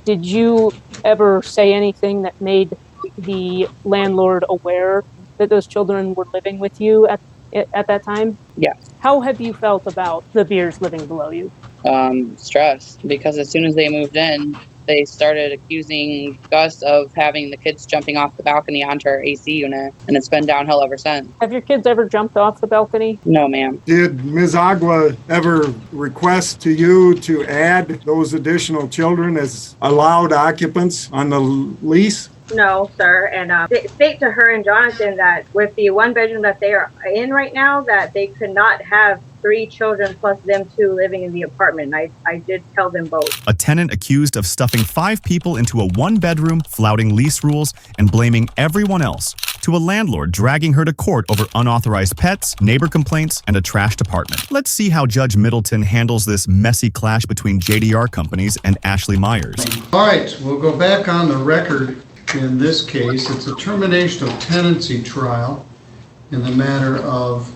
Did you ever say anything that made the landlord aware that those children were living with you at that time? Yeah. How have you felt about the Beers living below you? Stressed, because as soon as they moved in, they started accusing Gus of having the kids jumping off the balcony onto our AC unit, and it's been downhill ever since. Have your kids ever jumped off the balcony? No, ma'am. Did Ms. Agua ever request to you to add those additional children as allowed occupants on the lease? No, sir. And state to her and Jonathan that with the one bedroom that they are in right now, that they could not have 3 children plus them 2 living in the apartment. I did tell them both. A tenant accused of stuffing 5 people into a 1-bedroom, flouting lease rules, and blaming everyone else, to a landlord dragging her to court over unauthorized pets, neighbor complaints, and a trashed apartment. Let's see how Judge Middleton handles this messy clash between JDR Companies and Ashley Myers. All right, we'll go back on the record. In this case, it's a termination of tenancy trial in the matter of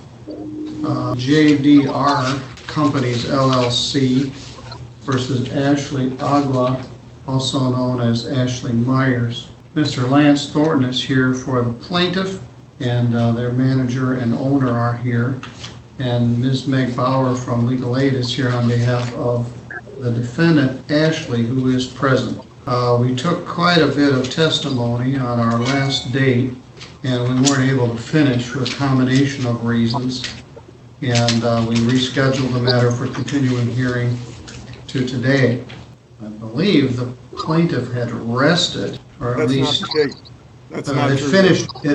JDR Companies LLC versus Ashley Agua, also known as Ashley Myers. Mr. Lance Thornton is here for the plaintiff, and their manager and owner are here. And Ms. Meg Bauer from Legal Aid is here on behalf of the defendant, Ashley, who is present. We took quite a bit of testimony on our last date, and we weren't able to finish for a combination of reasons. And we rescheduled the matter for continuing hearing to today. I believe the plaintiff had rested, or at least it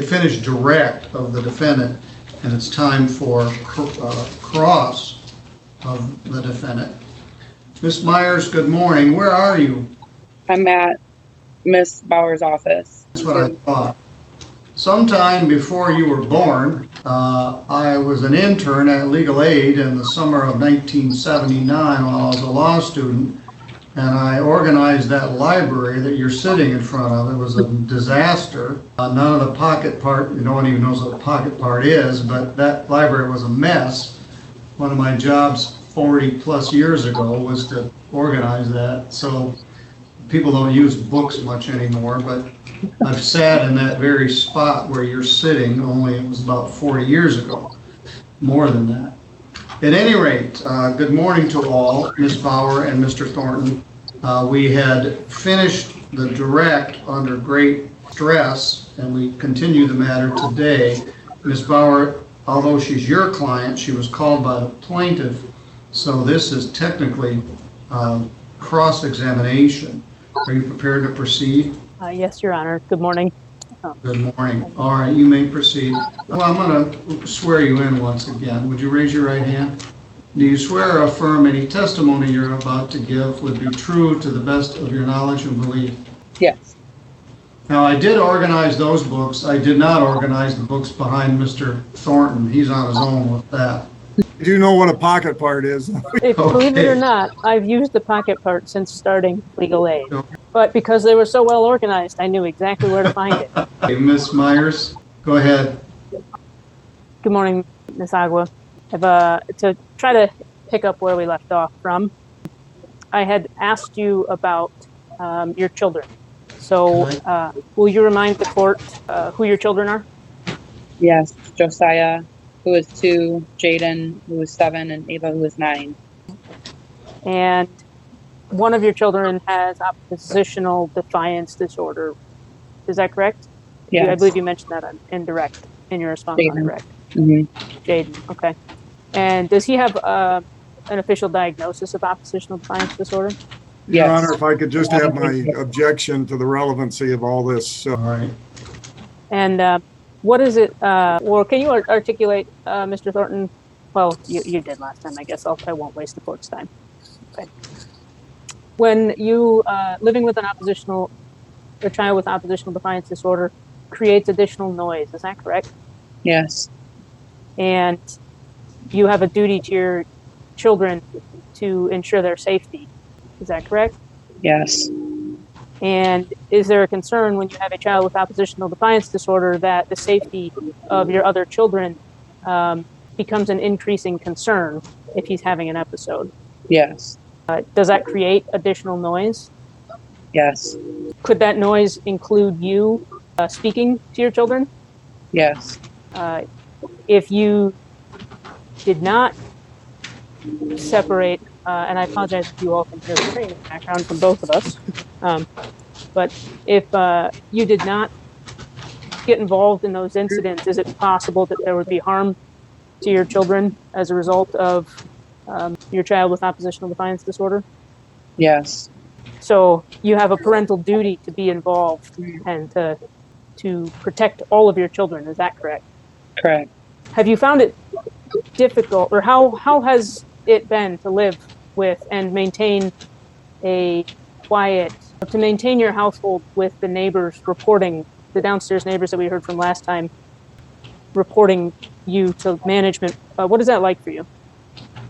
finished direct of the defendant, and it's time for cross of the defendant. Ms. Myers, good morning. Where are you? I'm at Miss Bauer's office. That's what I thought. Sometime before you were born, I was an intern at Legal Aid in the summer of 1979 while I was a law student, and I organized that library that you're sitting in front of. It was a disaster. None of the pocket part, no one even knows what a pocket part is, but that library was a mess. One of my jobs 40 plus years ago was to organize that. So people don't use books much anymore, but I've sat in that very spot where you're sitting, only it was about 40 years ago, more than that. At any rate, good morning to all, Ms. Bauer and Mr. Thornton. We had finished the direct under great stress, and we continue the matter today. Ms. Bauer, although she's your client, she was called by the plaintiff, so this is technically cross-examination. Are you prepared to proceed? Yes, Your Honor. Good morning. Good morning. All right, you may proceed. Well, I'm going to swear you in once again. Would you raise your right hand? Do you swear or affirm any testimony you're about to give would be true to the best of your knowledge and belief? Yes. Now, I did organize those books. I did not organize the books behind Mr. Thornton. He's on his own with that. Do you know what a pocket part is? Believe it or not, I've used the pocket part since starting Legal Aid. But because they were so well organized, I knew exactly where to find it. Okay, Ms. Myers, go ahead. Good morning, Ms. Agua. To try to pick up where we left off from, I had asked you about your children. So will you remind the court who your children are? Yes, Josiah, who is 2, Jaden, who is 7, and Ava, who is 9. And one of your children has oppositional defiance disorder. Is that correct? Yes. I believe you mentioned that in your response on direct. Mm-hmm. Jaden, okay. And does he have an official diagnosis of oppositional defiance disorder? Your Yes. Honor, if I could just have my objection to the relevancy of all this. All right. And what is it, or can you articulate, Mr. Thornton? Well, you did last time, I guess. I won't waste the court's time. Okay. When you, living with a child with oppositional defiance disorder creates additional noise, is that correct? Yes. And you have a duty to your children to ensure their safety. Is that correct? Yes. And is there a concern when you have a child with oppositional defiance disorder that the safety of your other children becomes an increasing concern if he's having an episode? Yes. Does that create additional noise? Yes. Could that noise include you speaking to your children? Yes. If you did not separate, and I apologize if you all can hear the train in the background from both of us, but if you did not get involved in those incidents, is it possible that there would be harm to your children as a result of your child with oppositional defiance disorder? Yes. So you have a parental duty to be involved and to protect all of your children. Is that correct? Correct. Have you found it difficult, or how has it been to live with and maintain a quiet, to maintain your household with the neighbors reporting, the downstairs neighbors that we heard from last time, reporting you to management? What is that like for you?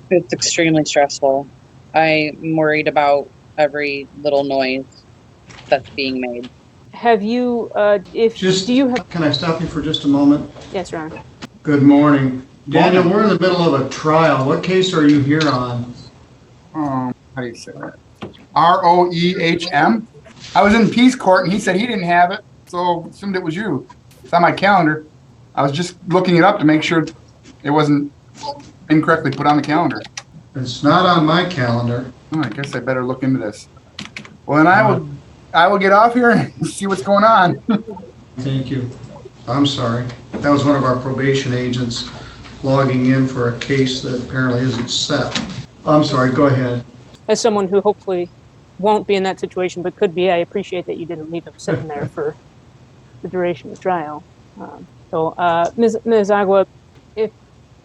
It's extremely stressful. I'm worried about every little noise that's being made. Have you, do you have, Can I stop you for just a moment? yes, Your Honor. Good morning. Daniel, we're in the middle of a trial. What case are you here on? How do you say that? ROEHM. I was in Peace Court and he said he didn't have it, so assumed it was you. It's on my calendar. I was just looking it up to make sure it wasn't incorrectly put on the calendar. It's not on my calendar. Oh, I guess I better look into this. Well, then I will get off here and see what's going on. Thank you. I'm sorry. That was one of our probation agents logging in for a case that apparently isn't set. I'm sorry, go ahead. As someone who hopefully won't be in that situation, but could be, I appreciate that you didn't leave him sitting there for the duration of the trial. Ms. Agua, if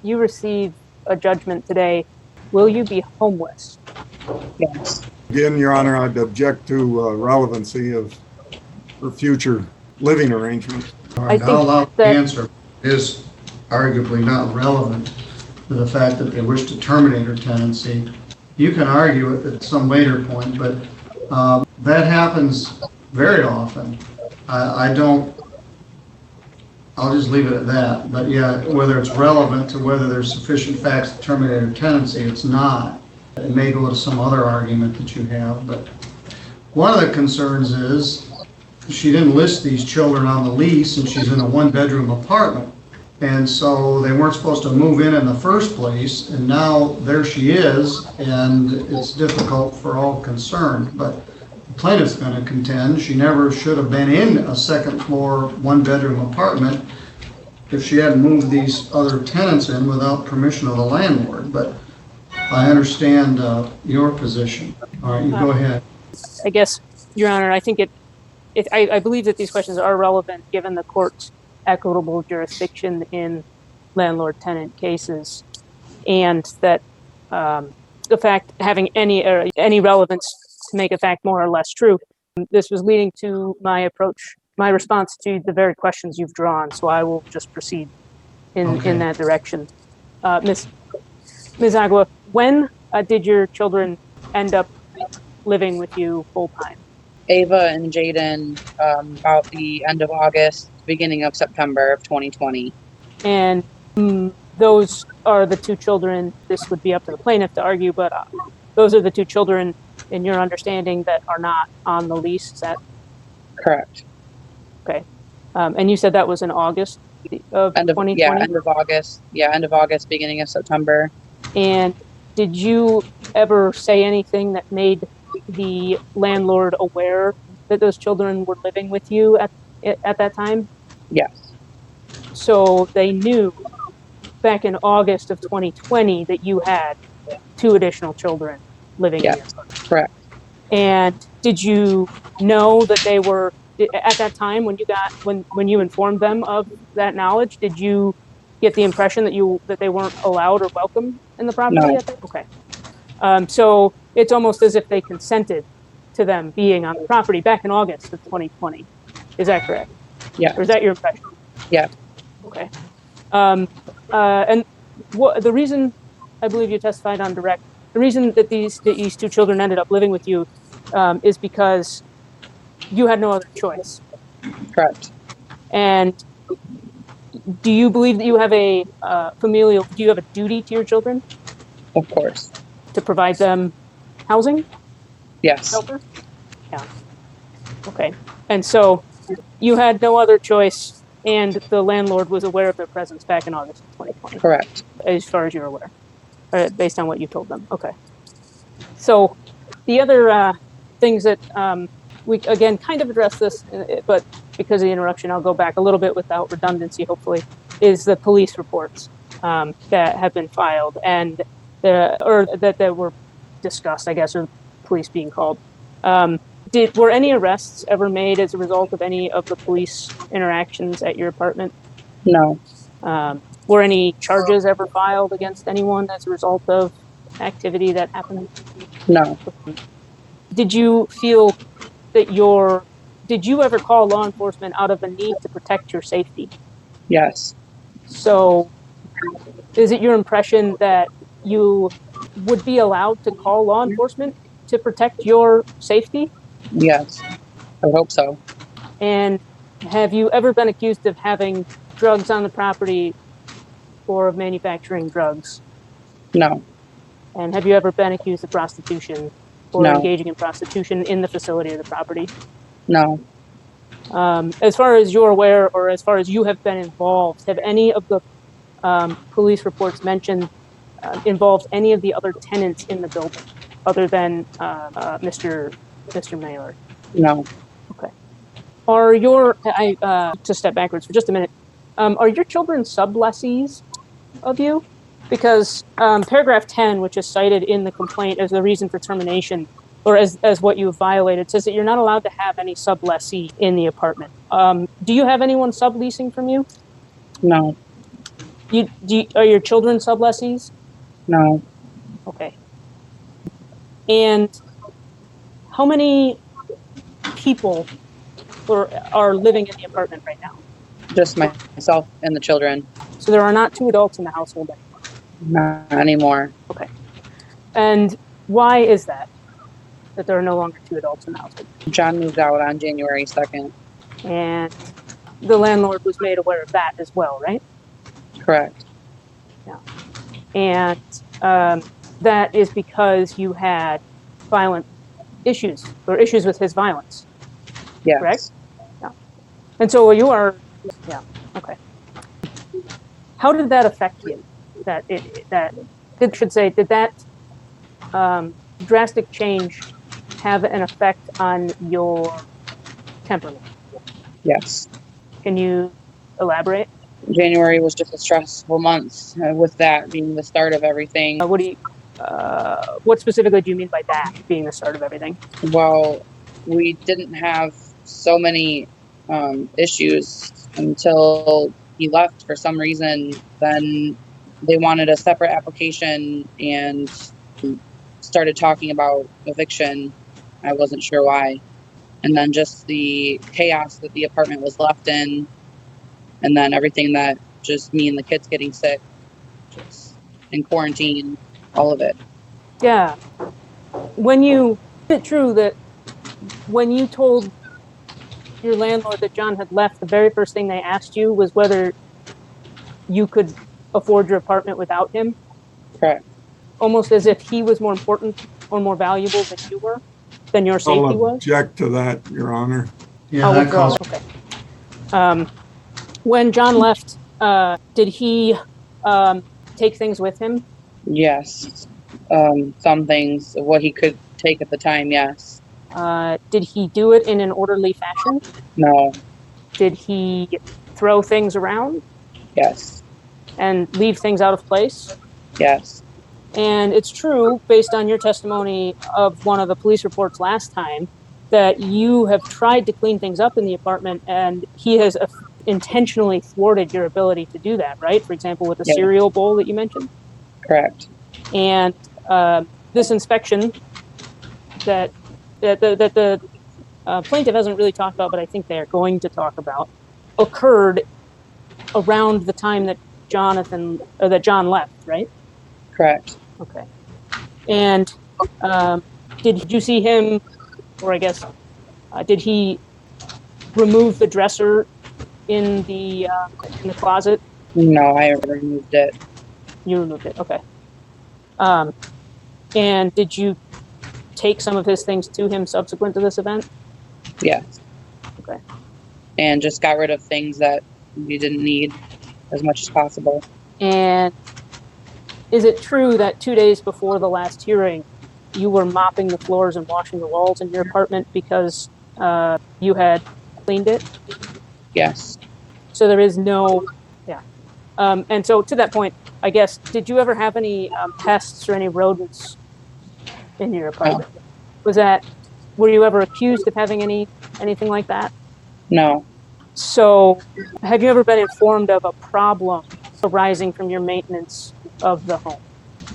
you receive a judgment today, will you be homeless? Yes. Again, Your Honor, I'd object to relevancy of for future living arrangements. All right, I'll allow the answer. It is arguably not relevant to the fact that they wish to terminate her tenancy. You can argue it at some later point, but that happens very often. I'll just leave it at that. But yeah, whether it's relevant to whether there's sufficient facts to terminate her tenancy, it's not. It may go to some other argument that you have, but one of the concerns is she didn't list these children on the lease and she's in a one-bedroom apartment. And so they weren't supposed to move in the first place, and now there she is, and it's difficult for all concerned. But the plaintiff's going to contend she never should have been in a second-floor, one-bedroom apartment if she hadn't moved these other tenants in without permission of the landlord. But I understand your position. All right, you go ahead. I guess, Your Honor, I think I believe that these questions are relevant given the court's equitable jurisdiction in landlord-tenant cases, and that the fact having any relevance to make a fact more or less true. This was leading to my response to the very questions you've drawn, so I will just proceed in that direction. Ms. Agua, when did your children end up living with you full-time? Ava and Jaden, about the end of August, beginning of September of 2020. And those are the two children, this would be up to the plaintiff to argue, but those are the two children, in your understanding, that are not on the lease, is that? Correct. Okay. And you said that was in August of 2020? Yeah, end of August. Yeah, end of August, beginning of September. And did you ever say anything that made the landlord aware that those children were living with you at that time? Yes. So they knew back in August of 2020 that you had two additional children living in your apartment. Correct. And did you know that they were at that time when you informed them of that knowledge? Did you get the impression that they weren't allowed or welcome in the property? No. Okay. So it's almost as if they consented to them being on the property back in August of 2020. Is that correct? Yeah. Or is that your impression? Yeah. Okay. And the reason, I believe you testified on direct, the reason that these two children ended up living with you is because you had no other choice. Correct. And do you believe that you have a do you have a duty to your children? Of course. To provide them housing? Yes. Shelter? Yeah. Okay. And so you had no other choice, and the landlord was aware of their presence back in August of 2020, Correct. as far as you're aware, based on what you told them. Okay. So the other things that we, again, kind of addressed this, but because of the interruption, I'll go back a little bit without redundancy, hopefully, is the police reports that have been filed and that were discussed, I guess, or police being called. Were any arrests ever made as a result of any of the police interactions at your apartment? No. Were any charges ever filed against anyone as a result of activity that happened? No. Did you feel that did you ever call law enforcement out of a need to protect your safety? Yes. So is it your impression that you would be allowed to call law enforcement to protect your safety? Yes. I would hope so. And have you ever been accused of having drugs on the property or of manufacturing drugs? No. And have you ever been accused of prostitution or No. engaging in prostitution in the facility or the property? No. As far as you're aware, or as far as you have been involved, have any of the police reports involved any of the other tenants in the building other than Mr. Mailer? No. Okay. To step backwards for just a minute, are your children sublessees of you? Because paragraph 10, which is cited in the complaint as the reason for termination, or as what you violated, says that you're not allowed to have any sublessee in the apartment. Do you have anyone subleasing from you? No. Are your children sublessees? No. Okay. And how many people are living in the apartment right now? Just myself and the children. So there are not two adults in the household anymore? Not anymore. Okay. And why is that there are no longer two adults in the household? John moved out on January 2nd. And the landlord was made aware of that as well, right? Correct. Yeah. And that is because you had violent issues or issues with his violence. Yes. Correct? Yeah. And so you are, yeah, okay. How did that affect you? Did that drastic change have an effect on your temperament? Yes. Can you elaborate? January was just a stressful month, with that being the start of everything. What specifically do you mean by that being the start of everything? Well, we didn't have so many issues until he left for some reason. Then they wanted a separate application and started talking about eviction. I wasn't sure why. And then just the chaos that the apartment was left in, and then everything that just me and the kids getting sick, just in quarantine, all of it. Yeah. Is it true that when you told your landlord that John had left, the very first thing they asked you was whether you could afford your apartment without him? Correct. Almost as if he was more important or more valuable than you were, than your safety I'll was? object to that, Your Honor. Yeah, that calls. Okay. When John left, did he take things with him? Yes. Some things, what he could take at the time, yes. Did he do it in an orderly fashion? No. Did he throw things around Yes. and leave things out of place? Yes. And it's true, based on your testimony of one of the police reports last time, that you have tried to clean things up in the apartment, and he has intentionally thwarted your ability to do that, right? For example, with the cereal bowl that you mentioned. Correct. And this inspection that the plaintiff hasn't really talked about, but I think they are going to talk about, occurred around the time that John left, right? Correct. Okay. And did you see him, or I guess, did he remove the dresser in the closet? No, I removed it. You removed it, okay. And did you take some of his things to him subsequent to this event? Yes. Okay. And just got rid of things that we didn't need as much as possible. And is it true that 2 days before the last hearing, you were mopping the floors and washing the walls in your apartment because you had cleaned it? Yes. So there is no, yeah. And so to that point, I guess, did you ever have any pests or any rodents in your apartment? No. Were you ever accused of having anything like that? No. So have you ever been informed of a problem arising from your maintenance of the home?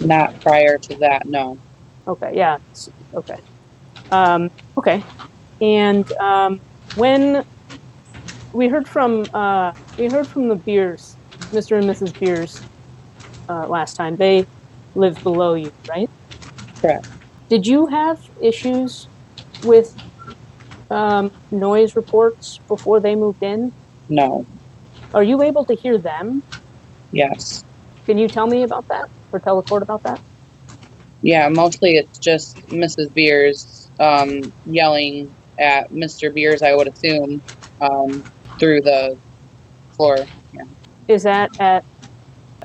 Not prior to that, no. Okay, yeah, okay. Okay, and when we heard from the Beers, Mr. and Mrs. Beers, last time, they lived below you, right? Correct. Did you have issues with noise reports before they moved in? No. Are you able to hear them? Yes. Can you tell me about that, or tell the court about that? Yeah, mostly it's just Mrs. Beers yelling at Mr. Beers, I would assume, through the floor. Yeah. Is that at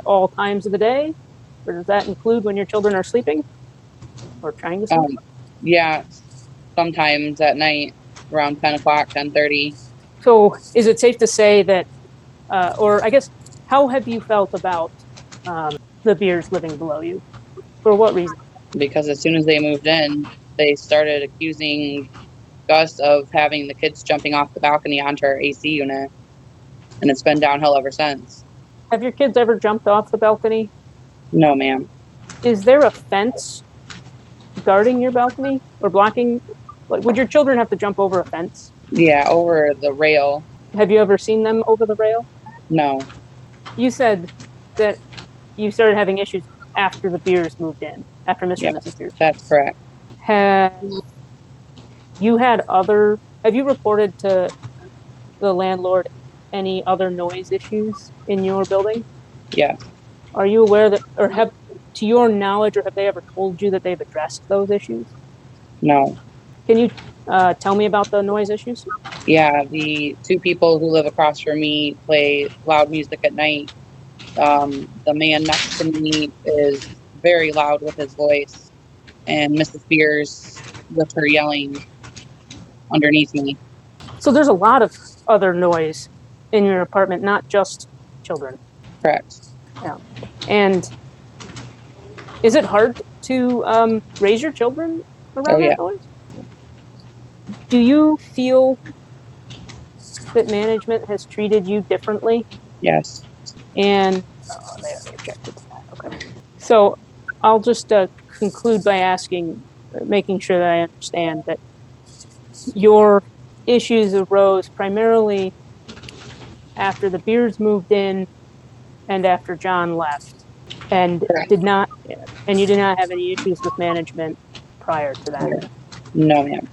all times of the day? Or does that include when your children are sleeping? Or trying to sleep? Yeah, sometimes at night, around 10 o'clock, 10:30. So is it safe to say that, or I guess, how have you felt about the Beers living below you? For what reason? Because as soon as they moved in, they started accusing us of having the kids jumping off the balcony onto our AC unit. And it's been downhill ever since. Have your kids ever jumped off the balcony? No, ma'am. Is there a fence guarding your balcony or blocking? Like, would your children have to jump over a fence? Yeah, over the rail. Have you ever seen them over the rail? No. You said that you started having issues after the Beers moved in, after Mr. and Mrs. Beers. That's correct. Have you reported to the landlord any other noise issues in your building? Yes. Are you aware that, or to your knowledge, or have they ever told you that they've addressed those issues? No. Can you tell me about the noise issues? Yeah, the two people who live across from me play loud music at night. The man next to me is very loud with his voice, and Mrs. Beers with her yelling underneath me. So there's a lot of other noise in your apartment, not just children. Correct. Yeah. And is it hard to raise your children around that noise? Do you feel that management has treated you differently? Yes. And they objected to that. Okay. So I'll just conclude by making sure that I understand that your issues arose primarily after the Beers moved in and after John left, and you did not have any issues with management prior to that. No, ma'am.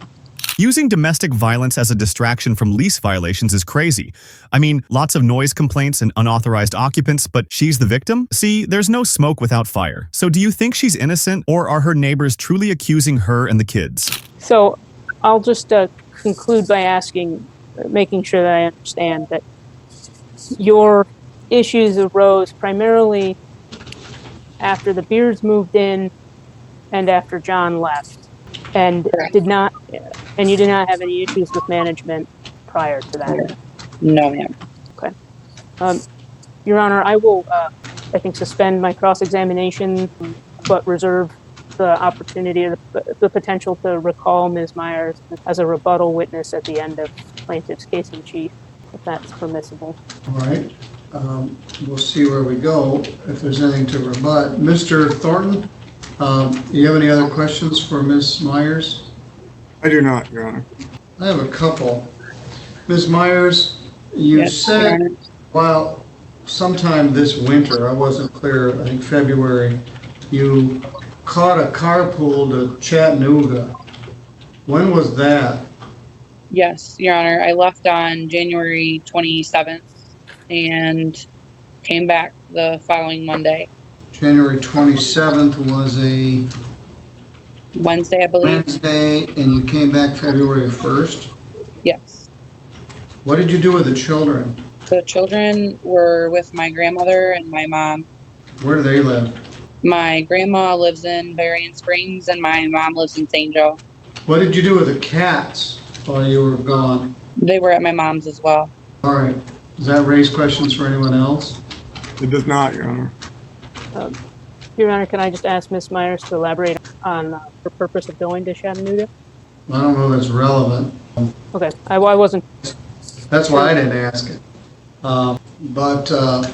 Using domestic violence as a distraction from lease violations is crazy. I mean, lots of noise complaints and unauthorized occupants, but she's the victim? See, there's no smoke without fire. So do you think she's innocent, or are her neighbors truly accusing her and the kids? So I'll just conclude by making sure that I understand that your issues arose primarily after the Beers moved in and after John left, and you did not have any issues with management prior to that. No, ma'am. Okay. Your Honor, I will, I think, suspend my cross-examination, but reserve the opportunity, the potential to recall Ms. Myers as a rebuttal witness at the end of plaintiff's case in chief, if that's permissible. All right. We'll see where we go, if there's anything to rebut. Mr. Thornton, do you have any other questions for Ms. Myers? I do not, Your Honor. I have a couple. Ms. Myers, you said, well, sometime this winter, I wasn't clear, I think February, you caught a carpool to Chattanooga. When was that? Yes, Your Honor. I left on January 27th and came back the following Monday. January 27th was a Wednesday, I believe. Wednesday, and you came back February 1st? Yes. What did you do with the children? The children were with my grandmother and my mom. Where do they live? My grandma lives in Berrien Springs and my mom lives in St. Joe. What did you do with the cats while you were gone? They were at my mom's as well. All right. Does that raise questions for anyone else? It does not, Your Honor. Your Honor, can I just ask Ms. Myers to elaborate on her purpose of going to Chattanooga? I don't know if that's relevant. Okay, I wasn't. That's why I didn't ask it. But I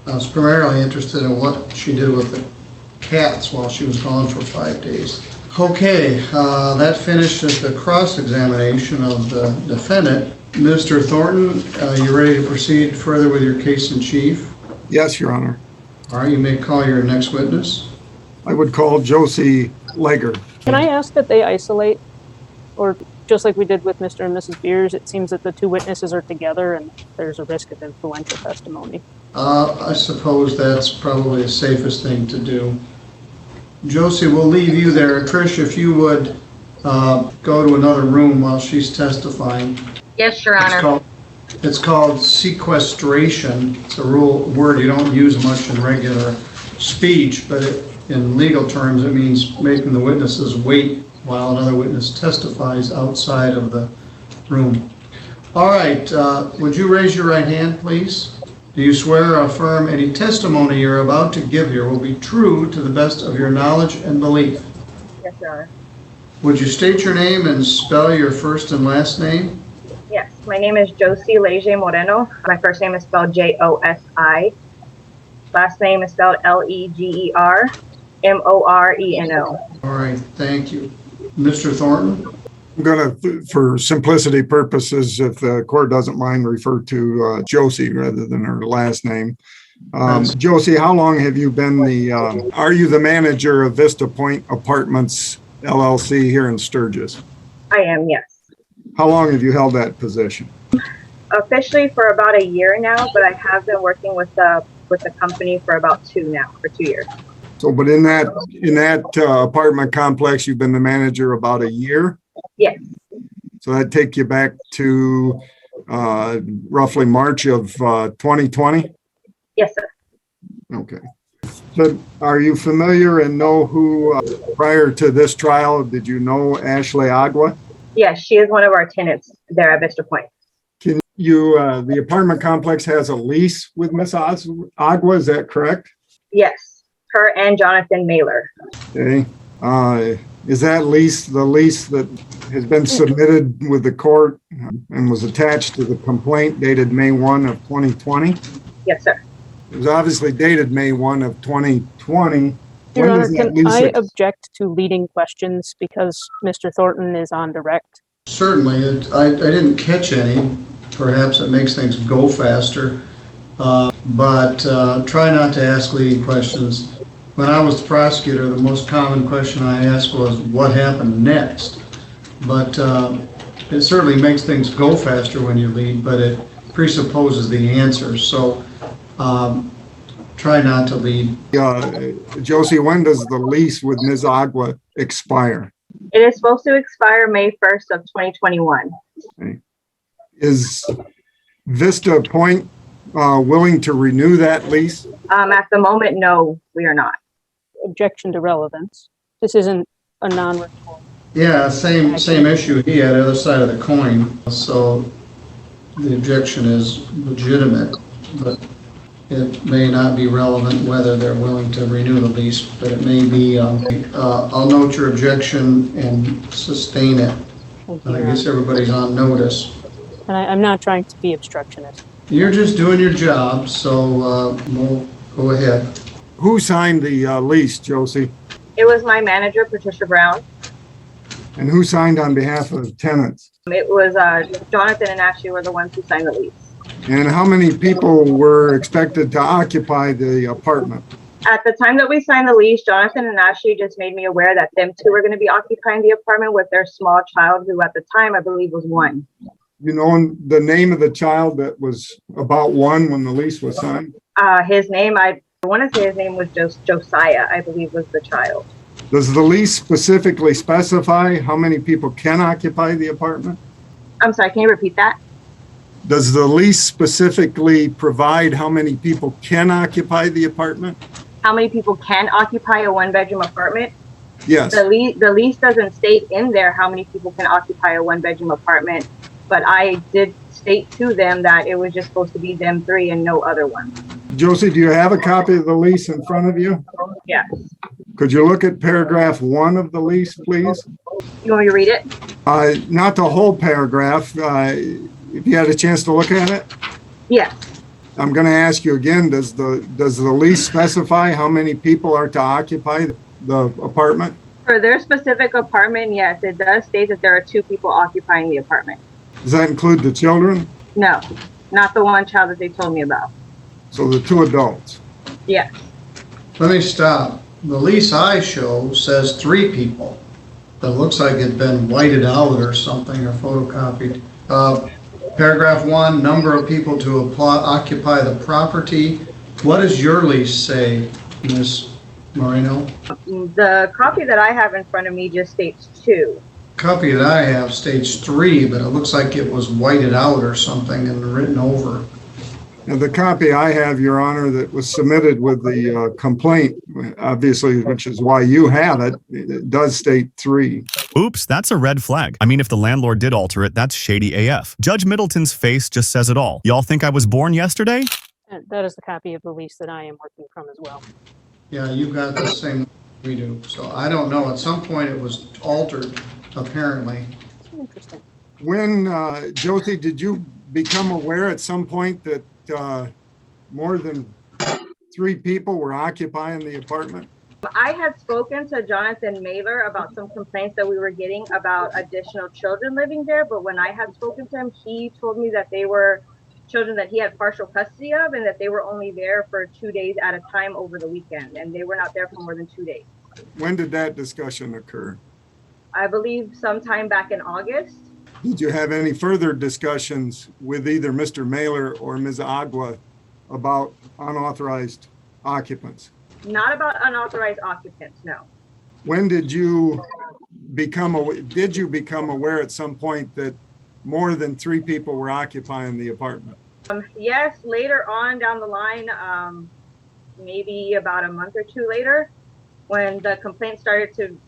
was primarily interested in what she did with the cats while she was gone for 5 days. Okay, that finishes the cross-examination of the defendant. Mr. Thornton, you ready to proceed further with your case in chief? Yes, Your Honor. All right, you may call your next witness. I would call Josie Legger. Can I ask that they isolate? Or just like we did with Mr. and Mrs. Beers, it seems that the two witnesses are together and there's a risk of influential testimony. I suppose that's probably the safest thing to do. Josie, we'll leave you there. Trish, if you would go to another room while she's testifying. Yes, Your Honor. It's called sequestration. It's a word you don't use much in regular speech, but in legal terms, it means making the witnesses wait while another witness testifies outside of the room. All right, would you raise your right hand, please? Do you swear or affirm any testimony you're about to give here will be true to the best of your knowledge and belief? Yes, Your Honor. Would you state your name and spell your first and last name? Yes, my name is Josie Leger Moreno. My first name is spelled Josi. Last name is spelled Legermoreno. All right, thank you. Mr. Thornton? I'm going to, for simplicity purposes, if the court doesn't mind, refer to Josie rather than her last name. Josie, how long have you been are you the manager of Vista Point Apartments, LLC here in Sturgis? I am, yes. How long have you held that position? Officially for about a year now, but I have been working with the company for about 2 years. So, but in that apartment complex, you've been the manager about a year? Yes. So that take you back to roughly March of 2020? Yes, sir. Okay. So are you familiar and know who, prior to this trial, did you know Ashley Agua? Yes, she is one of our tenants there at Vista Point. Can you, the apartment complex has a lease with Miss Agua, is that correct? Yes, her and Jonathan Mailer. Okay. Is that lease the lease that has been submitted with the court and was attached to the complaint dated May 1 of 2020? Yes, sir. It was obviously dated May 1 of 2020. Your Honor, can I object to leading questions because Mr. Thornton is on direct? Certainly. I didn't catch any. Perhaps it makes things go faster. But try not to ask leading questions. When I was the prosecutor, the most common question I asked was, what happened next? But it certainly makes things go faster when you lead, but it presupposes the answer. So try not to lead. Josie, when does the lease with Ms. Agua expire? It is supposed to expire May 1st of 2021. Okay. Is Vista Point willing to renew that lease? At the moment, no, we are not. Objection to relevance. This isn't a non-renewal. Yeah, same issue. He had the other side of the coin. So the objection is legitimate, but it may not be relevant whether they're willing to renew the lease, but it may be. I'll note your objection and sustain it. And I guess everybody's on notice. And I'm not trying to be obstructionist. You're just doing your job, so we'll go ahead. Who signed the lease, Josie? It was my manager, Patricia Brown. And who signed on behalf of tenants? It was Jonathan and Ashley were the ones who signed the lease. And how many people were expected to occupy the apartment? At the time that we signed the lease, Jonathan and Ashley just made me aware that them two were going to be occupying the apartment with their small child, who at the time I believe was 1. You know the name of the child that was about 1 when the lease was signed? His name, I want to say his name was Josiah, I believe was the child. Does the lease specifically specify how many people can occupy the apartment? I'm sorry, can you repeat that? Does the lease specifically provide how many people can occupy the apartment? How many people can occupy a one-bedroom apartment? Yes. The lease doesn't state in there how many people can occupy a one-bedroom apartment, but I did state to them that it was just supposed to be them three and no other one. Josie, do you have a copy of the lease in front of you? Yeah. Could you look at paragraph 1 of the lease, please? You want me to read it? Not the whole paragraph. If you had a chance to look at it? Yes. I'm going to ask you again, does the lease specify how many people are to occupy the apartment? For their specific apartment, yes, it does state that there are 2 people occupying the apartment. Does that include the children? No, not the one child that they told me about. So the 2 adults? Yes. Let me stop. The lease I show says 3 people. That looks like it'd been whited out or something or photocopied. Paragraph 1, number of people to occupy the property. What does your lease say, Ms. Moreno? The copy that I have in front of me just states 2. Copy that I have states 3, but it looks like it was whited out or something and written over. Now, the copy I have, Your Honor, that was submitted with the complaint, obviously, which is why you have it, it does state 3. Oops, that's a red flag. I mean, if the landlord did alter it, that's shady AF. Judge Middleton's face just says it all. Y'all think I was born yesterday? And that is the copy of the lease that I am working from as well. Yeah, you got the same we do. So I don't know. At some point it was altered, apparently. Interesting. When, Josie, did you become aware at some point that more than 3 people were occupying the apartment? I had spoken to Jonathan Mailer about some complaints that we were getting about additional children living there, but when I had spoken to him, he told me that they were children that he had partial custody of and that they were only there for 2 days at a time over the weekend, and they were not there for more than 2 days. When did that discussion occur? I believe sometime back in August. Did you have any further discussions with either Mr. Mailer or Ms. Agua about unauthorized occupants? Not about unauthorized occupants, no. When did you become aware at some point that more than 3 people were occupying the apartment? Yes, later on down the line, maybe about a month or 2 later, when the complaint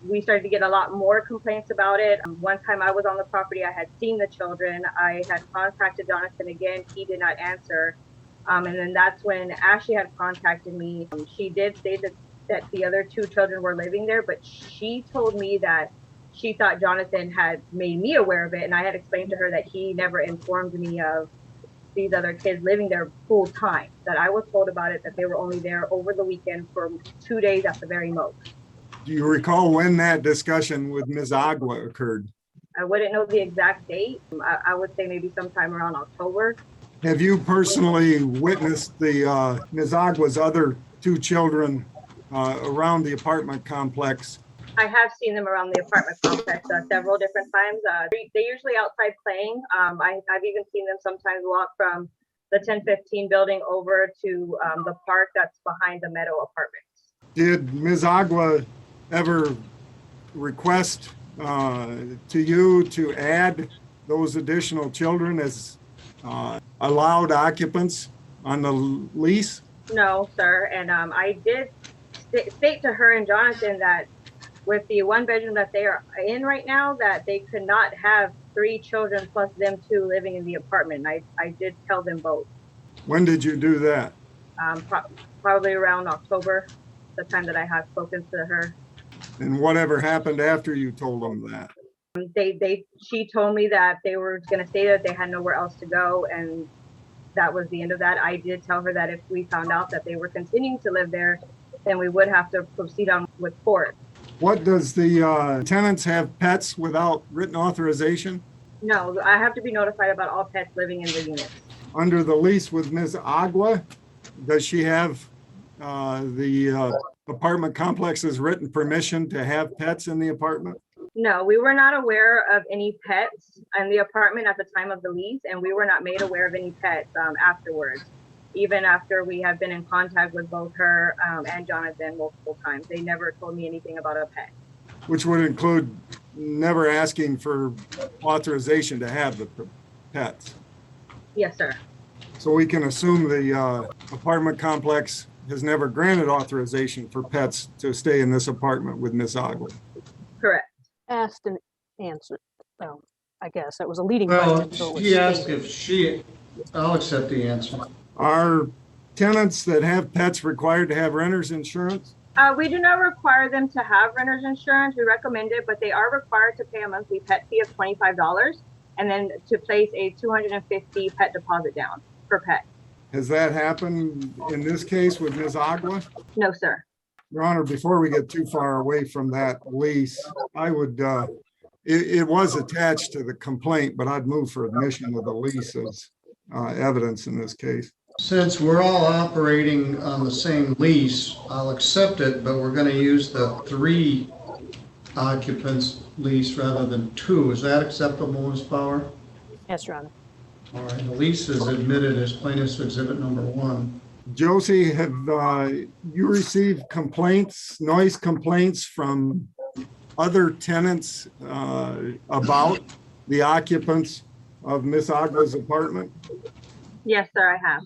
we started to get a lot more complaints about it. One time I was on the property, I had seen the children. I had contacted Jonathan again, he did not answer. And then that's when Ashley had contacted me. She did say that the other 2 children were living there, but she told me that she thought Jonathan had made me aware of it. And I had explained to her that he never informed me of these other kids living there full time, that I was told about it, that they were only there over the weekend for 2 days at the very most. Do you recall when that discussion with Ms. Agua occurred? I wouldn't know the exact date. I would say maybe sometime around October. Have you personally witnessed the Ms. Agua's other 2 children around the apartment complex? I have seen them around the apartment complex several different times. They're usually outside playing. I've even seen them sometimes walk from the 1015 building over to the park that's behind the Meadow Apartments. Did Ms. Agua ever request to you to add those additional children as allowed occupants on the lease? No, sir. And I did state to her and Jonathan that with the 1 bedroom that they are in right now, that they could not have 3 children plus them 2 living in the apartment. I did tell them both. When did you do that? Probably around October, the time that I have spoken to her. And whatever happened after you told them that? She told me that they were going to stay there, they had nowhere else to go, and that was the end of that. I did tell her that if we found out that they were continuing to live there, then we would have to proceed on with court. What, does the tenants have pets without written authorization? No, I have to be notified about all pets living in the units. Under the lease with Ms. Agua, does she have the apartment complex's written permission to have pets in the apartment? No, we were not aware of any pets in the apartment at the time of the lease, and we were not made aware of any pets afterwards. Even after we have been in contact with both her and Jonathan multiple times, they never told me anything about a pet. Which would include never asking for authorization to have the pets. Yes, sir. So we can assume the apartment complex has never granted authorization for pets to stay in this apartment with Miss Agua. Correct. Asked and answered. Well, I guess that was a leading Well, question. So it was he asked stated. I'll accept the answer. Are tenants that have pets required to have renter's insurance? We do not require them to have renter's insurance. We recommend it, but they are required to pay a monthly pet fee of $25 and then to place a $250 pet deposit down per pet. Has that happened in this case with Ms. Agua? No, sir. Your Honor, before we get too far away from that lease, I would, it was attached to the complaint, but I'd move for admission of the lease as evidence in this case. Since we're all operating on the same lease, I'll accept it, but we're gonna use the 3 occupants lease rather than 2. Is that acceptable, Ms. Bauer? Yes, Your Honor. All right, the lease is admitted as plaintiff's exhibit number 1. Josie, have you received complaints, noise complaints from other tenants about the occupants of Miss Agua's apartment? Yes, sir, I have.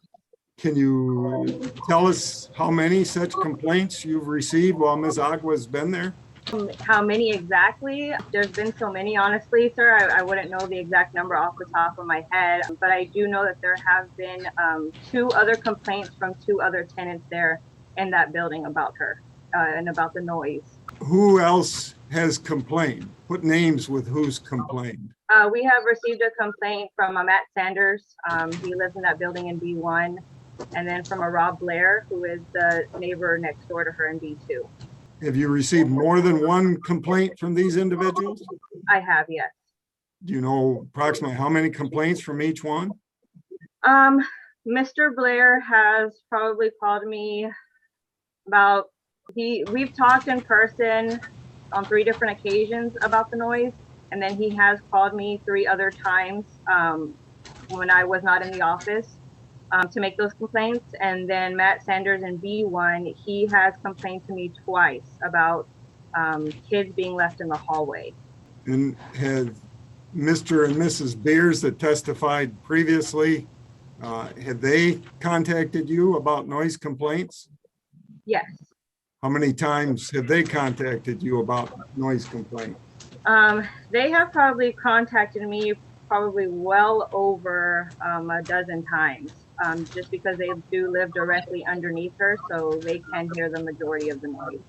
Can you tell us how many such complaints you've received while Ms. Agua's been there? How many exactly? There's been so many, honestly, sir. I wouldn't know the exact number off the top of my head, but I do know that there have been 2 other complaints from 2 other tenants there in that building about her and about the noise. Who else has complained? Put names with who's complained. We have received a complaint from a Matt Sanders. He lives in that building in B1. And then from a Rob Blair, who is the neighbor next door to her in B2. Have you received more than one complaint from these individuals? I have, yes. Do you know approximately how many complaints from each one? Mr. Blair has probably called me about, we've talked in person on 3 different occasions about the noise. And then he has called me 3 other times when I was not in the office to make those complaints. And then Matt Sanders in B1, he has complained to me twice about kids being left in the hallway. And have Mr. and Mrs. Beers that testified previously, have they contacted you about noise complaints? Yes. How many times have they contacted you about noise complaints? They have probably contacted me probably well over a dozen times, just because they do live directly underneath her, so they can hear the majority of the noise.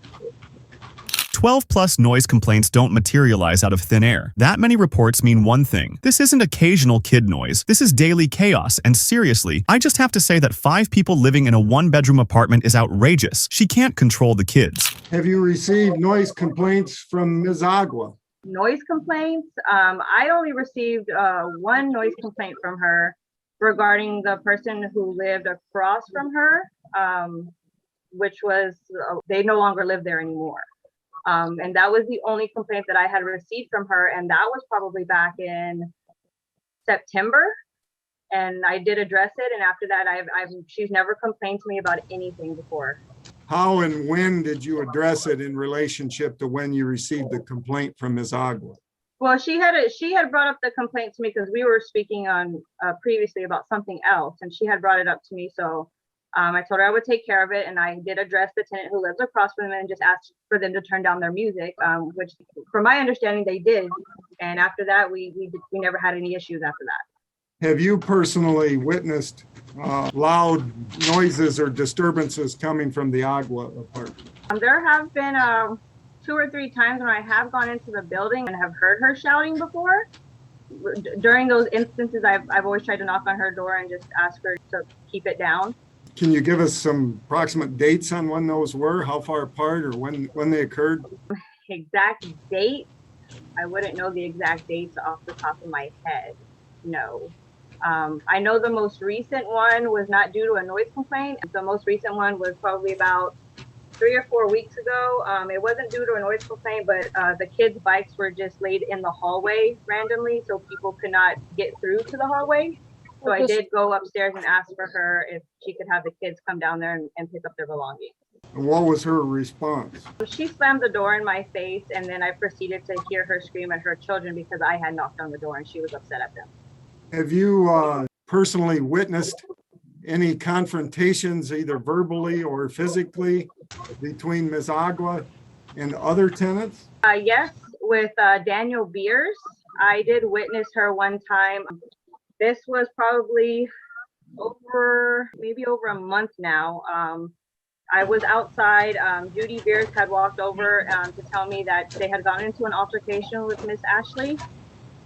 12 plus noise complaints don't materialize out of thin air. That many reports mean one thing. This isn't occasional kid noise. This is daily chaos. And seriously, I just have to say that 5 people living in a 1-bedroom apartment is outrageous. She can't control the kids. Have you received noise complaints from Ms. Agua? Noise complaints? I only received 1 noise complaint from her regarding the person who lived across from her, which was, they no longer live there anymore. And that was the only complaint that I had received from her. And that was probably back in September. And I did address it. And after that, she's never complained to me about anything before. How and when did you address it in relationship to when you received the complaint from Ms. Agua? Well, she had brought up the complaint to me because we were speaking on previously about something else. And she had brought it up to me. So I told her I would take care of it, and I did address the tenant who lives across from them and just asked for them to turn down their music, which from my understanding they did. And after that, we never had any issues after that. Have you personally witnessed loud noises or disturbances coming from the Agua apartment? There have been 2 or 3 times when I have gone into the building and have heard her shouting before. During those instances, I've always tried to knock on her door and just ask her to keep it down. Can you give us some approximate dates on when those were, how far apart, or when they occurred? Exact date? I wouldn't know the exact dates off the top of my head. No. I know the most recent one was not due to a noise complaint. The most recent one was probably about 3 or 4 weeks ago. It wasn't due to a noise complaint, but the kids' bikes were just laid in the hallway randomly, so people could not get through to the hallway. So I did go upstairs and ask for her if she could have the kids come down there and pick up their belongings. And what was her response? She slammed the door in my face, and then I proceeded to hear her scream at her children because I had knocked on the door and she was upset at them. Have you personally witnessed any confrontations, either verbally or physically, between Ms. Agua and other tenants? Yes, with Daniel Beers. I did witness her one time. This was probably maybe over a month now. I was outside. Judy Beers had walked over to tell me that they had gotten into an altercation with Miss Ashley.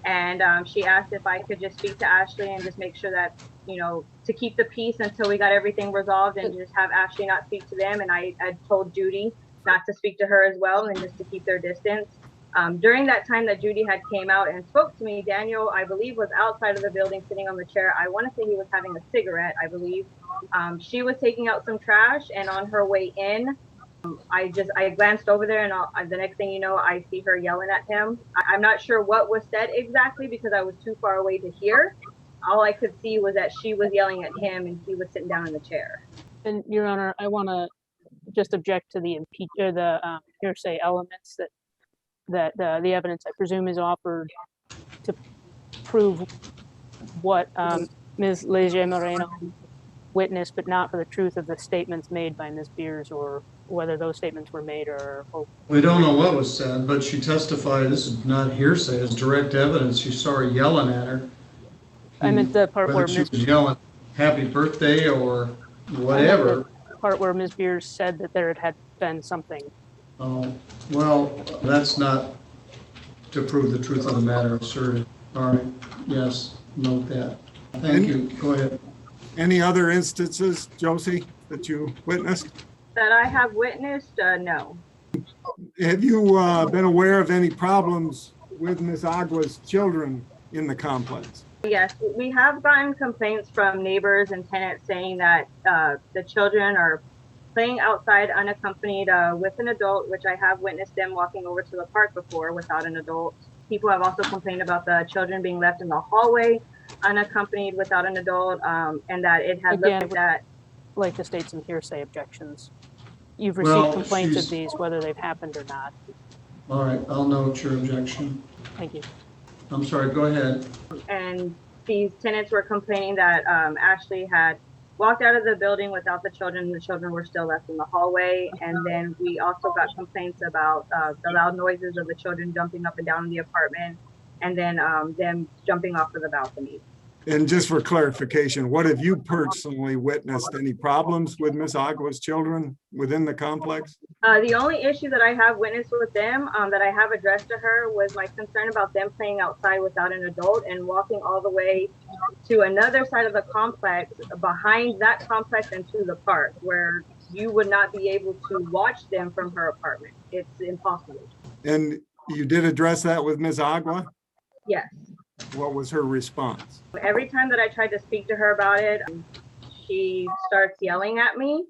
And she asked if I could just speak to Ashley and just make sure that, to keep the peace until we got everything resolved and just have Ashley not speak to them. And I told Judy not to speak to her as well and just to keep their distance. During that time that Judy had came out and spoke to me, Daniel, I believe, was outside of the building sitting on the chair. I want to say he was having a cigarette, I believe. She was taking out some trash, and on her way in, I glanced over there, and the next thing you know, I see her yelling at him. I'm not sure what was said exactly because I was too far away to hear. All I could see was that she was yelling at him and he was sitting down in the chair. And Your Honor, I want to just object to the hearsay elements that the evidence, I presume, is offered to prove what Ms. Leger Moreno witnessed, but not for the truth of the statements made by Ms. Beers, or whether those statements were made or. We don't know what was said, but she testified, this is not hearsay, it's direct evidence. She saw her yelling at her. I meant the part where Whether she was yelling happy birthday or whatever. The part where Ms. Beers said that there had been something. Oh, well, that's not to prove the truth of the matter asserted. All right, yes, note that. Thank you, go ahead. Any other instances, Josie, that you witnessed? That I have witnessed, no. Have you been aware of any problems with Ms. Agua's children in the complex? Yes, we have gotten complaints from neighbors and tenants saying that the children are playing outside unaccompanied with an adult, which I have witnessed them walking over to the park before without an adult. People have also complained about the children being left in the hallway unaccompanied without an adult, and that it has looked like that. I'd like to state some hearsay objections. You've received complaints of these, whether they've happened or not. All right, I'll note your objection. Thank you. I'm sorry, go ahead. And these tenants were complaining that Ashley had walked out of the building without the children. The children were still left in the hallway. And then we also got complaints about the loud noises of the children jumping up and down in the apartment, and then them jumping off of the balcony. And just for clarification, what have you personally witnessed? Any problems with Ms. Agua's children within the complex? The only issue that I have witnessed with them that I have addressed to her was my concern about them playing outside without an adult and walking all the way to another side of the complex, behind that complex and to the park, where you would not be able to watch them from her apartment. It's impossible. And you did address that with Ms. Agua? Yes. What was her response? Every time that I tried to speak to her about it, she starts yelling at me.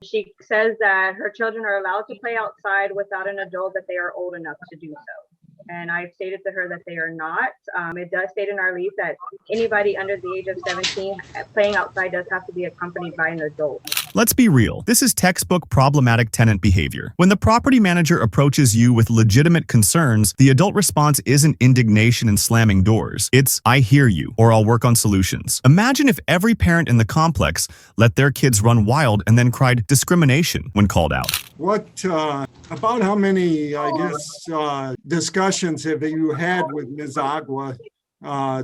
She says that her children are allowed to play outside without an adult, that they are old enough to do so. And I've stated to her that they are not. It does state in our lease that anybody under the age of 17 playing outside does have to be accompanied by an adult. Let's be real. This is textbook problematic tenant behavior. When the property manager approaches you with legitimate concerns, the adult response isn't indignation and slamming doors. It's, I hear you, or I'll work on solutions. Imagine if every parent in the complex let their kids run wild and then cried discrimination when called out. What, about how many, discussions have you had with Ms. Agua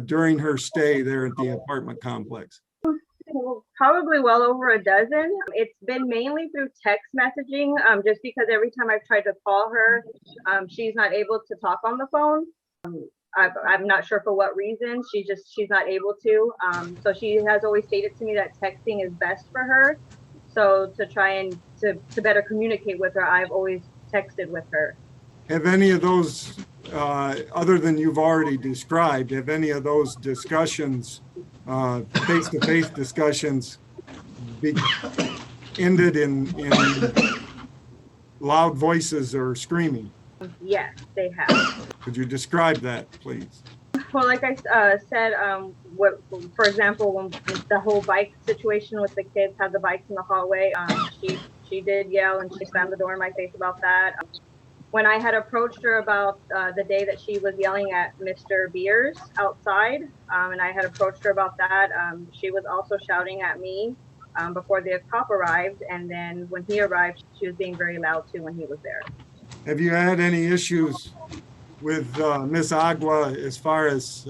during her stay there at the apartment complex? Probably well over a dozen. It's been mainly through text messaging, just because every time I've tried to call her, she's not able to talk on the phone. I'm not sure for what reason. She's not able to. So she has always stated to me that texting is best for her. So to try and to better communicate with her, I've always texted with her. Have any of those, other than you've already described, have any of those discussions, face-to-face discussions, ended in loud voices or screaming? Yes, they have. Could you describe that, please? Well, like I said, what, for example, when the whole bike situation with the kids had the bikes in the hallway, she did yell and she slammed the door in my face about that. When I had approached her about the day that she was yelling at Mr. Beers outside, and I had approached her about that, she was also shouting at me before the cop arrived. And then when he arrived, she was being very loud too when he was there. Have you had any issues with Miss Agua as far as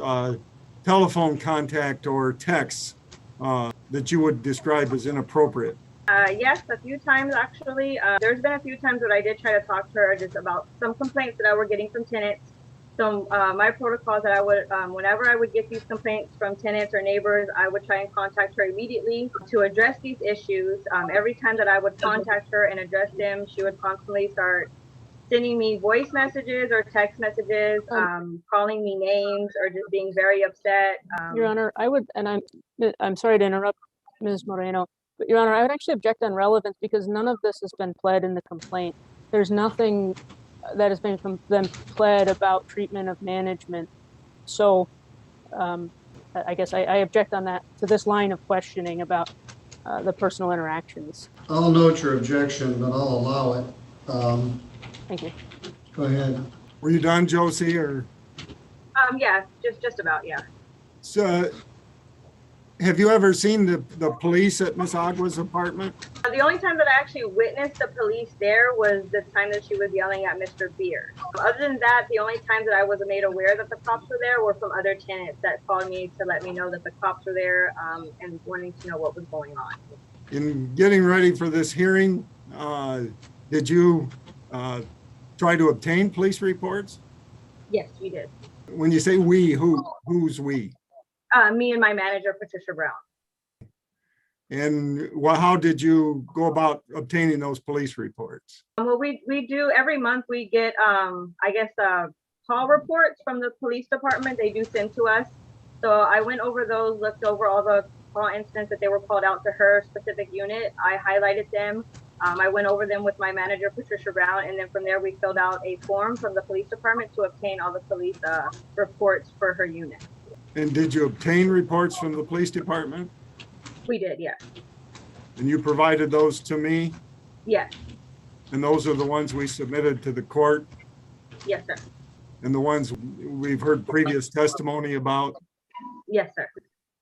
telephone contact or texts that you would describe as inappropriate? Yes, a few times actually. There's been a few times that I did try to talk to her just about some complaints that I were getting from tenants. So my protocol is that I would, whenever I would get these complaints from tenants or neighbors, I would try and contact her immediately to address these issues. Every time that I would contact her and address them, she would constantly start sending me voice messages or text messages, calling me names or just being very upset. Your Honor, I would, and I'm sorry to interrupt, Ms. Moreno, but Your Honor, I would actually object on relevance because none of this has been pled in the complaint. There's nothing that has been pled about treatment of management. So I guess I object on that to this line of questioning about the personal interactions. I'll note your objection, but I'll allow it. Thank you. Go ahead. Were you done, Josie, or? Yeah, just about, yeah. So, have you ever seen the police at Miss Agua's apartment? The only time that I actually witnessed the police there was the time that she was yelling at Mr. Beer. Other than that, the only times that I was made aware that the cops were there were from other tenants that called me to let me know that the cops were there and wanting to know what was going on. In getting ready for this hearing, did you try to obtain police reports? Yes, we did. When you say we, who's we? Me and my manager, Patricia Brown. And how did you go about obtaining those police reports? Well, we do every month. We get, I guess, call reports from the police department. They do send to us. So I went over those, looked over all the call incidents that they were called out to her specific unit. I highlighted them. I went over them with my manager, Patricia Brown, and then from there we filled out a form from the police department to obtain all the police reports for her unit. And did you obtain reports from the police department? We did, yes. And you provided those to me? Yes. And those are the ones we submitted to the court? Yes, sir. And the ones we've heard previous testimony about? Yes, sir.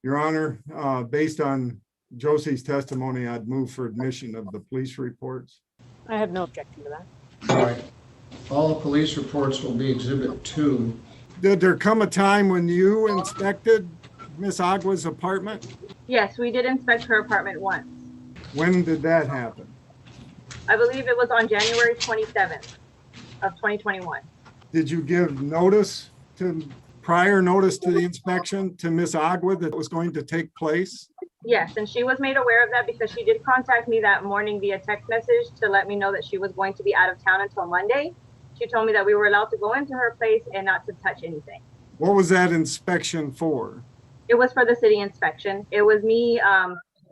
Your Honor, based on Josie's testimony, I'd move for admission of the police reports. I have no objection to that. All right. All the police reports will be Exhibit 2. Did there come a time when you inspected Miss Agua's apartment? Yes, we did inspect her apartment once. When did that happen? I believe it was on January 27th of 2021. Did you give prior notice to the inspection to Miss Agua that it was going to take place? Yes, and she was made aware of that because she did contact me that morning via text message to let me know that she was going to be out of town until Monday. She told me that we were allowed to go into her place and not to touch anything. What was that inspection for? It was for the city inspection. It was me,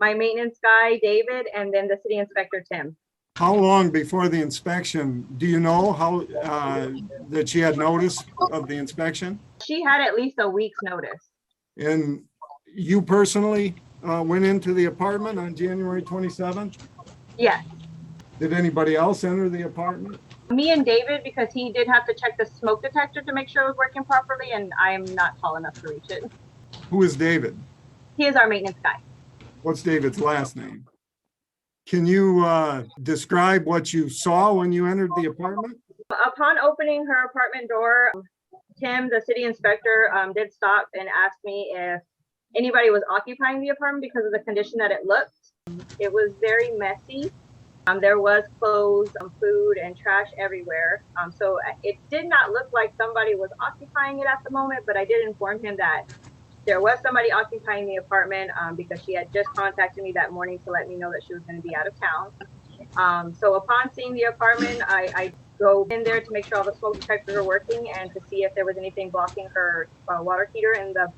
my maintenance guy, David, and then the city inspector, Tim. How long before the inspection, do you know how that she had notice of the inspection? She had at least a week's notice. And you personally went into the apartment on January 27th? Yes. Did anybody else enter the apartment? Me and David, because he did have to check the smoke detector to make sure it was working properly, and I am not tall enough to reach it. Who is David? He is our maintenance guy. What's David's last name? Can you describe what you saw when you entered the apartment? Upon opening her apartment door, Tim, the city inspector, did stop and ask me if anybody was occupying the apartment because of the condition that it looked. It was very messy. There was clothes, food, and trash everywhere. So it did not look like somebody was occupying it at the moment, but I did inform him that there was somebody occupying the apartment because she had just contacted me that morning to let me know that she was going to be out of town. So upon seeing the apartment, I go in there to make sure all the smoke detectors are working and to see if there was anything blocking her water heater in the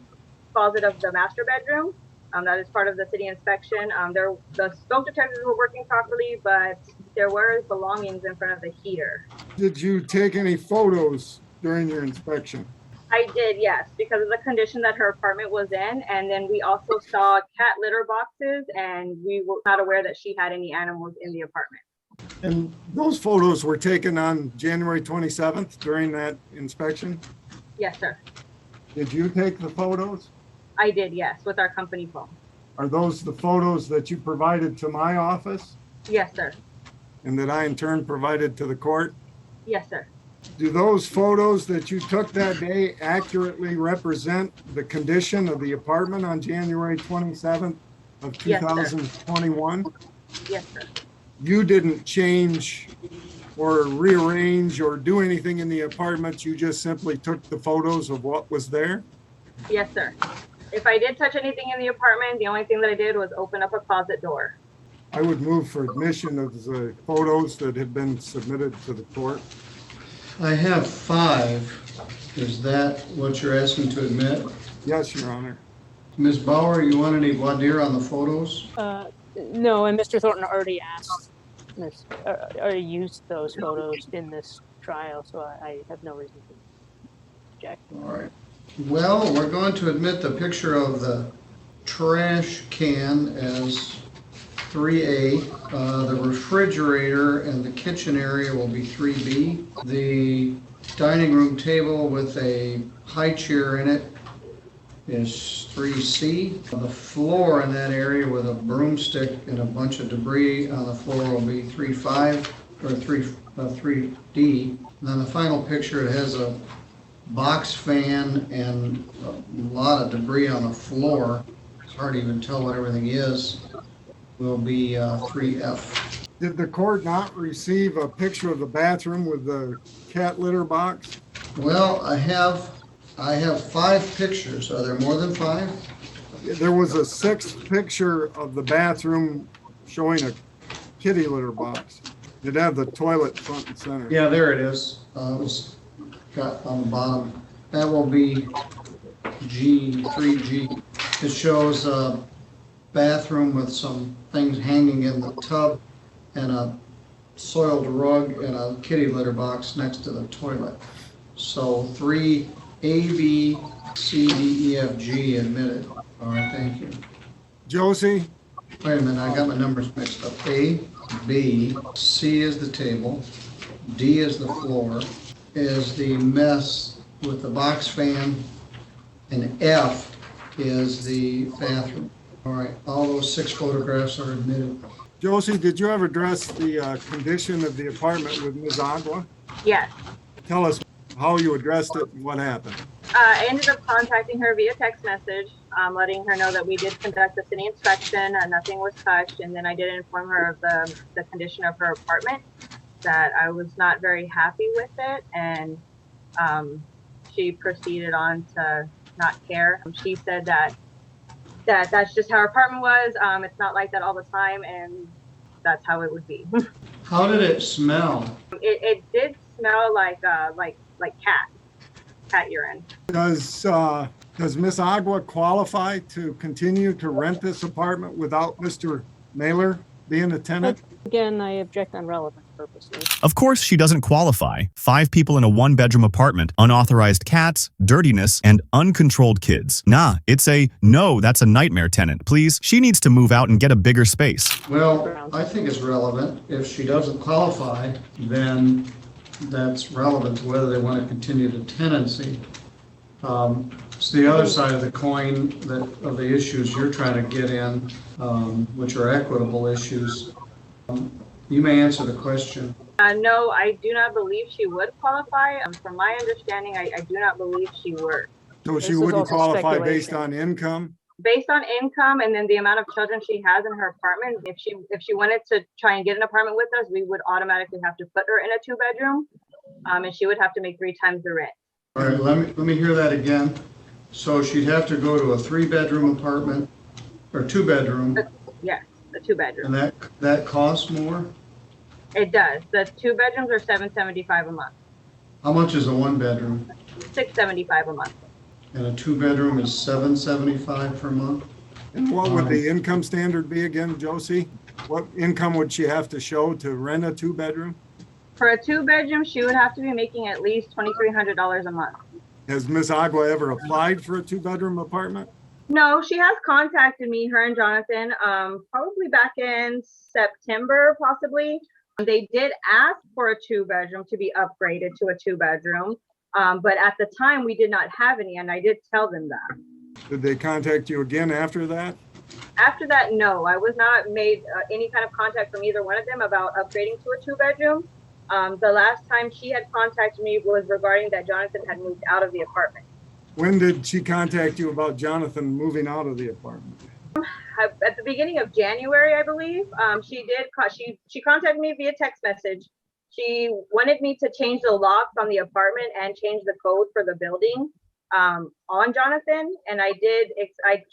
closet of the master bedroom. That is part of the city inspection. The smoke detectors were working properly, but there were belongings in front of the heater. Did you take any photos during your inspection? I did, yes, because of the condition that her apartment was in. And then we also saw cat litter boxes, and we were not aware that she had any animals in the apartment. And those photos were taken on January 27th during that inspection? Yes, sir. Did you take the photos? I did, yes, with our company phone. Are those the photos that you provided to my office Yes, sir. and that I in turn provided to the court? Yes, sir. Do those photos that you took that day accurately represent the condition of the apartment on January 27th of Yes, sir. 2021? Yes, sir. You didn't change or rearrange or do anything in the apartment, you just simply took the photos of what was there? Yes, sir. If I did touch anything in the apartment, the only thing that I did was open up a closet door. I would move for admission of the photos that have been submitted to the court. I have 5. Is that what you're asking to admit? Yes, Your Honor. Ms. Bauer, you want any voir dire on the photos? No, and Mr. Thornton already asked this, or used those photos in this trial, so I have no reason to object. All right. Well, we're going to admit the picture of the trash can as 3A. The refrigerator and the kitchen area will be 3B. The dining room table with a high chair in it is 3C. The floor in that area with a broomstick and a bunch of debris on the floor will be 3.5 or 3D. And then the final picture, it has a box fan and a lot of debris on the floor. It's hard to even tell what everything is. Will be 3F. Did the court not receive a picture of the bathroom with the cat litter box? Well, I have 5 pictures. Are there more than 5? There was a 6th picture of the bathroom showing a kitty litter box. It'd have the toilet front and center. Yeah, there it is. It was got on the bottom. That will be G, 3G. It shows a bathroom with some things hanging in the tub and a soiled rug and a kitty litter box next to the toilet. So 3 A, B, C, D, E, F, G admitted. All right, thank you. Josie, Wait a minute, I got my numbers mixed up. A, B, C is the table, D is the floor, is the mess with the box fan, and F is the bathroom. All right, all those 6 photographs are admitted. Josie, did you ever address the condition of the apartment with Ms. Agua? Yes. Tell us how you addressed it and what happened. I ended up contacting her via text message, letting her know that we did conduct a city inspection and nothing was touched. And then I did inform her of the condition of her apartment, that I was not very happy with it. And she proceeded on to not care. She said that's just how her apartment was. It's not like that all the time, and that's how it would be. How did it smell? It did smell like cat urine. Does Ms. Agua qualify to continue to rent this apartment without Mr. Mailer being a tenant? Again, I object on relevant purposes. Of course, she doesn't qualify. 5 people in a 1-bedroom apartment, unauthorized cats, dirtiness, and uncontrolled kids. Nah, it's a no, that's a nightmare tenant. Please, she needs to move out and get a bigger space. Well, I think it's relevant. If she doesn't qualify, then that's relevant to whether they want to continue the tenancy. It's the other side of the coin of the issues you're trying to get in, which are equitable issues. You may answer the question. No, I do not believe she would qualify. From my understanding, I do not believe she would. So she This is wouldn't also qualify based speculation. on income? Based on income and then the amount of children she has in her apartment, if she wanted to try and get an apartment with us, we would automatically have to put her in a 2-bedroom, and she would have to make 3 times the rent. All right, let me hear that again. So she'd have to go to a 3-bedroom apartment or 2-bedroom, Yes, the 2-bedroom. and that costs more? It does. The 2 bedrooms are $775 a month, How much is a 1-bedroom? $675 a month. And a 2-bedroom is $775 per month? And what would the income standard be again, Josie? What income would she have to show to rent a 2-bedroom? For a 2-bedroom, she would have to be making at least $2,300 a month. Has Ms. Agua ever applied for a 2-bedroom apartment? No, she has contacted me, her and Jonathan, probably back in September, possibly. They did ask for a 2-bedroom to be upgraded to a 2-bedroom. But at the time we did not have any, and I did tell them that. Did they contact you again after that? After that, no, I was not made any kind of contact from either one of them about upgrading to a 2-bedroom. The last time she had contacted me was regarding that Jonathan had moved out of the apartment. When did she contact you about Jonathan moving out of the apartment? At the beginning of January, I believe. She contacted me via text message. She wanted me to change the locks on the apartment and change the code for the building on Jonathan. And I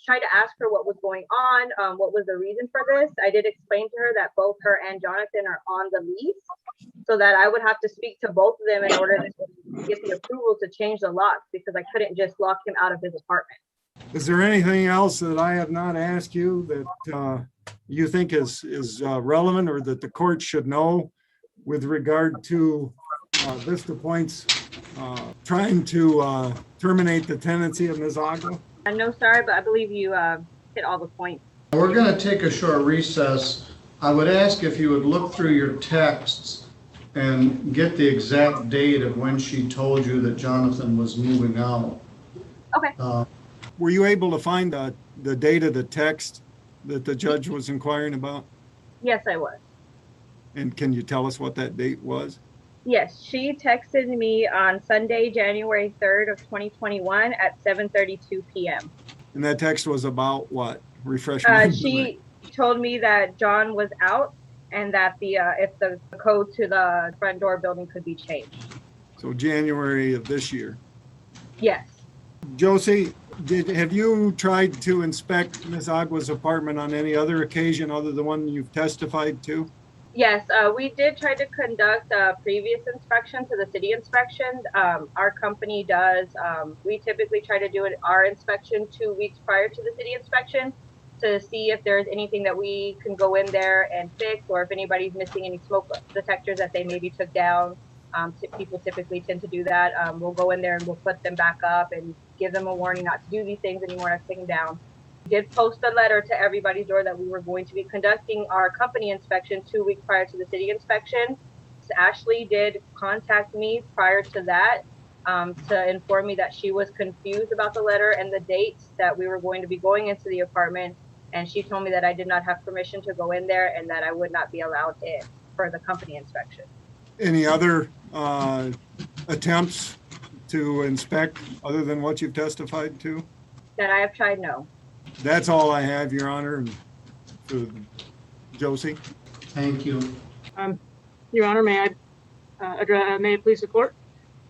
tried to ask her what was going on, what was the reason for this. I did explain to her that both her and Jonathan are on the lease, so that I would have to speak to both of them in order to get the approval to change the locks, because I couldn't just lock him out of his apartment. Is there anything else that I have not asked you that you think is relevant or that the court should know with regard to Vista Point's trying to terminate the tenancy of Ms. Agua? No, sorry, but I believe you hit all the points. We're going to take a short recess. I would ask if you would look through your texts and get the exact date of when she told you that Jonathan was moving out. Okay. Were you able to find the date of the text that the judge was inquiring about? Yes, I was. And can you tell us what that date was? Yes, she texted me on Sunday, January 3rd of 2021 at 7:32 p.m. And that text was about what? Refresh my memory. She told me that John was out and that if the code to the front door building could be changed. So January of this year. Yes. Josie, have you tried to inspect Ms. Agua's apartment on any other occasion other than the one you've testified to? Yes, we did try to conduct a previous inspection to the city inspection. Our company does. We typically try to do our inspection 2 weeks prior to the city inspection to see if there's anything that we can go in there and fix, or if anybody's missing any smoke detectors that they maybe took down. People typically tend to do that. We'll go in there and we'll put them back up and give them a warning not to do these things anymore, not to take them down. We did post a letter to everybody's door that we were going to be conducting our company inspection 2 weeks prior to the city inspection. Ashley did contact me prior to that to inform me that she was confused about the letter and the dates that we were going to be going into the apartment. And she told me that I did not have permission to go in there and that I would not be allowed in for the company inspection. Any other attempts to inspect other than what you've testified to? That I have tried, no. That's all I have, Your Honor. And for Josie. Thank you. Your Honor, may I please the court?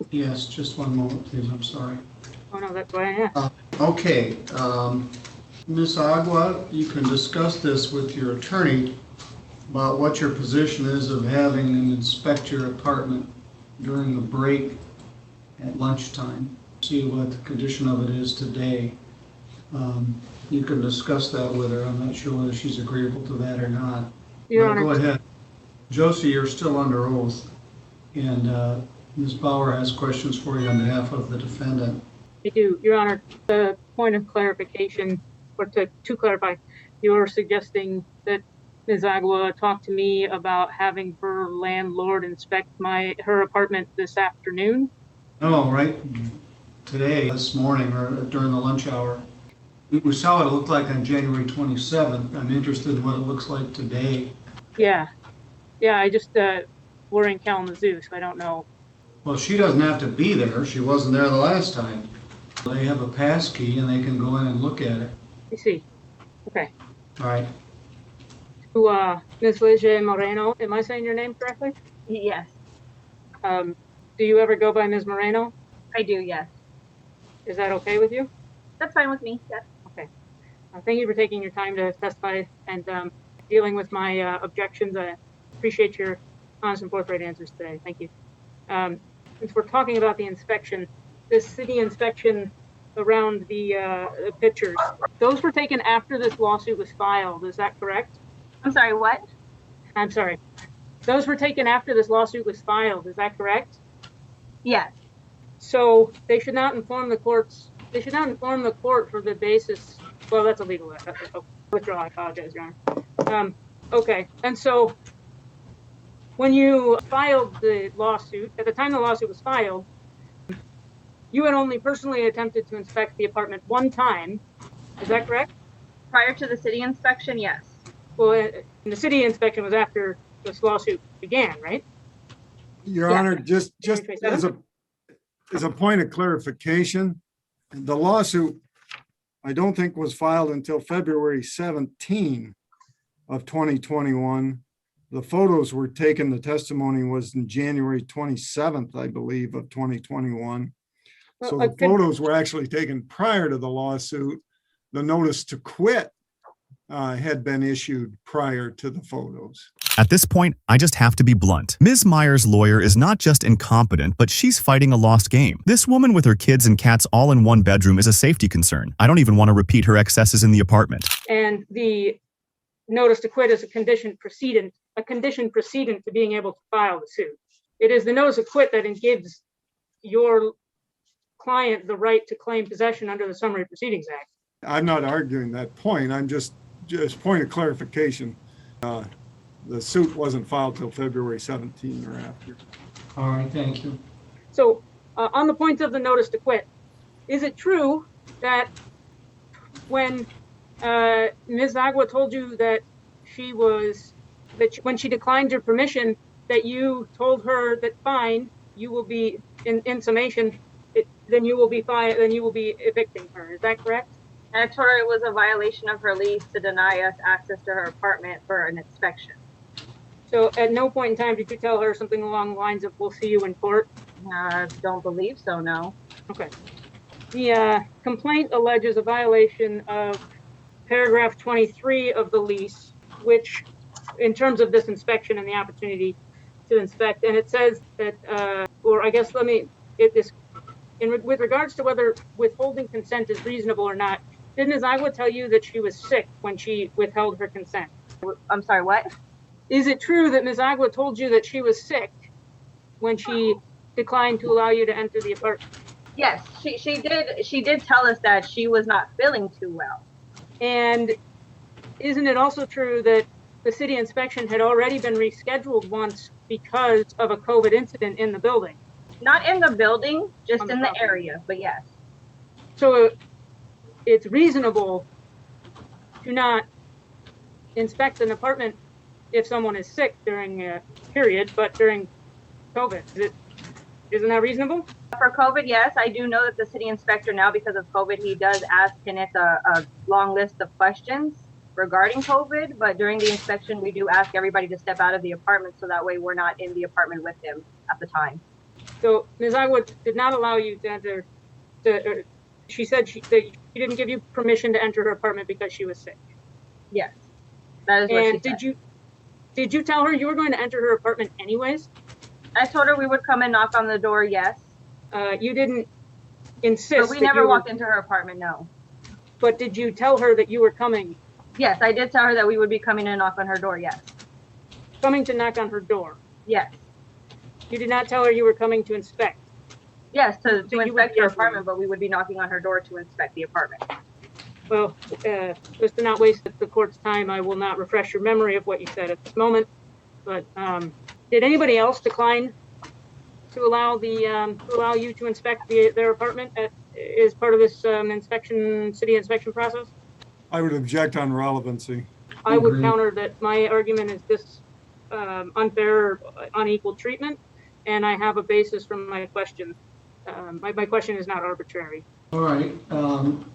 Yes, just one moment, please. I'm sorry. Oh, no, that's why I asked. Okay. Ms. Agua, you can discuss this with your attorney about what your position is of having them inspect your apartment during the break at lunchtime. See what the condition of it is today. You can discuss that with her. I'm not sure whether she's agreeable to that or not. Your Honor. Go ahead. Josie, you're still under oath. And Ms. Bauer has questions for you on behalf of the defendant. I do. Your Honor, the point of clarification, or to clarify, you're suggesting that Ms. Agua talked to me about having her landlord inspect her apartment this afternoon? No, right today, this morning, or during the lunch hour. We saw what it looked like on January 27th. I'm interested in what it looks like today. Yeah, I just, we're in Kalamazoo, so I don't know. Well, she doesn't have to be there. She wasn't there the last time. They have a pass key and they can go in and look at it. I see. Okay. All right. To Ms. Ligia Moreno, am I saying your name correctly? Yes, Do you ever go by Ms. Moreno? I do, yes. Is that okay with you? That's fine with me, yes. Okay. Thank you for taking your time to testify and dealing with my objections. I appreciate your honest and forthright answers today. Thank you. Since we're talking about the inspection, this city inspection around the pictures, those were taken after this lawsuit was filed. Is that correct? I'm sorry, what? I'm sorry. Those were taken after this lawsuit was filed. Is that correct? Yes. So they should not inform the courts. They should not inform the court for the basis. Well, that's illegal. Withdraw. I apologize, Your Honor. Okay, and so when you filed the lawsuit, at the time the lawsuit was filed, you had only personally attempted to inspect the apartment one time. Is that correct? Prior to the city inspection, yes. Well, and the city inspection was after this lawsuit began, right? Your Yeah. Honor, just as a point of clarification, the lawsuit, I don't think was filed until February 17 of 2021. The photos were taken, the testimony was in January 27th, I believe, of 2021. So the photos were actually taken prior to the lawsuit. The notice to quit had been issued prior to the photos. At this point, I just have to be blunt. Ms. Meyer's lawyer is not just incompetent, but she's fighting a lost game. This woman with her kids and cats all in one bedroom is a safety concern. I don't even want to repeat her excesses in the apartment. And the notice to quit is a condition precedent to being able to file the suit. It is the notice of quit that gives your client the right to claim possession under the Summary Proceedings Act. I'm not arguing that point. I'm just point of clarification. The suit wasn't filed till February 17 or after. All right, thank you. So on the point of the notice to quit, is it true that when Ms. Agua told you that when she declined your permission, that you told her that fine, you will be in summation, then you will be evicting her. Is that correct? And I told her it was a violation of her lease to deny us access to her apartment for an inspection. So at no point in time did you tell her something along the lines of, we'll see you in court? Don't believe so, no. Okay. The complaint alleges a violation of paragraph 23 of the lease, which in terms of this inspection and the opportunity to inspect, and it says that, with regards to whether withholding consent is reasonable or not, did Ms. Agua tell you that she was sick when she withheld her consent? I'm sorry, what? Is it true that Ms. Agua told you that she was sick when she declined to allow you to enter the apartment? Yes, she did tell us that she was not feeling too well. And isn't it also true that the city inspection had already been rescheduled once because of a COVID incident in the building? Not in the building, just in the property. area, but yes. So it's reasonable to not inspect an apartment if someone is sick during a period, but during COVID, isn't that reasonable? For COVID, yes, I do know that the city inspector now, because of COVID, he does ask tenants a long list of questions regarding COVID, but during the inspection, we do ask everybody to step out of the apartment so that way we're not in the apartment with them at the time. So Ms. Agua did not allow you to enter, she said that she didn't give you permission to enter her apartment because she was sick. Yes, that is what And she said. did you tell her you were going to enter her apartment anyways? I told her we would come and knock on the door, yes. You didn't insist. But we never walked into her apartment, no. But did you tell her that you were coming? Yes, I did tell her that we would be coming and knock on her door, yes. Coming to knock on her door? Yes. You did not tell her you were coming to inspect? Yes, to you would inspect be her open. apartment, but we would be knocking on her door to inspect the apartment. Well, just to not waste the court's time, I will not refresh your memory of what you said at this moment. But did anybody else decline to allow you to inspect their apartment as part of this city inspection process? I would object on relevancy. I would Agreed. counter that my argument is this unfair, unequal treatment, and I have a basis from my question. My question is not arbitrary. All right,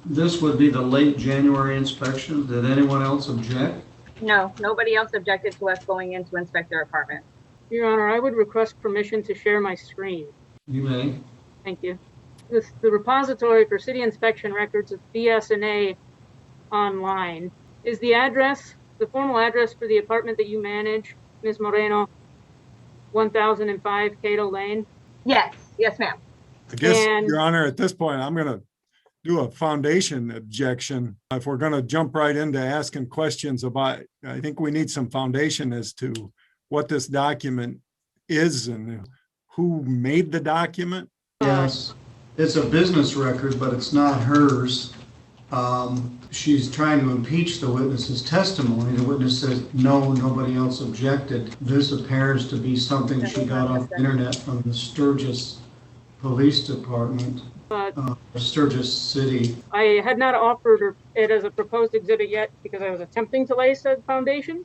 this would be the late January inspection. Did anyone else object? No, nobody else objected to us going in to inspect their apartment. Your Honor, I would request permission to share my screen. You may. Thank you. The repository for city inspection records of BS&A online is the formal address for the apartment that you manage, Ms. Moreno, 1005 Cato Lane. Yes, yes, ma'am. I guess, And- Your Honor, at this point, I'm going to do a foundation objection. If we're going to jump right into asking questions about, I think we need some foundation as to what this document is and who made the document Yes, it's a business record, but it's not hers. She's trying to impeach the witness's testimony. The witness says, no, nobody else objected. This appears to be something she got off the internet from the Sturgis Police Department, Sturgis City. I had not offered it as a proposed exhibit yet because I was attempting to lay said foundation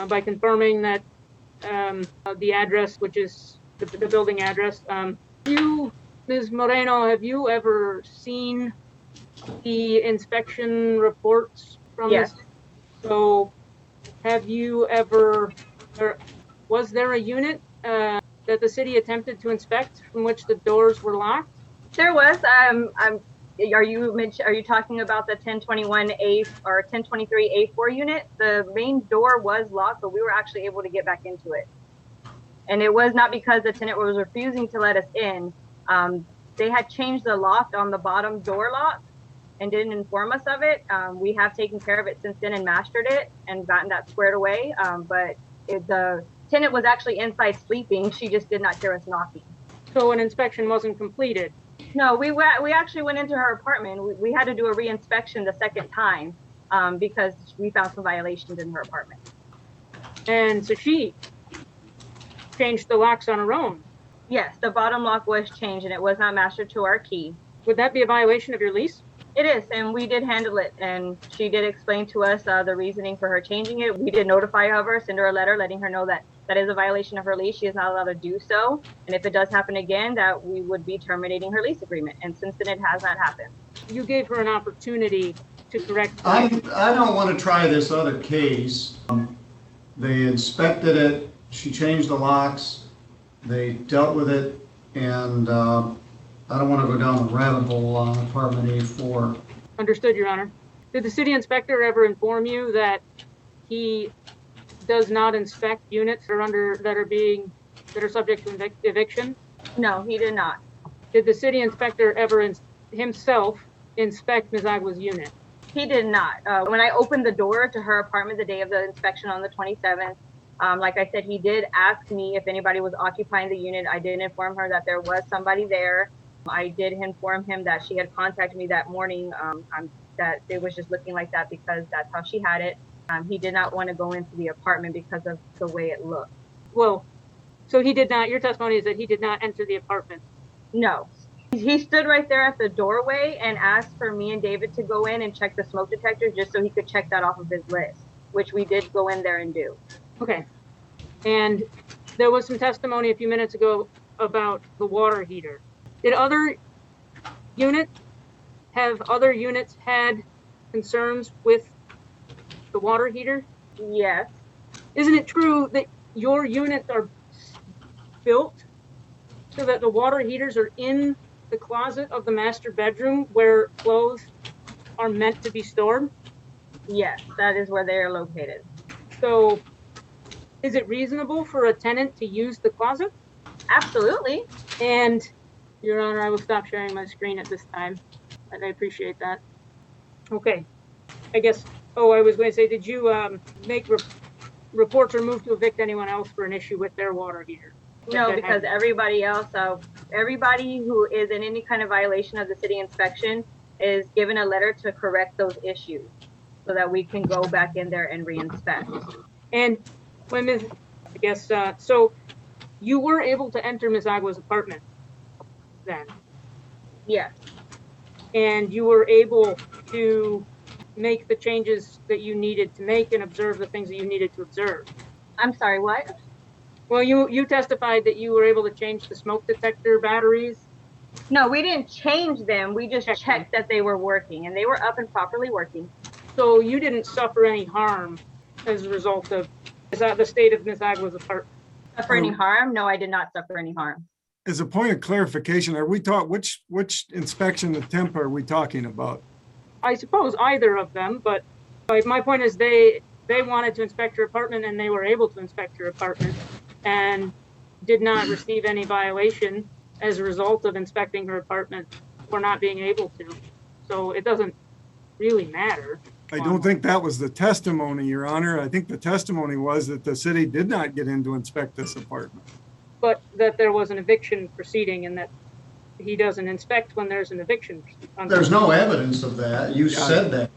by confirming that the address, which is the building address. You, Ms. Moreno, have you ever seen the inspection reports from Yes. this? So have you ever, was there a unit that the city attempted to inspect from which the doors were locked? There was. Are you talking about the 1021A or 1023A4 unit? The main door was locked, but we were actually able to get back into it. And it was not because the tenant was refusing to let us in. They had changed the lock on the bottom door lock and didn't inform us of it. We have taken care of it since then and mastered it and gotten that squared away. But the tenant was actually inside sleeping. She just did not hear us knocking. So an inspection wasn't completed. No, we actually went into her apartment. We had to do a re-inspection the second time because we found some violations in her apartment. And so she changed the locks on her own. Yes, the bottom lock was changed and it was not mastered to our key. Would that be a violation of your lease? It is, and we did handle it, and she did explain to us the reasoning for her changing it. We did notify her, send her a letter letting her know that that is a violation of her lease. She is not allowed to do so, and if it does happen again, that we would be terminating her lease agreement, and since then it has not happened. You gave her an opportunity to correct. I don't want to try this other case. They inspected it, she changed the locks, they dealt with it, and I don't want to go down the rabbit hole on apartment A4. Understood, Your Honor. Did the city inspector ever inform you that he does not inspect units that are subject to eviction? No, he did not. Did the city inspector ever himself inspect Ms. Agua's unit? He did not. When I opened the door to her apartment the day of the inspection on the 27th, like I said, he did ask me if anybody was occupying the unit. I did inform her that there was somebody there. I did inform him that she had contacted me that morning, that it was just looking like that because that's how she had it. He did not want to go into the apartment because of the way it looked. Well, so he did not, your testimony is that he did not enter the apartment. No. He stood right there at the doorway and asked for me and David to go in and check the smoke detector just so he could check that off of his list, which we did go in there and do. Okay. And there was some testimony a few minutes ago about the water heater. Did other units had concerns with the water heater? Yes. Isn't it true that your units are built so that the water heaters are in the closet of the master bedroom where clothes are meant to be stored? Yes, that is where they are located. So is it reasonable for a tenant to use the closet? Absolutely. And Your Honor, I will stop sharing my screen at this time, and I appreciate that. Okay, I guess, I was going to say, did you make reports or move to evict anyone else for an issue with their water heater? No, because everybody else, everybody who is in any kind of violation of the city inspection is given a letter to correct those issues so that we can go back in there and re-inspect. And when so you were able to enter Ms. Agua's apartment then? Yes. And you were able to make the changes that you needed to make and observe the things that you needed to observe? I'm sorry, what? Well, you testified that you were able to change the smoke detector batteries. No, we didn't change them. We just checked that they were working, and they were up and properly working. So you didn't suffer any harm as a result of the state of Ms. Agua's apartment? Suffer any harm? No, I did not suffer any harm. As a point of clarification, are we which inspection attempt are we talking about? I suppose either of them, but my point is they wanted to inspect your apartment and they were able to inspect your apartment and did not receive any violation as a result of inspecting her apartment or not being able to. So it doesn't really matter. I don't think that was the testimony, Your Honor. I think the testimony was that the city did not get in to inspect this apartment. But that there was an eviction proceeding and that he doesn't inspect when there's an eviction. There's no evidence of that. You said that.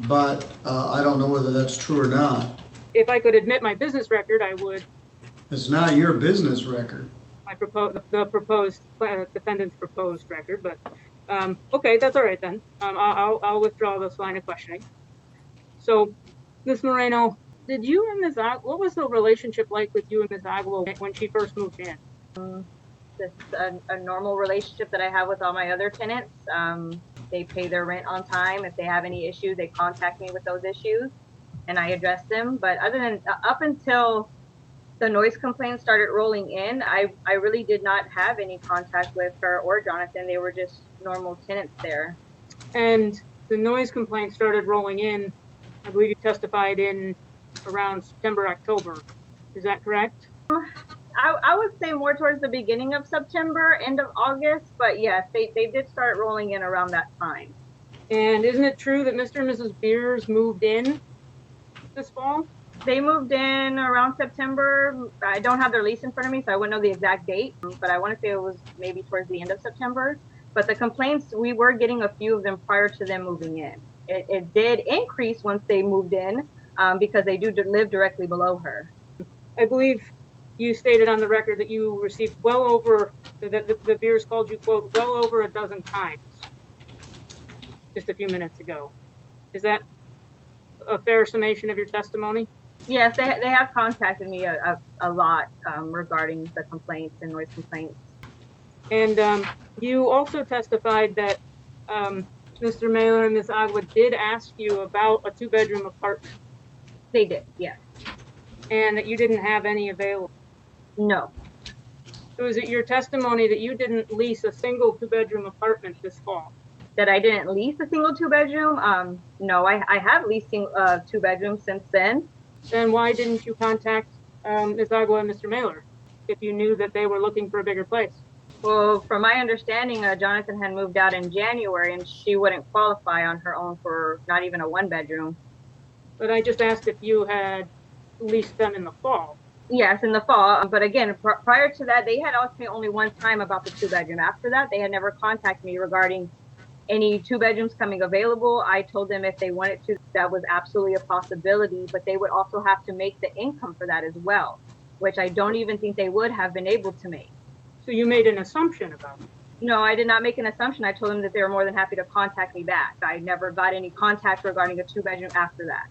But I don't know whether that's true or not. If I could admit my business record, I would. It's not your business record. The proposed defendant's proposed record, but okay, that's all right then. I'll withdraw this line of questioning. So, Ms. Moreno, did you and Ms. what was the relationship like with you and Ms. Aguilar when she first moved in? It's a normal relationship that I have with all my other tenants. They pay their rent on time. If they have any issues, they contact me with those issues, and I address them. But other than up until the noise complaints started rolling in, I really did not have any contact with her or Jonathan. They were just normal tenants there. And the noise complaints started rolling in, I believe you testified in around September, October. Is that correct? I would say more towards the beginning of September, end of August, but yes, they did start rolling in around that time. And isn't it true that Mr. and Mrs. Beers moved in this fall? They moved in around September. I don't have their lease in front of me, so I wouldn't know the exact date, but I want to say it was maybe towards the end of September. But the complaints, we were getting a few of them prior to them moving in. It did increase once they moved in because they do live directly below her. I believe you stated on the record that you received well over, the Beers called you, quote, well over a dozen times just a few minutes ago. Is that a fair summation of your testimony? Yes, they have contacted me a lot regarding the complaints and noise complaints. And you also testified that Mr. Mailer and Ms. Agua did ask you about a 2-bedroom apartment. They did, yes. And that you didn't have any available. No. So is it your testimony that you didn't lease a single 2-bedroom apartment this fall? That I didn't lease a single 2-bedroom? No, I have leased 2 bedrooms since then. Then why didn't you contact Ms. Agua and Mr. Mailer if you knew that they were looking for a bigger place? Well, from my understanding, Jonathan had moved out in January and she wouldn't qualify on her own for not even a 1-bedroom. But I just asked if you had leased them in the fall. Yes, in the fall. But again, prior to that, they had asked me only one time about the 2-bedroom. After that, they had never contacted me regarding any 2 bedrooms coming available. I told them if they wanted to, that was absolutely a possibility, but they would also have to make the income for that as well, which I don't even think they would have been able to make. So you made an assumption about it? No, I did not make an assumption. I told them that they were more than happy to contact me back. I never got any contact regarding a 2-bedroom after that.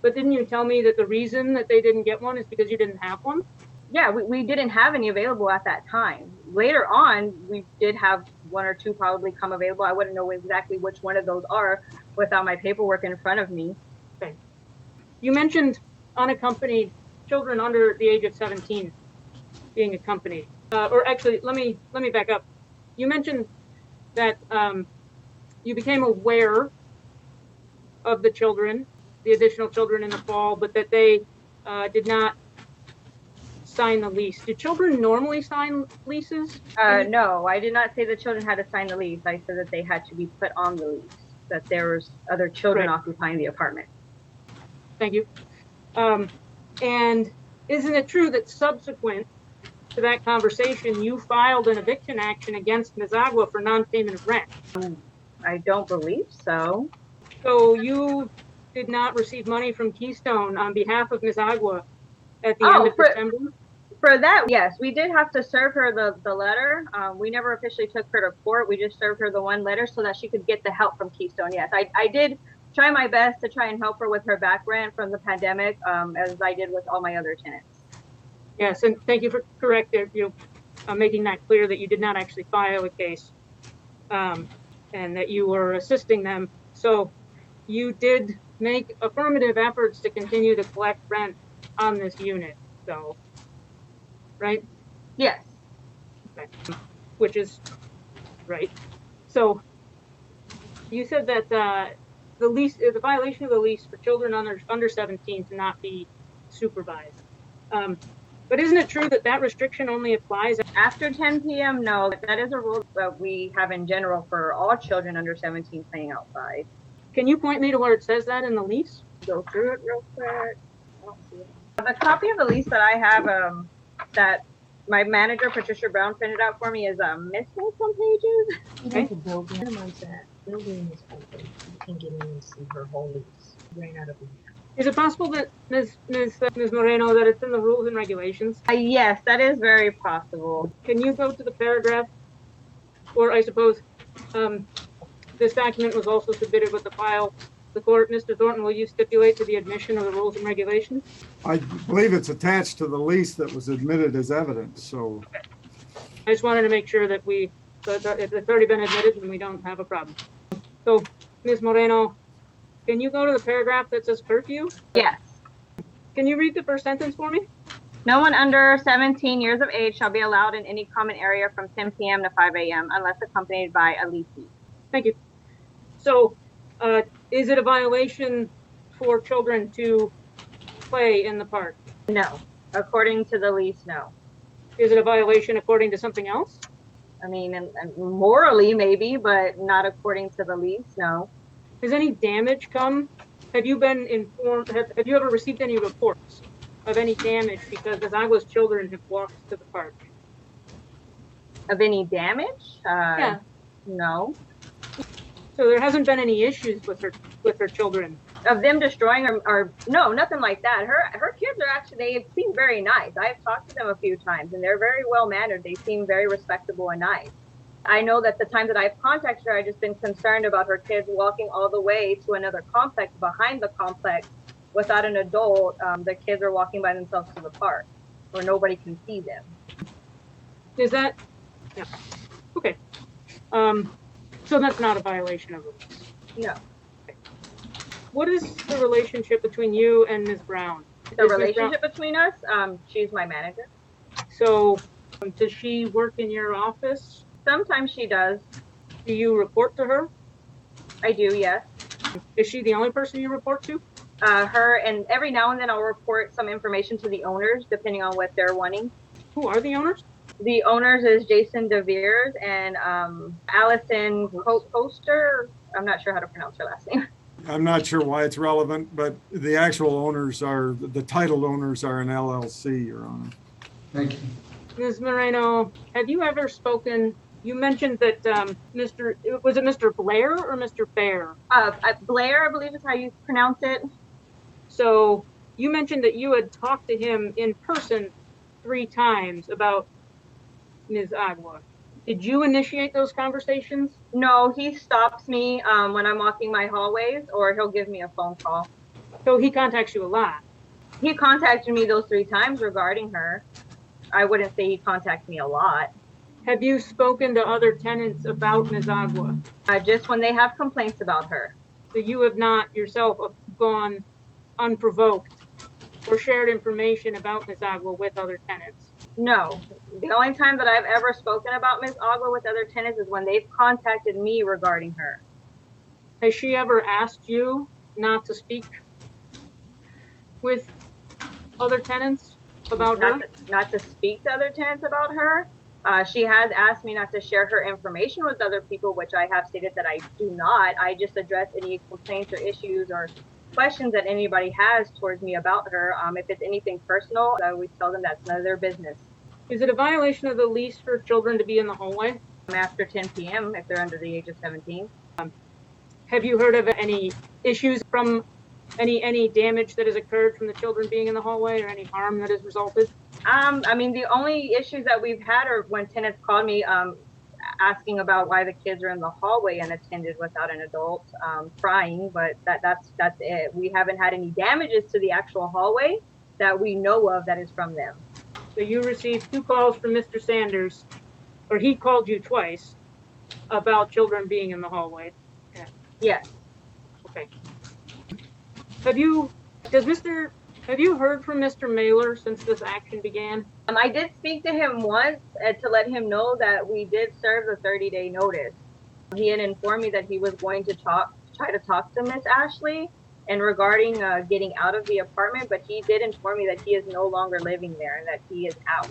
But didn't you tell me that the reason that they didn't get one is because you didn't have one? Yeah, we didn't have any available at that time. Later on, we did have 1 or 2 probably come available. I wouldn't know exactly which one of those are without my paperwork in front of me. Okay. You mentioned unaccompanied children under the age of 17 being accompanied. Or actually, let me back up. You mentioned that you became aware of the children, the additional children in the fall, but that they did not sign the lease. Do children normally sign leases? No, I did not say the children had to sign the lease. I said that they had to be put on the lease, that there was other children occupying the apartment. Thank you. And isn't it true that subsequent to that conversation, you filed an eviction action against Ms. Agua for non-payment of rent? I don't believe so. So you did not receive money from Keystone on behalf of Ms. Agua at the end of December? For that, yes, we did have to serve her the letter. We never officially took her to court. We just served her the 1 letter so that she could get the help from Keystone. Yes, I did try my best to try and help her with her back rent from the pandemic, as I did with all my other tenants. Yes, and thank you for making that clear that you did not actually file a case and that you were assisting them. So you did make affirmative efforts to continue to collect rent on this unit, so, right? Yes. Okay. Which is right. So you said that the violation of the lease for children under 17 to not be supervised. But isn't it true that restriction only applies after 10 p.m.? No, that is a rule that we have in general for all children under 17 playing outside. Can you point me to where it says that in the lease? Go through it real quick. I don't see it. The copy of the lease that I have that My manager, Patricia Brown, printed out for me is missing some pages. Okay. The building, minimize that. Building is open. You can get in and see her whole lease. Ran out of here. Is it possible that Ms. Moreno, that it's in the rules and regulations? Yes, that is very possible. Can you go to the paragraph? Or I suppose, this document was also submitted with the file. The court, Mr. Thornton, will you stipulate to the admission of the rules and regulations? I believe it's attached to the lease that was admitted as evidence, so. I just wanted to make sure that if it's already been admitted, then we don't have a problem. So, Ms. Moreno, can you go to the paragraph that says curfew? Yes. Can you read the first sentence for me? No one under 17 years of age shall be allowed in any common area from 10 p.m. to 5 a.m. unless accompanied by a leasee. Thank you. So, is it a violation for children to play in the park? No. According to the lease, no. Is it a violation according to something else? I mean, and morally maybe, but not according to the lease, no. Has any damage come? Have you been informed, have you ever received any reports of any damage because Misagua's children have walked to the park? Of any damage? Yeah. No. So there hasn't been any issues with her children? Of them destroying or no, nothing like that. Her kids are actually, they seem very nice. I've talked to them a few times and they're very well mannered. They seem very respectable and nice. I know that the time that I've contacted her, I've just been concerned about her kids walking all the way to another complex behind the complex without an adult. The kids are walking by themselves to the park where nobody can see them. Is that, yeah, okay. So that's not a violation of the lease? No. What is the relationship between you and Ms. Brown? The relationship between us, she's my manager. So does she work in your office? Sometimes she does. Do you report to her? I do, yes. Is she the only person you report to? Her, and every now and then I'll report some information to the owners, depending on what they're wanting. Who are the owners? The owners is Jason DeVeers and Allison Poster. I'm not sure how to pronounce her last name. I'm not sure why it's relevant, but the actual owners are, the titled owners are an LLC, Your Honor. Thank you. Ms. Moreno, have you ever spoken, you mentioned that was it Mr. Blair or Mr. Bear? Blair, I believe is how you pronounce it. So you mentioned that you had talked to him in person 3 times about Ms. Agua. Did you initiate those conversations? No, he stops me when I'm walking my hallways, or he'll give me a phone call. So he contacts you a lot? He contacted me those 3 times regarding her. I wouldn't say he contacted me a lot. Have you spoken to other tenants about Ms. Agua? Just when they have complaints about her. So you have not yourself gone unprovoked or shared information about Ms. Agua with other tenants? No. The only time that I've ever spoken about Ms. Agua with other tenants is when they've contacted me regarding her. Has she ever asked you not to speak with other tenants about her? Not to speak to other tenants about her. She has asked me not to share her information with other people, which I have stated that I do not. I just address any complaints or issues or questions that anybody has towards me about her. If it's anything personal, I always tell them that's none of their business. Is it a violation of the lease for children to be in the hallway? After 10 p.m. if they're under the age of 17. Have you heard of any issues from any damage that has occurred from the children being in the hallway or any harm that has resulted? I mean, the only issues that we've had are when tenants called me asking about why the kids are in the hallway unattended without an adult, crying, but that's it. We haven't had any damages to the actual hallway that we know of that is from them. So you received 2 calls from Mr. Sanders, or he called you twice about children being in the hallway? Yeah. Yes. Okay. Have you heard from Mr. Mailer since this action began? I did speak to him once to let him know that we did serve the 30-day notice. He had informed me that he was going to try to talk to Miss Ashley and regarding getting out of the apartment, but he did inform me that he is no longer living there and that he is out.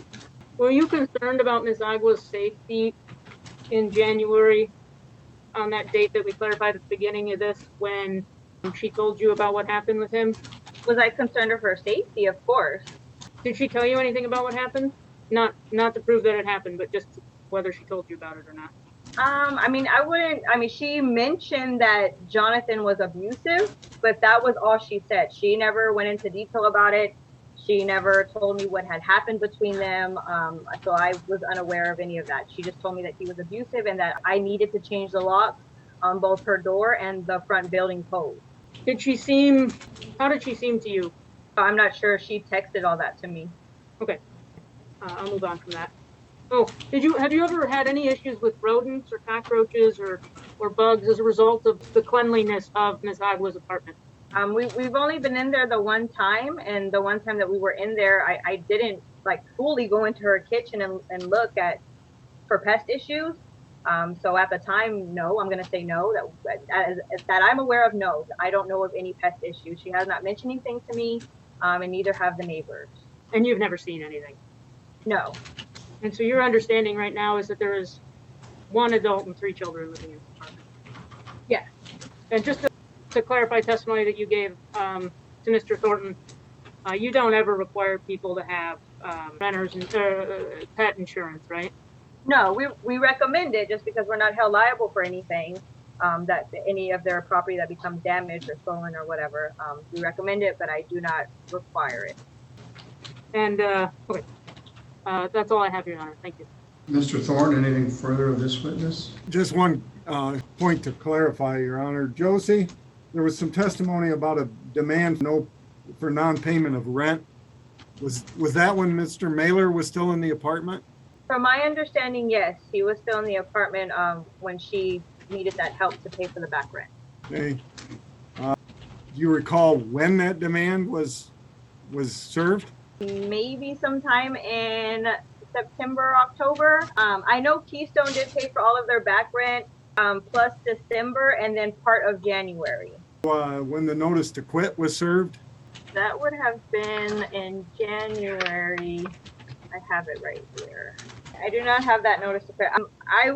Were you concerned about Ms. Agua's safety in January on that date that we clarified at the beginning of this when she told you about what happened with him? Was I concerned of her safety? Of course. Did she tell you anything about what happened? Not to prove that it happened, but just whether she told you about it or not. I mean, she mentioned that Jonathan was abusive, but that was all she said. She never went into detail about it. She never told me what had happened between them. So I was unaware of any of that. She just told me that he was abusive and that I needed to change the lock on both her door and the front building code. How did she seem to you? I'm not sure. She texted all that to me. Okay. I'll move on from that. Oh, have you ever had any issues with rodents or cockroaches or bugs as a result of the cleanliness of Ms. Agua's apartment? We've only been in there the one time, and the one time that we were in there, I didn't like fully go into her kitchen and look for pest issues. So at the time, no, I'm going to say no, that I'm aware of. No, I don't know of any pest issues. She has not mentioned anything to me, and neither have the neighbors. And you've never seen anything? No. And so your understanding right now is that there is one adult and 3 children living in the apartment? Yes. And just to clarify testimony that you gave to Mr. Thornton, you don't ever require people to have renters and pet insurance, right? No, we recommend it just because we're not held liable for anything, that any of their property that becomes damaged or stolen or whatever. We recommend it, but I do not require it. And, okay. That's all I have, Your Honor. Thank you. Mr. Thorne, anything further of this witness? Just one point to clarify, Your Honor. Josie, there was some testimony about a demand for non-payment of rent. Was that when Mr. Mailer was still in the apartment? From my understanding, yes, he was still in the apartment when she needed that help to pay for the back rent. Okay. Do you recall when that demand was served? Maybe sometime in September, October. I know Keystone did pay for all of their back rent, plus December and then part of January. When the notice to quit was served? That would have been in January. I have it right here. I do not have that notice to quit. I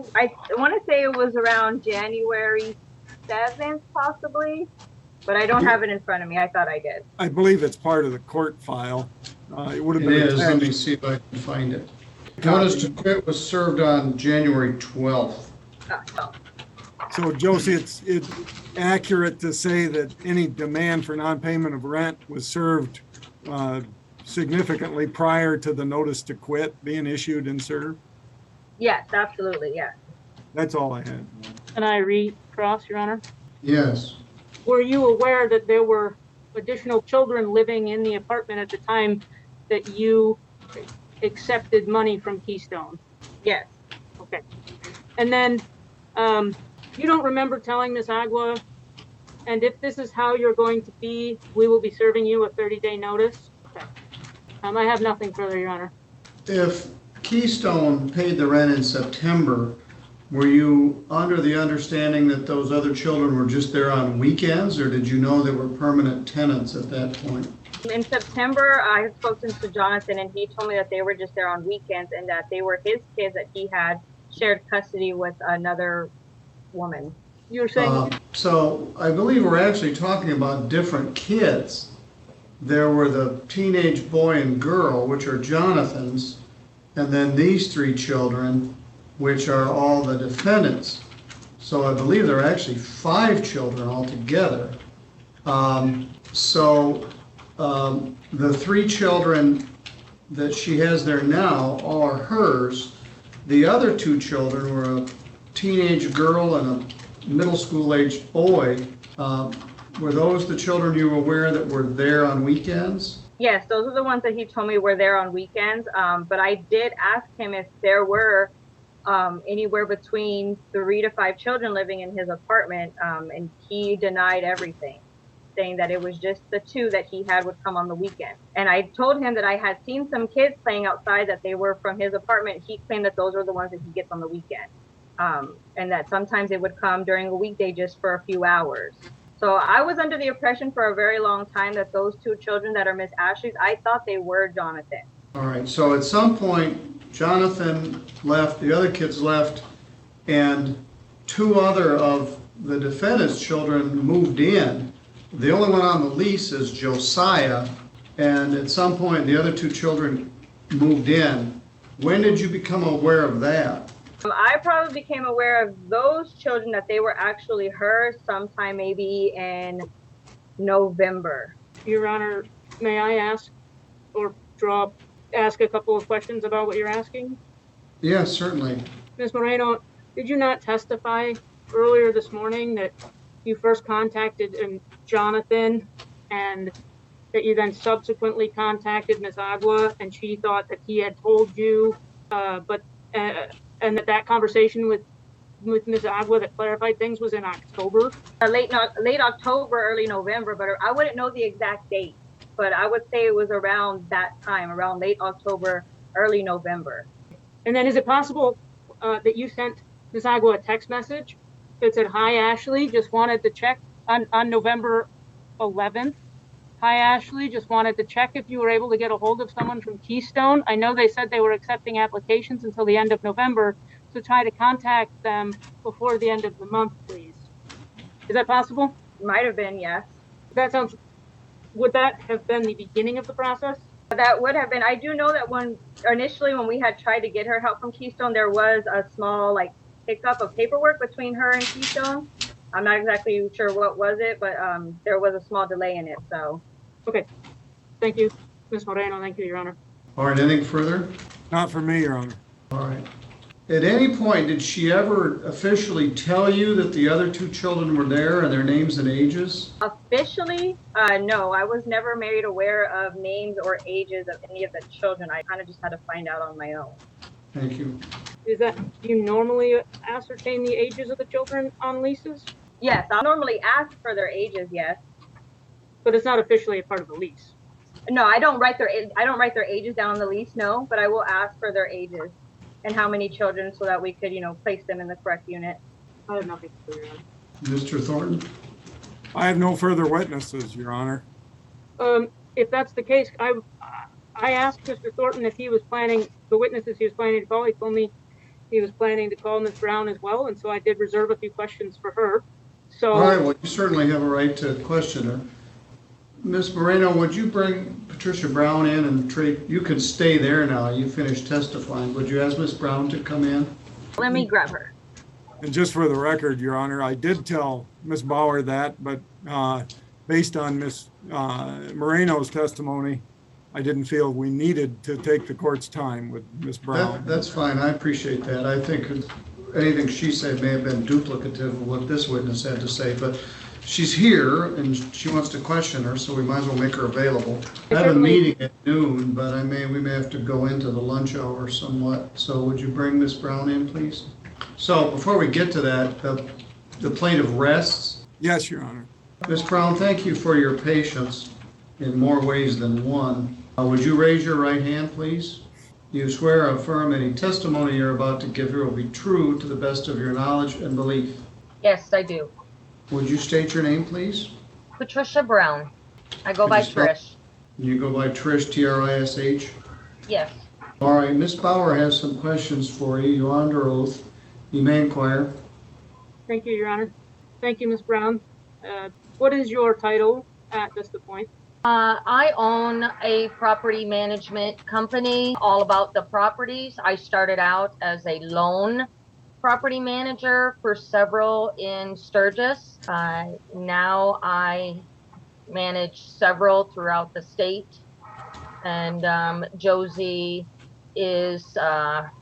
want to say it was around January 7th, possibly, but I don't have it in front of me. I thought I did. I believe it's part of the court file. It would have been. It is. Let me see if I can find it. Notice to quit was served on January 12th. Oh. So, Josie, it's accurate to say that any demand for non-payment of rent was served significantly prior to the notice to quit being issued and served? Yes, absolutely, yes. That's all I had. Can I recross, Your Honor? Yes. Were you aware that there were additional children living in the apartment at the time that you accepted money from Keystone? Yes. Okay. And then you don't remember telling Ms. Agua, and if this is how you're going to be, we will be serving you a 30-day notice? Okay. I have nothing further, Your Honor. If Keystone paid the rent in September, were you under the understanding that those other children were just there on weekends, or did you know they were permanent tenants at that point? In September, I had spoken to Jonathan, and he told me that they were just there on weekends and that they were his kids that he had shared custody with another woman. You were saying? So I believe we're actually talking about different kids. There were the teenage boy and girl, which are Jonathan's, and then these 3 children, which are all the defendants. So I believe there are actually 5 children altogether. The 3 children that she has there now all are hers. The other 2 children were a teenage girl and a middle school aged boy. Were those the children you were aware that were there on weekends? Yes, those are the ones that he told me were there on weekends. But I did ask him if there were anywhere between 3 to 5 children living in his apartment, and he denied everything, saying that it was just the 2 that he had would come on the weekend. And I told him that I had seen some kids playing outside, that they were from his apartment. He claimed that those were the ones that he gets on the weekend, and that sometimes they would come during a weekday just for a few hours. So I was under the impression for a very long time that those 2 children that are Miss Ashley's, I thought they were Jonathan. All right, so at some point, Jonathan left, the other kids left, and 2 other of the defendant's children moved in. The only one on the lease is Josiah, and at some point, the other 2 children moved in. When did you become aware of that? I probably became aware of those children that they were actually hers sometime maybe in November. Your Honor, may I ask or ask a couple of questions about what you're asking? Yes, certainly. Ms. Moreno, did you not testify earlier this morning that you first contacted Jonathan and that you then subsequently contacted Ms. Agua and she thought that he had told you, and that conversation with Ms. Agua that clarified things was in October? Late October, early November, but I wouldn't know the exact date. But I would say it was around that time, around late October, early November. And then is it possible that you sent Ms. Agua a text message that said, "Hi, Ashley, just wanted to check on November 11th. Hi, Ashley, just wanted to check if you were able to get a hold of someone from Keystone. I know they said they were accepting applications until the end of November, so try to contact them before the end of the month, please." Is that possible? Might have been, yes. Would that have been the beginning of the process? That would have been. I do know that when we had tried to get her help from Keystone, there was a small hiccup of paperwork between her and Keystone. I'm not exactly sure what was it, but there was a small delay in it. So. Okay. Thank you, Ms. Moreno. Thank you, Your Honor. All right, anything further? Not for me, Your Honor. All right. At any point, did she ever officially tell you that the other two children were there and their names and ages? Officially, no. I was never made aware of names or ages of any of the children. I kind of just had to find out on my own. Thank you. Do you normally ascertain the ages of the children on leases? Yes, I'll normally ask for their ages, yes. But it's not officially a part of the lease. No, I don't write their ages down on the lease, no, but I will ask for their ages and how many children so that we could, place them in the correct unit. I have nothing to do, Your Honor. Mr. Thornton? I have no further witnesses, Your Honor. If that's the case, I asked Mr. Thornton if he was planning, the witnesses he was planning to call. He told me he was planning to call Ms. Brown as well, and so I did reserve a few questions for her. So. All right, well, you certainly have a right to question her. Ms. Moreno, would you bring Patricia Brown in and you could stay there now. You finished testifying. Would you ask Ms. Brown to come in? Let me grab her. And just for the record, Your Honor, I did tell Ms. Bauer that, but based on Ms. Moreno's testimony, I didn't feel we needed to take the court's time with Ms. Brown. That's fine. I appreciate that. I think anything she said may have been duplicative of what this witness had to say, but she's here and she wants to question her, so we might as well make her available. I have a meeting at noon, but we may have to go into the lunch hour somewhat. So would you bring Ms. Brown in, please? So before we get to that, the plaintiff rests. Yes, Your Honor. Ms. Brown, thank you for your patience in more ways than one. Would you raise your right hand, please? You swear or affirm any testimony you're about to give here will be true to the best of your knowledge and belief. Yes, I do. Would you state your name, please? Patricia Brown. I go by Trish. You go by Trish, T-R-I-S-H? Yes. All right, Ms. Bauer has some questions for you. You're under oath. You may inquire. Thank you, Your Honor. Thank you, Ms. Brown. What is your title at this point? I own a property management company, all about the properties. I started out as a loan property manager for several in Sturgis. Now I manage several throughout the state. And Josie is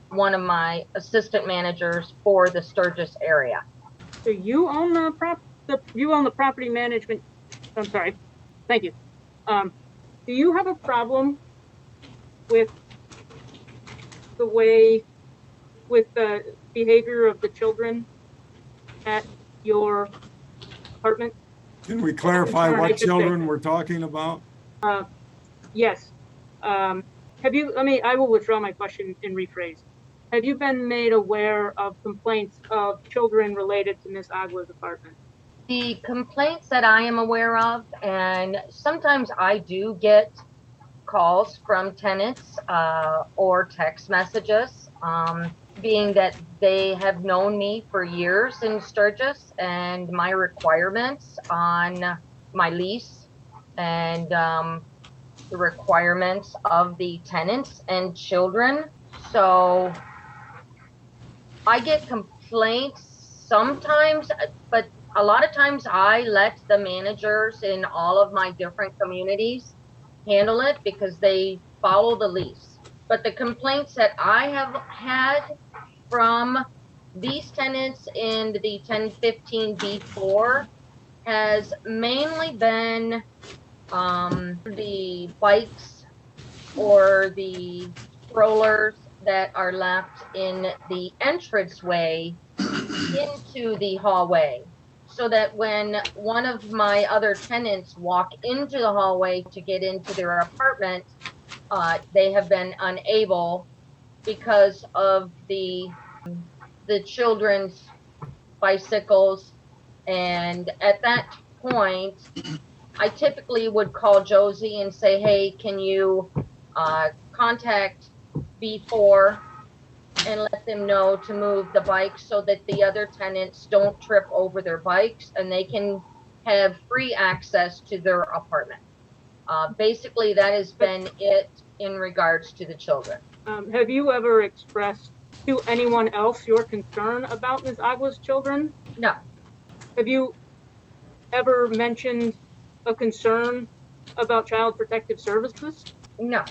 one of my assistant managers for the Sturgis area. So you own the property management. I'm sorry. Thank you. Do you have a problem with the behavior of the children at your apartment? Can we clarify what children we're talking about? Yes. I will withdraw my question and rephrase. Have you been made aware of complaints of children related to Ms. Agua's apartment? The complaints that I am aware of, and sometimes I do get calls from tenants or text messages, being that they have known me for years in Sturgis and my requirements on my lease and the requirements of the tenants and children. So I get complaints sometimes, but a lot of times I let the managers in all of my different communities handle it because they follow the lease. But the complaints that I have had from these tenants in the 1015B4 has mainly been the bikes or the strollers that are left in the entranceway into the hallway, so that when one of my other tenants walk into the hallway to get into their apartment, they have been unable because of the children's bicycles. And at that point, I typically would call Josie and say, hey, can you contact B4 and let them know to move the bikes so that the other tenants don't trip over their bikes and they can have free access to their apartment. Basically, that has been it in regards to the children. Have you ever expressed to anyone else your concern about Ms. Agua's children? No. Have you ever mentioned a concern about Child Protective Services? No.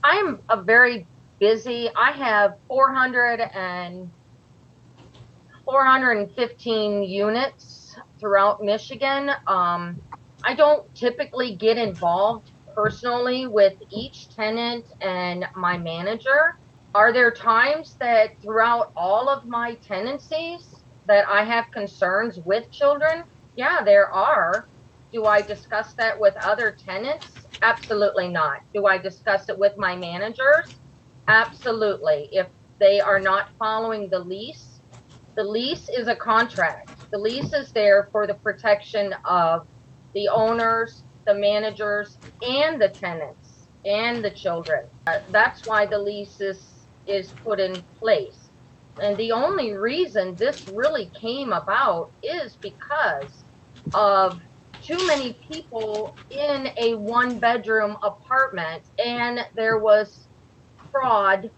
I'm a very busy. I have 415 units throughout Michigan. I don't typically get involved personally with each tenant and my manager. Are there times that throughout all of my tenancies that I have concerns with children? Yeah, there are. Do I discuss that with other tenants? Absolutely not. Do I discuss it with my managers? Absolutely. If they are not following the lease is a contract. The lease is there for the protection of the owners, the managers, and the tenants, and the children. That's why the lease is put in place. And the only reason this really came about is because of too many people in a one-bedroom apartment, and there was fraud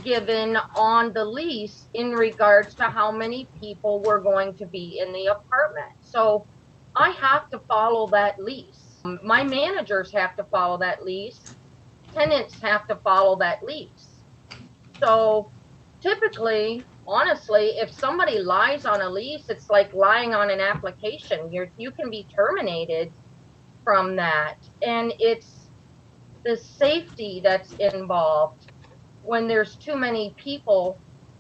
given on the lease in regards to how many people were going to be in the apartment. So I have to follow that lease. My managers have to follow that lease. Tenants have to follow that lease. So typically, honestly, if somebody lies on a lease, it's like lying on an application. You can be terminated from that. And it's the safety that's involved when there's too many people.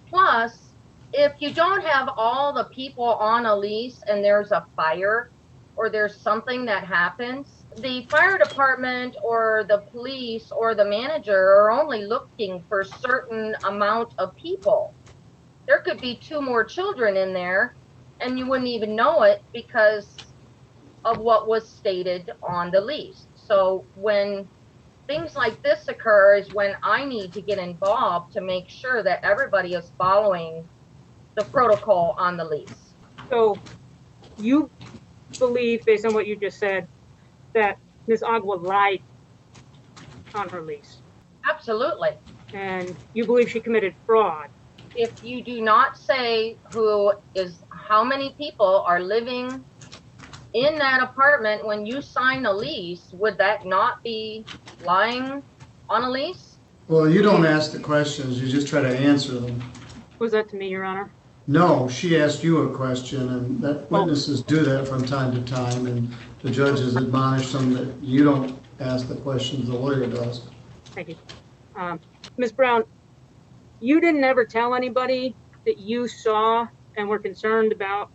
Plus, if you don't have all the people on a lease and there's a fire or there's something that happens, the fire department or the police or the manager are only looking for a certain amount of people. There could be 2 more children in there and you wouldn't even know it because of what was stated on the lease. So when things like this occur is when I need to get involved to make sure that everybody is following the protocol on the lease. So you believe, based on what you just said, that Ms. Agua lied on her lease? Absolutely. And you believe she committed fraud? If you do not say how many people are living in that apartment when you sign a lease, would that not be lying on a lease? Well, you don't ask the questions, you just try to answer them. Was that to me, Your Honor? No, she asked you a question, and that witnesses do that from time to time, and the judges admonish them that you don't ask the questions, the lawyer does. Thank you. Ms. Brown, you didn't ever tell anybody that you saw and were concerned about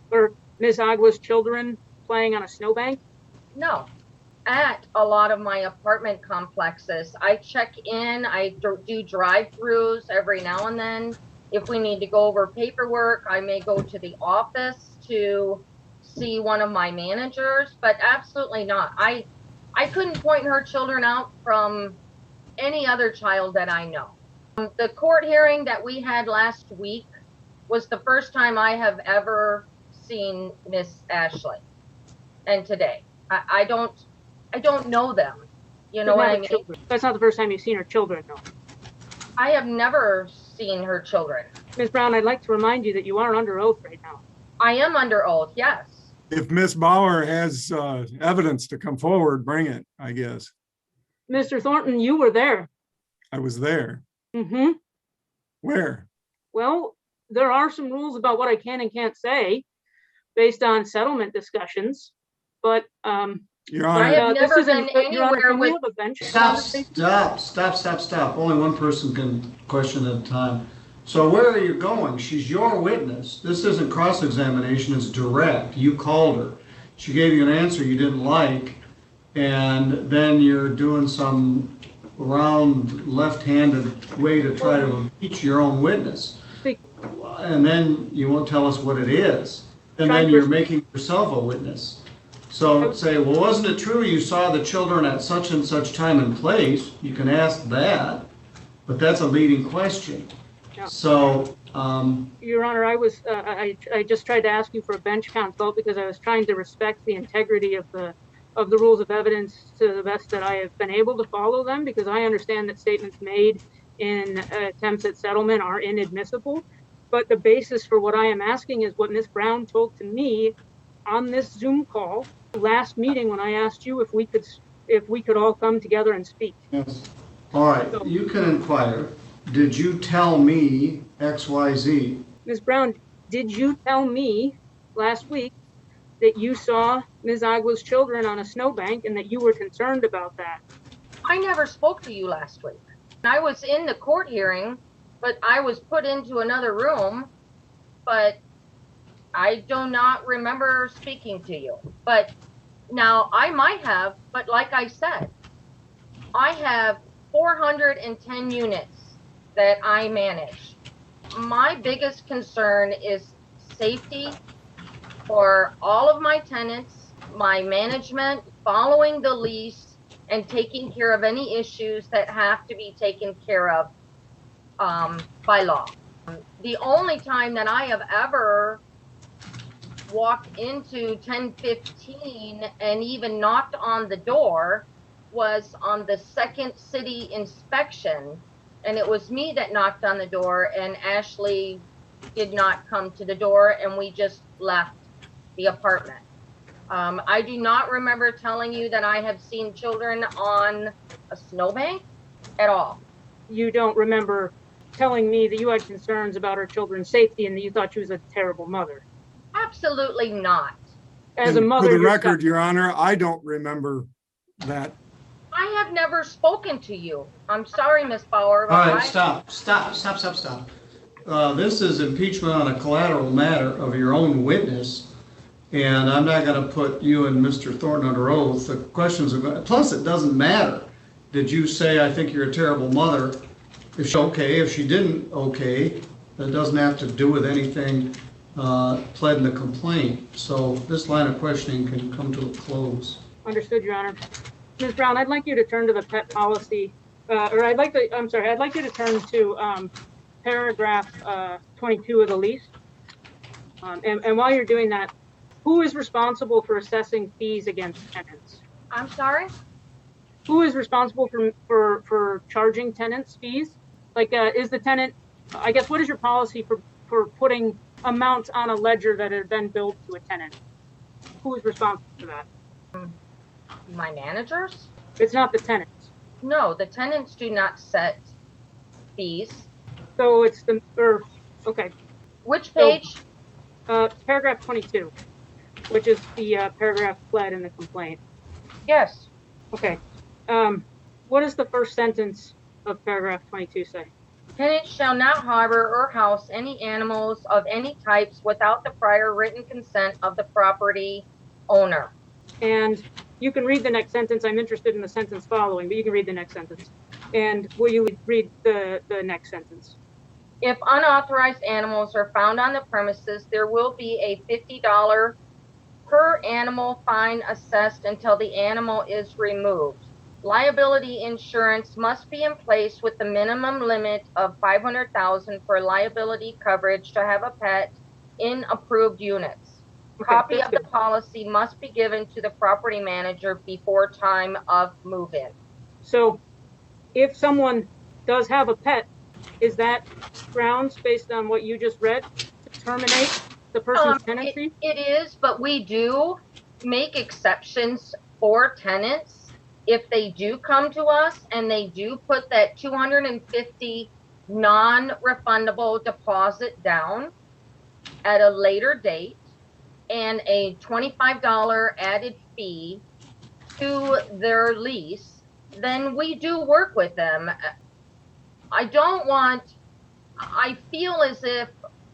Ms. Agua's children playing on a snowbank? No. At a lot of my apartment complexes, I check in, I do drive-throughs every now and then. If we need to go over paperwork, I may go to the office to see one of my managers, but absolutely not. I couldn't point her children out from any other child that I know. The court hearing that we had last week was the first time I have ever seen Miss Ashley. And today, I don't know them. You know what I mean? Children. That's not the first time you've seen her children, though. I have never seen her children. Ms. Brown, I'd like to remind you that you are under oath right now. I am under oath, yes. If Ms. Bauer has evidence to come forward, bring it, I guess. Mr. Thornton, you were there. I was there. Mm-hmm. Where? Well, there are some rules about what I can and can't say based on settlement discussions, but Your I Honor, have never been Your Honor, anywhere can we with. have a bench Stop, conversation? stop. Only one person can question at a time. So where are you going? She's your witness. This isn't cross-examination, it's direct. You called her. She gave you an answer you didn't like, and then you're doing some round left-handed way to try to impeach your own witness. And then you won't tell us what it is. And then you're making yourself a witness. So say, well, wasn't it true you saw the children at such and such time and place? You can ask that, but that's a leading question. Yeah. So, Your Honor, I just tried to ask you for a bench count vote because I was trying to respect the integrity of the rules of evidence to the best that I have been able to follow them, because I understand that statements made in attempts at settlement are inadmissible. But the basis for what I am asking is what Ms. Brown told to me on this Zoom call last meeting when I asked you if we could all come together and speak. yes. All right, you can inquire. Did you tell me XYZ? Ms. Brown, did you tell me last week that you saw Ms. Agua's children on a snowbank and that you were concerned about that? I never spoke to you last week. I was in the court hearing, but I was put into another room, but I do not remember speaking to you. But now I might have, but like I said, I have 410 units that I manage. My biggest concern is safety for all of my tenants, my management, following the lease, and taking care of any issues that have to be taken care of by law. The only time that I have ever walked into 1015 and even knocked on the door was on the second city inspection, and it was me that knocked on the door, and Ashley did not come to the door, and we just left the apartment. I do not remember telling you that I have seen children on a snowbank at all. You don't remember telling me that you had concerns about her children's safety and that you thought she was a terrible mother. Absolutely not. As a and mother, for the you're record, stuck. Your Honor, I don't remember that. I have never spoken to you. I'm sorry, Miss Bauer. All but right, stop. This is impeachment on a collateral matter of your own witness, and I'm not going to put you and Mr. Thornton under oath. The questions are going, plus it doesn't matter. Did you say, I think you're a terrible mother? If she, okay, if she didn't, okay, that doesn't have to do with anything pled in the complaint. So this line of questioning can come to a close. Understood, Your Honor. Ms. Brown, I'd like you to turn to the pet policy, I'd like you to turn to paragraph 22 of the lease. And while you're doing that, who is responsible for assessing fees against tenants? I'm sorry? Who is responsible for charging tenants fees? Like, is the tenant, I guess, what is your policy for putting amounts on a ledger that have been billed to a tenant? Who is responsible for that? My managers? It's not the tenants. No, the tenants do not set fees. So it's okay. Which page? Paragraph 22, which is the paragraph pled in the complaint. Yes. Okay. What does the first sentence of paragraph 22 say? Tenant shall not harbor or house any animals of any types without the prior written consent of the property owner. And you can read the next sentence. I'm interested in the sentence following, but you can read the next sentence. And will you read the next sentence? If unauthorized animals are found on the premises, there will be a $50 per animal fine assessed until the animal is removed. Liability insurance must be in place with the minimum limit of $500,000 for liability coverage to have a pet in approved units. Copy of the policy must be given to the property manager before time of move-in. So if someone does have a pet is that grounds based on what you just read to terminate the person's tenancy? It is, but we do make exceptions for tenants if they do come to us and they do put that $250 non-refundable deposit down at a later date and a $25 added fee to their lease, then we do work with them. I feel as if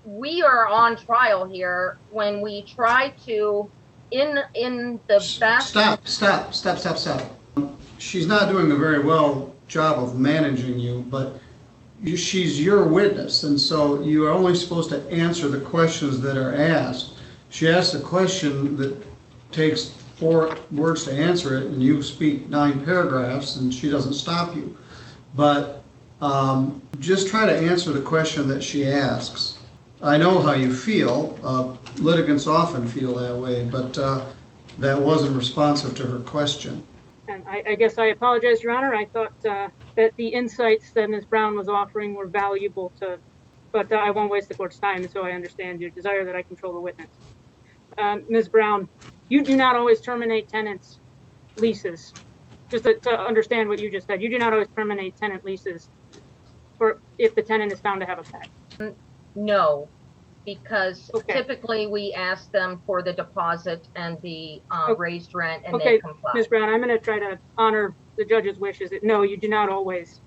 we are on trial here when we try to, in the best. Stop. She's not doing a very well job of managing you, but she's your witness, and so you are only supposed to answer the questions that are asked. She asks a question that takes 4 words to answer it, and you speak 9 paragraphs, and she doesn't stop you. But just try to answer the question that she asks. I know how you feel. Litigants often feel that way, but that wasn't responsive to her question. And I guess I apologize, Your Honor. I thought that the insights that Ms. Brown was offering were valuable but I won't waste the court's time, so I understand your desire that I control the witness. Ms. Brown, you do not always terminate tenants' leases. Just to understand what you just said, you do not always terminate tenant leases if the tenant is found to have a pet. No, because typically we ask them for the deposit and the raised rent, and they comply. Ms. Brown, I'm going to try to honor the judge's wishes. No, you do not always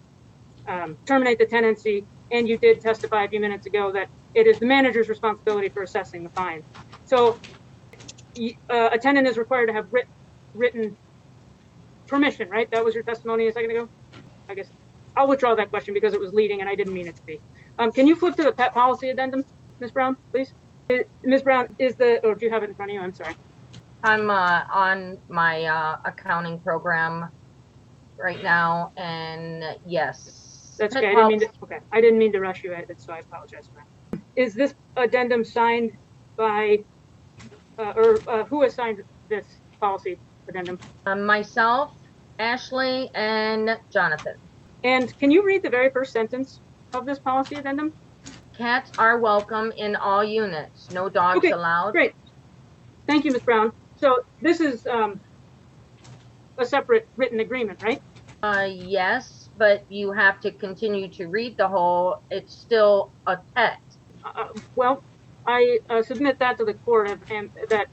terminate the tenancy, and you did testify a few minutes ago that it is the manager's responsibility for assessing the fine. So a tenant is required to have written permission, right? That was your testimony a second ago? I guess I'll withdraw that question because it was leading and I didn't mean it to be. Can you flip to the pet policy addendum, Ms. Brown, please? Ms. Brown, or do you have it in front of you? I'm sorry. I'm on my accounting program right now, and yes. That's okay. I didn't mean to rush you at it, so I apologize for that. Is this addendum signed by, who has signed this policy addendum? Myself, Ashley, and Jonathan. And can you read the very first sentence of this policy addendum? Cats are welcome in all units. No dogs allowed. Great. Thank you, Ms. Brown. So this is a separate written agreement, right? Yes, but you have to continue to read the whole. It's still a text. Well, I submit that to the court that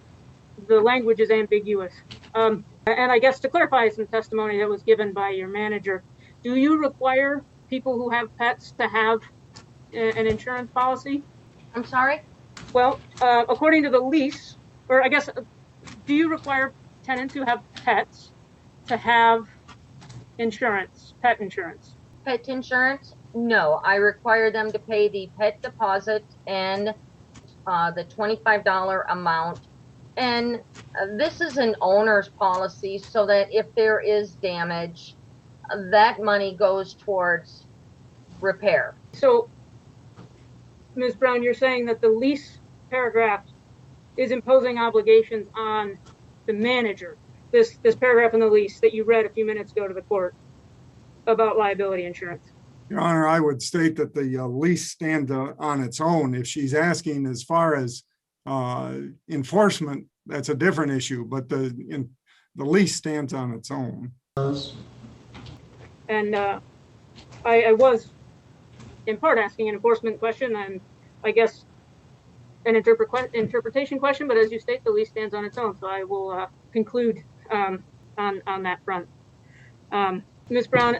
the language is ambiguous. And I guess to clarify some testimony that was given by your manager, do you require people who have pets to have an insurance policy? I'm sorry? Well, according to the lease, or I guess, do you require tenants who have pets to have insurance, pet insurance? Pet insurance? No, I require them to pay the pet deposit and the $25 amount. And this is an owner's policy so that if there is damage, that money goes towards repair. So, Ms. Brown, you're saying that the lease paragraph is imposing obligations on the manager. This paragraph in the lease that you read a few minutes ago to the court about liability insurance. Your Honor, I would state that the lease stands on its own. If she's asking as far as enforcement, that's a different issue, but the lease stands on its own. And I was in part asking an enforcement question and I guess an interpretation question, but as you state, the lease stands on its own. So I will conclude on that front. Ms. Brown,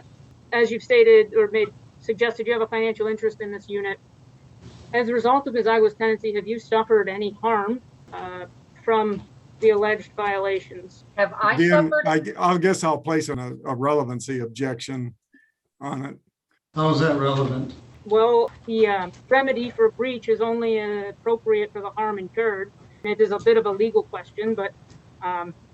as you've stated or suggested, you have a financial interest in this unit. As a result of Ms. Agua's tenancy, have you suffered any harm from the alleged violations? Have I suffered? I guess I'll place a relevancy objection on it. How is that relevant? Well, the remedy for breach is only appropriate for the harm incurred. It is a bit of a legal question, but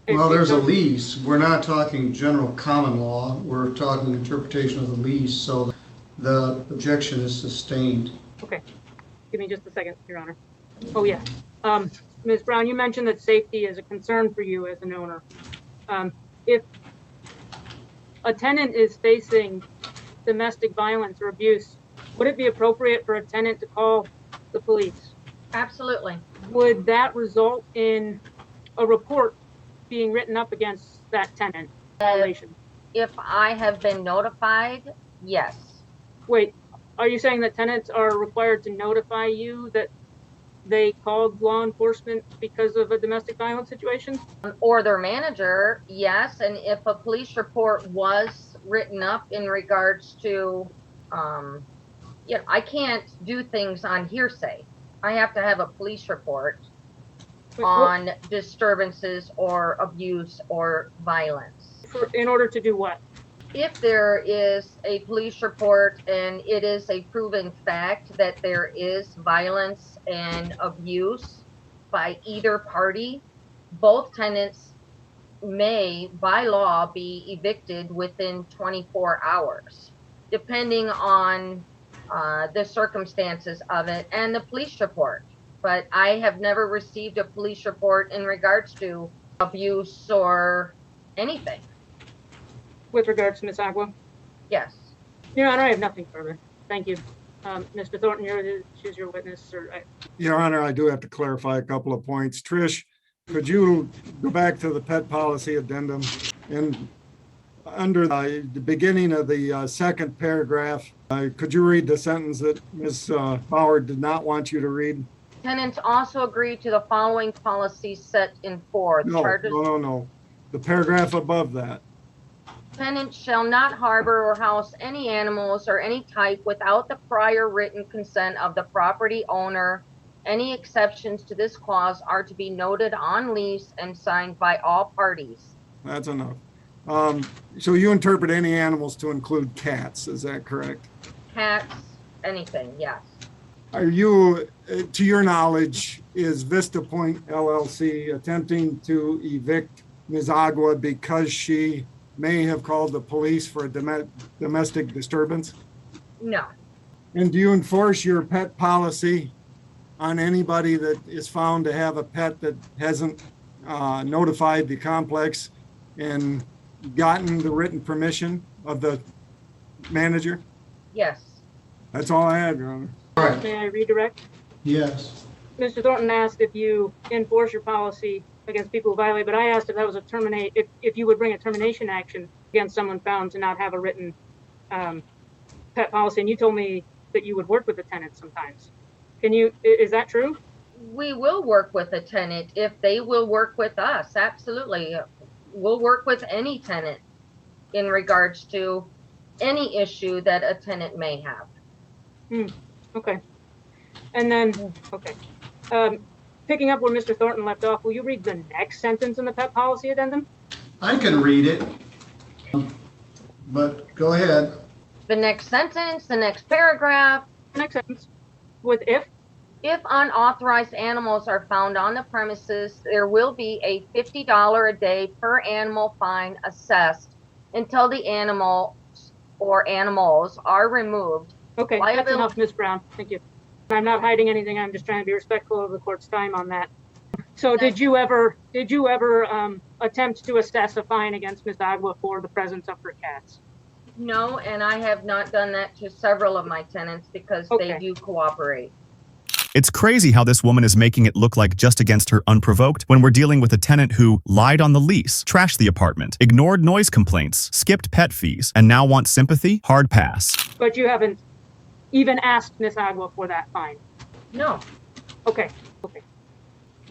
well, there's a lease. We're not talking general common law. We're talking interpretation of the lease. So the objection is sustained. Okay. Give me just a second, Your Honor. Oh, yeah. Ms. Brown, you mentioned that safety is a concern for you as an owner. If a tenant is facing domestic violence or abuse would it be appropriate for a tenant to call the police? Absolutely. Would that result in a report being written up against that tenant violation? If I have been notified, yes. Wait, are you saying that tenants are required to notify you that they called law enforcement because of a domestic violence situation? Or their manager, yes. And if a police report was written up in regards to, I can't do things on hearsay. I have to have a police report on disturbances or abuse or violence. In order to do what? If there is a police report and it is a proven fact that there is violence and abuse by either party, both tenants may, by law, be evicted within 24 hours, depending on the circumstances of it and the police report. But I have never received a police report in regards to abuse or anything. With regards to Ms. Agua? Yes. Your Honor, I have nothing further. Thank you. Mr. Thornton, choose your witness. Your Honor, I do have to clarify a couple of points. Trish, could you go back to the pet policy addendum? And under the beginning of the second paragraph, could you read the sentence that Ms. Bauer did not want you to read? Tenants also agree to the following policies set in forth. No. The paragraph above that. Tenants shall not harbor or house any animals or any type without the prior written consent of the property owner. Any exceptions to this clause are to be noted on lease and signed by all parties. That's enough. So you interpret any animals to include cats, is that correct? Cats, anything, yes. Are you, to your knowledge, is Vista Point LLC attempting to evict Ms. Agua because she may have called the police for a domestic disturbance? No. And do you enforce your pet policy on anybody that is found to have a pet that hasn't notified the complex and gotten the written permission of the manager? Yes. That's all I have, Your Honor. All right. May I redirect? Yes. Mr. Thornton asked if you enforce your policy against people who violate, but I asked if that was if you would bring a termination action against someone found to not have a written pet policy, and you told me that you would work with the tenant sometimes. Is that true? We will work with a tenant if they will work with us. Absolutely. We'll work with any tenant in regards to any issue that a tenant may have. Okay. And then, okay. Picking up where Mr. Thornton left off, will you read the next sentence in the pet policy addendum? I can read it, but go ahead. The next sentence, the next paragraph. Next sentence. With if unauthorized animals are found on the premises, there will be a $50 a day per animal fine assessed until the animal or animals are removed. Okay, that's enough, Ms. Brown. Thank you. I'm not hiding anything. I'm just trying to be respectful of the court's time on that. So did you ever attempt to assess a fine against Ms. Agua for the presence of her cats? No, and I have not done that to several of my tenants because they do cooperate. It's crazy how this woman is making it look like just against her unprovoked when we're dealing with a tenant who lied on the lease, trashed the apartment, ignored noise complaints, skipped pet fees, and now wants sympathy? Hard pass. But you haven't even asked Ms. Agua for that fine? No. Okay.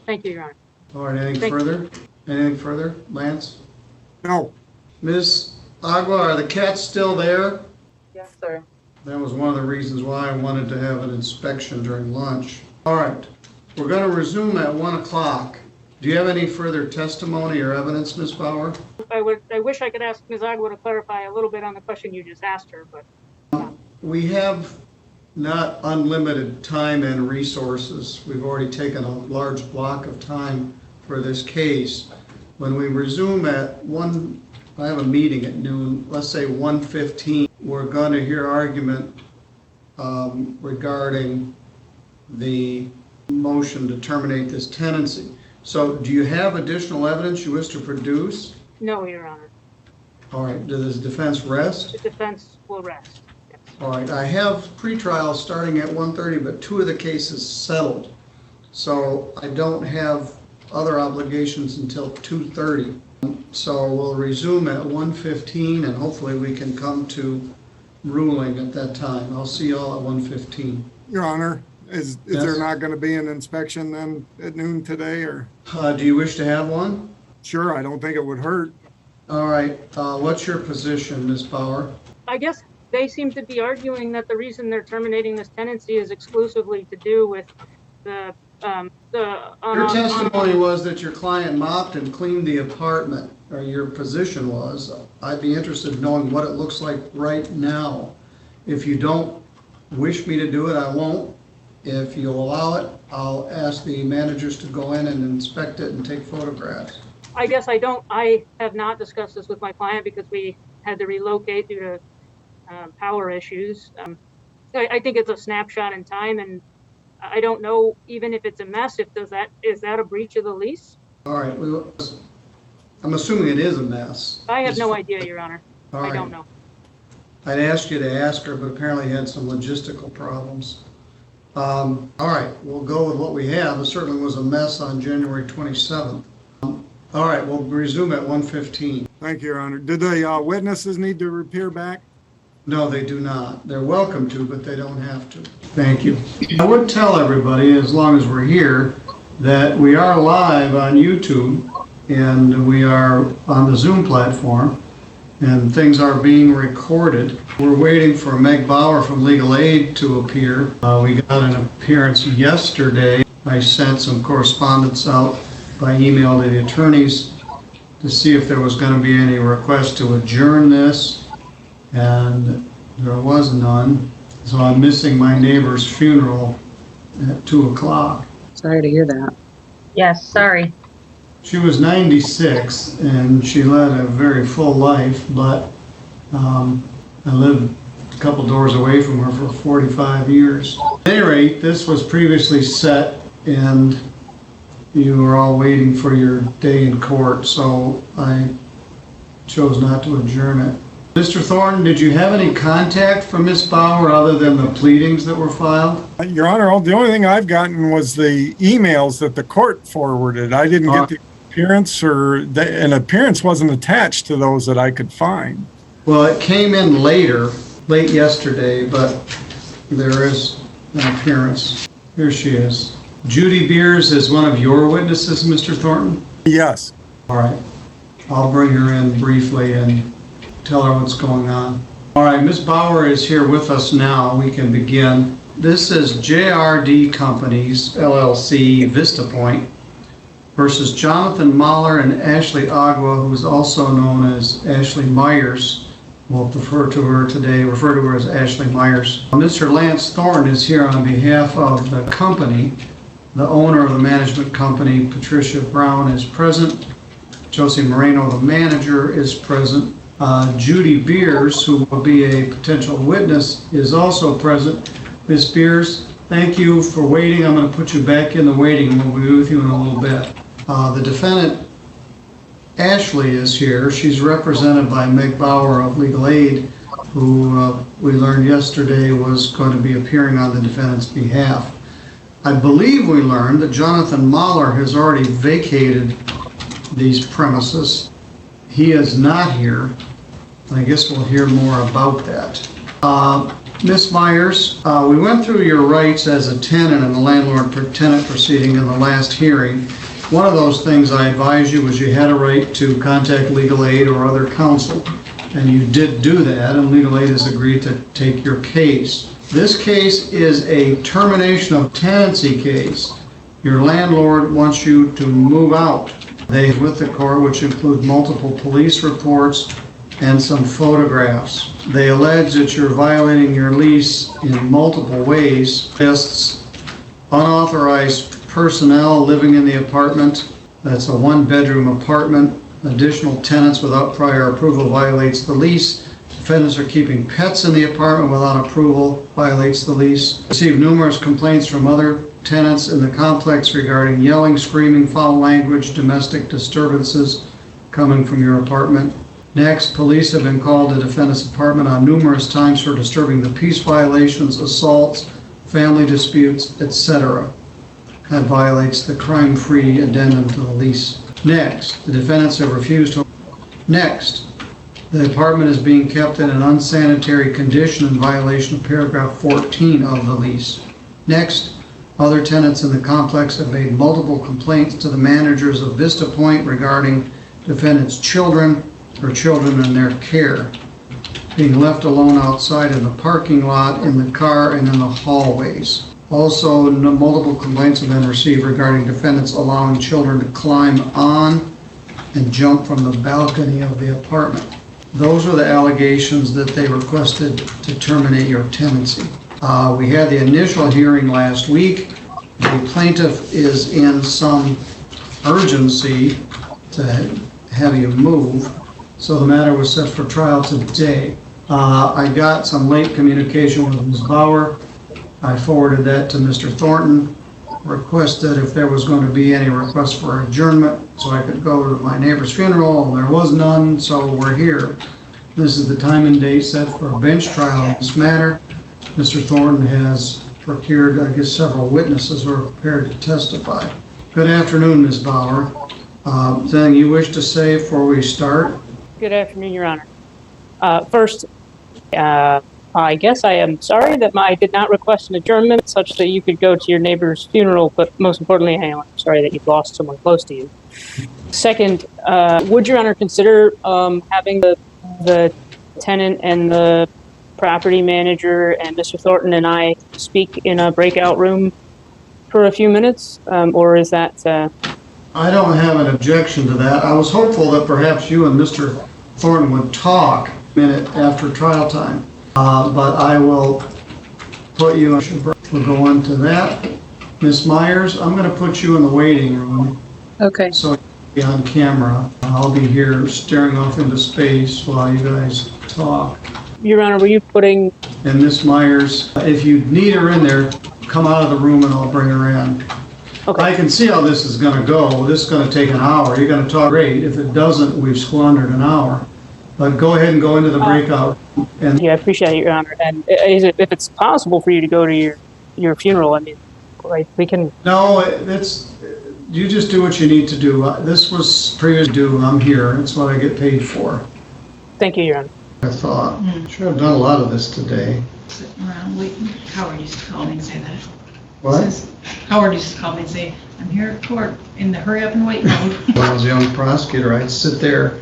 Thank you, Your Honor. All right, anything further? Anything further, Lance? No. Ms. Agua, are the cats still there? Yes, sir. That was one of the reasons why I wanted to have an inspection during lunch. All right, we're going to resume at 1 o'clock. Do you have any further testimony or evidence, Ms. Bauer? I wish I could ask Ms. Agua to clarify a little bit on the question you just asked her, but. We have not unlimited time and resources. We've already taken a large block of time for this case. When we resume at 1, I have a meeting at noon, let's say 1:15, we're going to hear argument regarding the motion to terminate this tenancy. So do you have additional evidence you wish to produce? No, Your Honor. All right, does the defense rest? The defense will rest. Yes. All right, I have pretrials starting at 1:30, but 2 of the cases settled. So I don't have other obligations until 2:30. So we'll resume at 1:15 and hopefully we can come to ruling at that time. I'll see you all at 1:15. Your Honor, is Yes. there not going to be an inspection then at noon today, or? Do you wish to have one? Sure, I don't think it would hurt. All right, what's your position, Ms. Bauer? I guess they seem to be arguing that the reason they're terminating this tenancy is exclusively to do with the Your testimony was that your client mopped and cleaned the apartment, or your position was. I'd be interested in knowing what it looks like right now. If you don't wish me to do it, I won't. If you allow it, I'll ask the managers to go in and inspect it and take photographs. I guess I have not discussed this with my client because we had to relocate due to power issues. I think it's a snapshot in time, and I don't know, even if it's a mess, is that a breach of the lease? All right, I'm assuming it is a mess. I have no idea, Your Honor. All I right. don't know. I'd asked you to ask her, but apparently had some logistical problems. All right, we'll go with what we have. It certainly was a mess on January 27th. All right, we'll resume at 1:15. Thank you, Your Honor. Did the witnesses need to appear back? No, they do not. They're welcome to, but they don't have to. Thank you. I would tell everybody, as long as we're here, that we are live on YouTube and we are on the Zoom platform and things are being recorded. We're waiting for Meg Bauer from Legal Aid to appear. We got an appearance yesterday. I sent some correspondence out by email to the attorneys to see if there was going to be any request to adjourn this, and there was none. So I'm missing my neighbor's funeral at 2 o'clock. Sorry to hear that. Yes, sorry. She was 96 and she led a very full life, but I lived a couple doors away from her for 45 years. At any rate, this was previously set and you were all waiting for your day in court, so I chose not to adjourn it. Mr. Thornton, did you have any contact from Ms. Bauer other than the pleadings that were filed? Your Honor, the only thing I've gotten was the emails that the court forwarded. I didn't get the appearance, or an appearance wasn't attached to those that I could find. Well, it came in late yesterday, but there is an appearance. Here she is. Judy Beers is one of your witnesses, Mr. Thornton? Yes. All right. I'll bring her in briefly and tell her what's going on. All right, Ms. Bauer is here with us now. We can begin. This is JRD Companies, LLC, Vista Point, versus Jonathan Mahler and Ashley Agua, who is also known as Ashley Myers. We'll refer to her as Ashley Myers. Mr. Lance Thornton is here on behalf of the company. The owner of the management company, Patricia Brown, is present. Josie Moreno, the manager, is present. Judy Beers, who will be a potential witness, is also present. Ms. Beers, thank you for waiting. I'm going to put you back in the waiting and we'll be with you in a little bit. The defendant, Ashley, is here. She's represented by Meg Bauer of Legal Aid, who we learned yesterday was going to be appearing on the defendant's behalf. I believe we learned that Jonathan Mahler has already vacated these premises. He is not here. I guess we'll hear more about that. Ms. Myers, we went through your rights as a tenant in the landlord-tenant proceeding in the last hearing. One of those things I advised you was you had a right to contact legal aid or other counsel, and you did do that, and legal aid has agreed to take your case. This case is a termination of tenancy case. Your landlord wants you to move out. They have with the court, which include multiple police reports and some photographs. They allege that you're violating your lease in multiple ways. Lists unauthorized personnel living in the apartment. That's a one-bedroom apartment. Additional tenants without prior approval violates the lease. Defendants are keeping pets in the apartment without approval, violates the lease. Received numerous complaints from other tenants in the complex regarding yelling, screaming, foul language, domestic disturbances coming from your apartment. Next, police have been called to defendant's apartment on numerous times for disturbing the peace, violations, assaults, family disputes, etc. That violates the crime-free addendum to the lease. Next, the defendants have refused to. Next, the apartment is being kept in an unsanitary condition in violation of paragraph 14 of the lease. Next, other tenants in the complex have made multiple complaints to the managers of Vista Point regarding defendants' children or children in their care, being left alone outside in the parking lot, in the car, and in the hallways. Also, multiple complaints have been received regarding defendants allowing children to climb on and jump from the balcony of the apartment. Those were the allegations that they requested to terminate your tenancy. We had the initial hearing last week. The plaintiff is in some urgency to have you move, so the matter was set for trial today. I got some late communication with Ms. Bauer. I forwarded that to Mr. Thornton, requested if there was going to be any request for adjournment so I could go to my neighbor's funeral. There was none, so we're here. This is the time and date set for a bench trial on this matter. Mr. Thornton has procured, I guess, several witnesses who are prepared to testify. Good afternoon, Ms. Bauer. Anything you wish to say before we start? Good afternoon, Your Honor. First, I guess I am sorry that I did not request an adjournment such that you could go to your neighbor's funeral, but most importantly, I am sorry that you've lost someone close to you. Second, would Your Honor consider having the tenant and the property manager and Mr. Thornton and I speak in a breakout room for a few minutes, or is that... I don't have an objection to that. I was hopeful that perhaps you and Mr. Thornton would talk a minute after trial time, but I will put you, we'll go on to that. Ms. Myers, I'm going to put you in the waiting room. Okay. So you'll be on camera. I'll be here staring off into space while you guys talk. Your Honor, were you putting... And Ms. Myers, if you need her in there, come out of the room and I'll bring her in. Okay. I can see how this is going to go. This is going to take an hour. You're going to talk great. If it doesn't, we've squandered an hour. But go ahead and go into the breakout. And Yeah, I appreciate it, Your Honor. And if it's possible for you to go to your funeral, I mean, right, we can... no, you just do what you need to do. This was previous due. I'm here. It's what I get paid for. Thank you, Your Honor. I thought. Should have done a lot of this today. Sitting around waiting. Howard used to call me and say that. What? Howard used to call me and say, I'm here at court in the hurry up and wait mode. When I was a young prosecutor, I'd sit there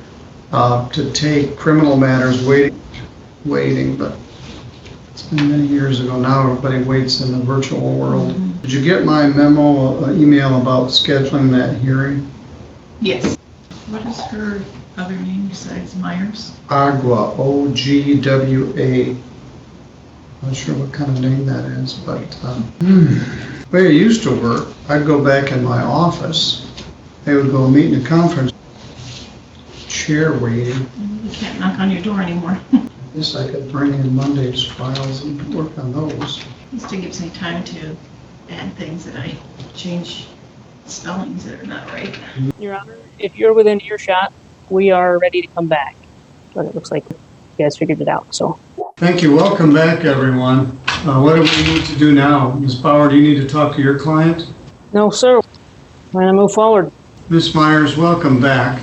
to take criminal matters waiting, but it's been many years ago now. Everybody waits in the virtual world. Did you get my memo, email about scheduling that hearing? Yes. What is her other name besides Myers? Agua, O-G-W-A. Not sure what kind of name that is, but where I used to work, I'd go back in my office. They would go meet in a conference chair waiting. You can't knock on your door anymore. Guess I could bring in Monday's files and work on those. This still gives me time to add things that I change spellings that are not right. Your Honor, if you're within earshot, we are ready to come back. But it looks like you guys figured it out, so... Thank you. Welcome back, everyone. What do we need to do now? Ms. Bauer, do you need to talk to your client? No, sir. I'm going to move forward. Ms. Myers, welcome back.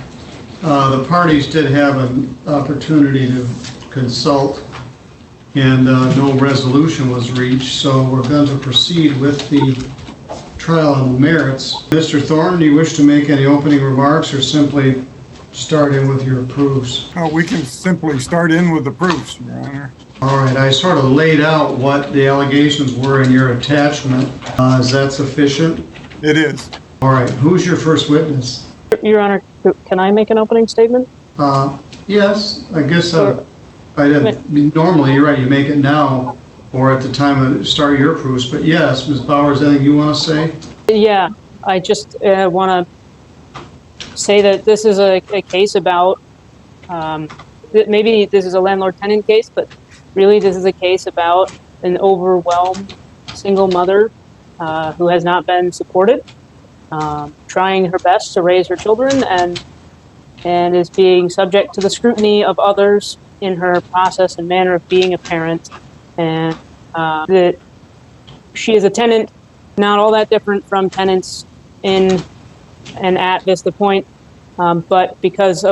The parties did have an opportunity to consult and no resolution was reached, so we're going to proceed with the trial on the merits. Mr. Thornton, do you wish to make any opening remarks or simply start in with your proofs? We can simply start in with the proofs, Your Honor. All right, I sort of laid out what the allegations were in your attachment. Is that sufficient? It is. All right, who's your first witness? Your Honor, can I make an opening statement? Yes, I guess I didn't. Normally, you're right, you make it now or at the time of start your proofs, but yes, Ms. Bauer, is there anything you want to say? Yeah, I just want to say that this is a case about, maybe this is a landlord-tenant case, but really this is a case about an overwhelmed single mother who has not been supported, trying her best to raise her children, and and is being subject to the scrutiny of others in her process and manner of being a parent, and that she is a tenant, not all that different from tenants in and at Vista Point, but because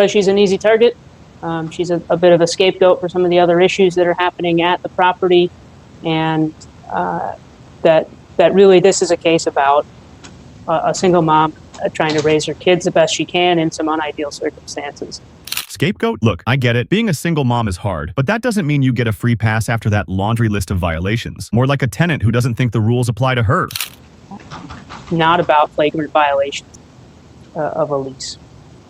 she's an easy target, she's a bit of a scapegoat for some of the other issues that are happening at the property, and that really this is a case about a single mom trying to raise her kids the best she can in some unideal circumstances. Scapegoat? Look, I get it. Being a single mom is hard, but that doesn't mean you get a free pass after that laundry list of violations. More like a tenant who doesn't think the rules apply to her. Not about flagrant violations of a lease.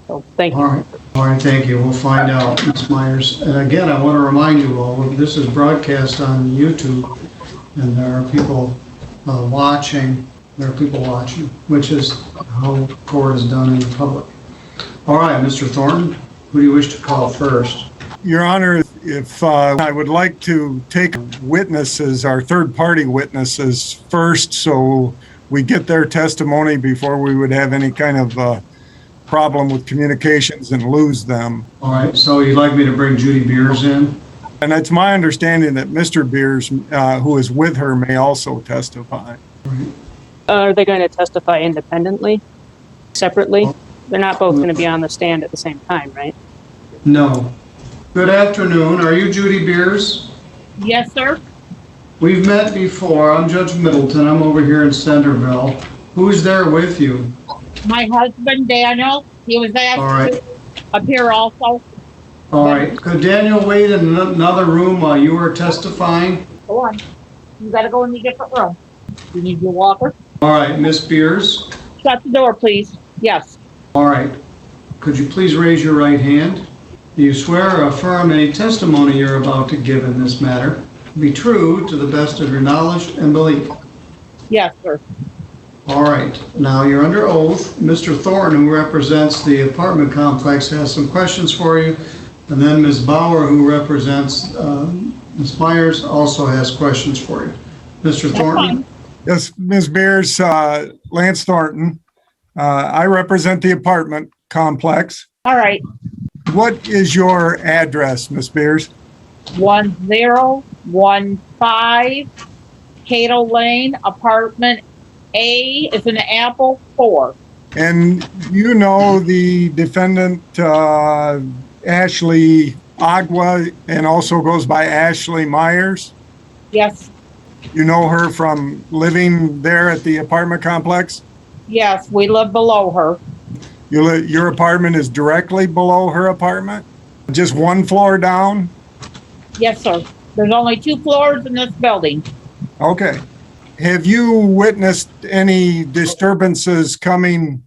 So thank you. All right, thank you. We'll find out, Ms. Myers. And again, I want to remind you all, this is broadcast on YouTube, and there are people watching. Which is how court is done in the public. All right, Mr. Thornton, who do you wish to call first? Your Honor, if I would like to take witnesses, our third-party witnesses first, so we get their testimony before we would have any kind of problem with communications and lose them. All right, so you'd like me to bring Judy Beers in? And it's my understanding that Mr. Beers, who is with her, may also testify. Are they going to testify independently, separately? They're not both going to be on the stand at the same time, right? No. Good afternoon. Are you Judy Beers? Yes, sir. We've met before. I'm Judge Middleton. I'm over here in Centerville. Who's there with you? My husband, Daniel. He was asked All right. to appear also. All right. Could Daniel wait in another room while you were testifying? Go on. You got to go in a different room. You need your walker. All right, Miss Beers. Shut the door, please. Yes. All right. Could you please raise your right hand? Do you swear or affirm any testimony you're about to give in this matter be true to the best of your knowledge and belief? Yes, sir. All right. Now you're under oath. Mr. Thornton, who represents the apartment complex, has some questions for you. And then Ms. Bauer, who represents Ms. Myers, also has questions for you. Mr. Thornton? Yes, Ms. Beers, Lance Thornton. I represent the apartment complex. All right. What is your address, Ms. Beers? 1015 Cato Lane, apartment A is an apple 4. And you know the defendant, Ashley Agua, and also goes by Ashley Myers? Yes. You know her from living there at the apartment complex? Yes, we live below her. Your apartment is directly below her apartment? Just one floor down? Yes, sir. There's only 2 floors in this building. Okay. Have you witnessed any disturbances coming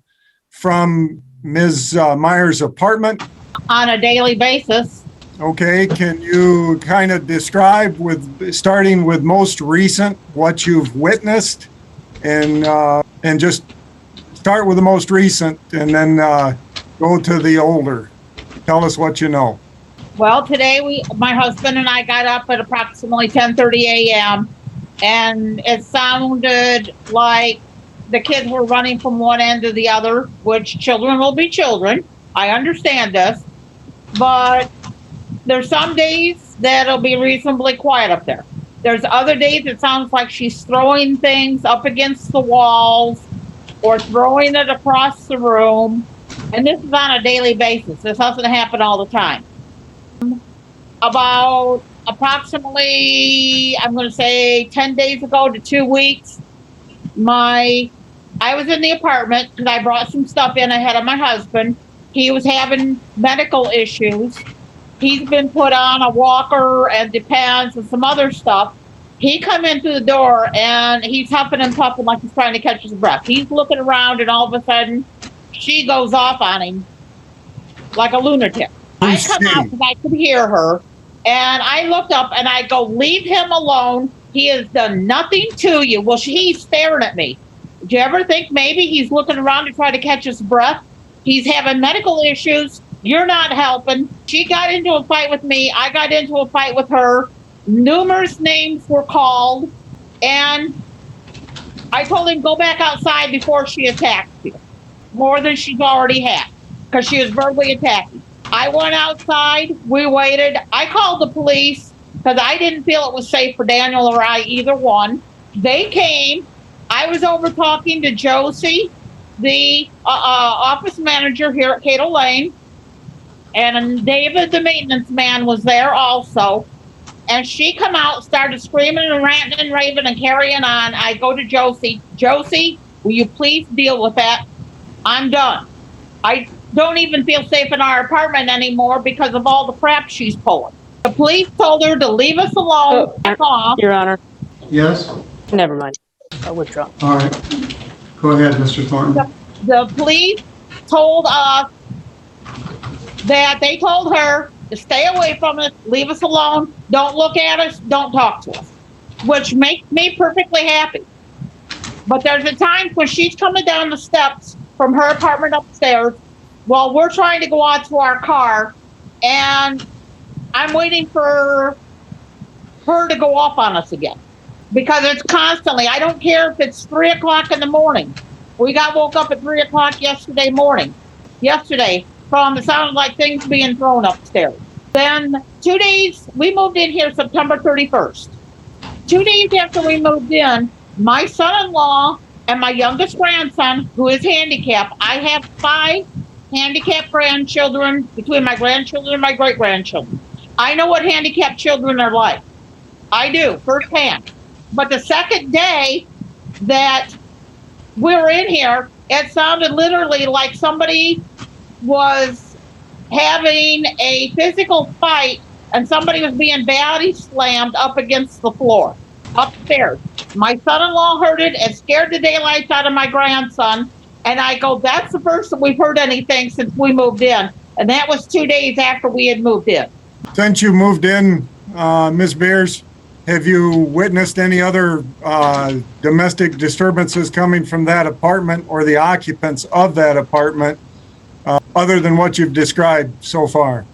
from Ms. Myers' apartment? On a daily basis. Okay, can you kind of describe, starting with most recent, what you've witnessed, and just start with the most recent, and then go to the older. Tell us what you know. Well, today my husband and I got up at approximately 10:30 a.m. and it sounded like the kids were running from one end to the other, which children will be children. I understand this, but there's some days that'll be reasonably quiet up there. There's other days it sounds like she's throwing things up against the walls or throwing it across the room. And this is on a daily basis. This doesn't happen all the time. About approximately, I'm going to say 10 days ago to 2 weeks, I was in the apartment because I brought some stuff in ahead of my husband. He was having medical issues. He's been put on a walker and Depends and some other stuff. He come in through the door and he's huffing and puffing like he's trying to catch his breath. He's looking around and all of a sudden she goes off on him like a lunatic. I come out because I could hear her and I looked up and I go, leave him alone. He has done nothing to you. Well, he's staring at me. Did you ever think maybe he's looking around to try to catch his breath? He's having medical issues. You're not helping. She got into a fight with me. I got into a fight with her. Numerous names were called. And I told him, go back outside before she attacks you. More than she's already had. because she was verbally attacking. I went outside. We waited. I called the police because I didn't feel it was safe for Daniel or I, either one. They came. I was over talking to Josie, the office manager here at Cato Lane, and David, the maintenance man, was there also. And she come out, started screaming and ranting and raving and carrying on. I go to Josie. Josie, will you please deal with that? I'm done. I don't even feel safe in our apartment anymore because of all the crap she's pulling. The police told her to leave us alone. Your Honor. Yes? Never mind. I'll withdraw. All right. Go ahead, Mr. Thornton. The police told us that they told her to stay away from us, leave us alone, don't look at us, don't talk to us, which makes me perfectly happy. But there's a time when she's coming down the steps from her apartment upstairs while we're trying to go out to our car, and I'm waiting for her to go off on us again. Because it's constantly, I don't care if it's 3 o'clock in the morning. We got woke up at 3 o'clock yesterday morning. Yesterday, from the sound of like things being thrown upstairs. Then 2 days, we moved in here September 31st. 2 days after we moved in, my son-in-law and my youngest grandson, who is handicapped, I have 5 handicapped grandchildren between my grandchildren and my great-grandchildren. I know what handicapped children are like. I do, firsthand. But the second day that we were in here, it sounded literally like somebody was having a physical fight and somebody was being body slammed up against the floor, upstairs. My son-in-law heard it and scared the daylights out of my grandson. And I go, that's the first that we've heard anything since we moved in. And that was 2 days after we had moved in. Since you moved in, Ms. Beers, have you witnessed any other domestic disturbances coming from that apartment or the occupants of that apartment other than what you've described so far?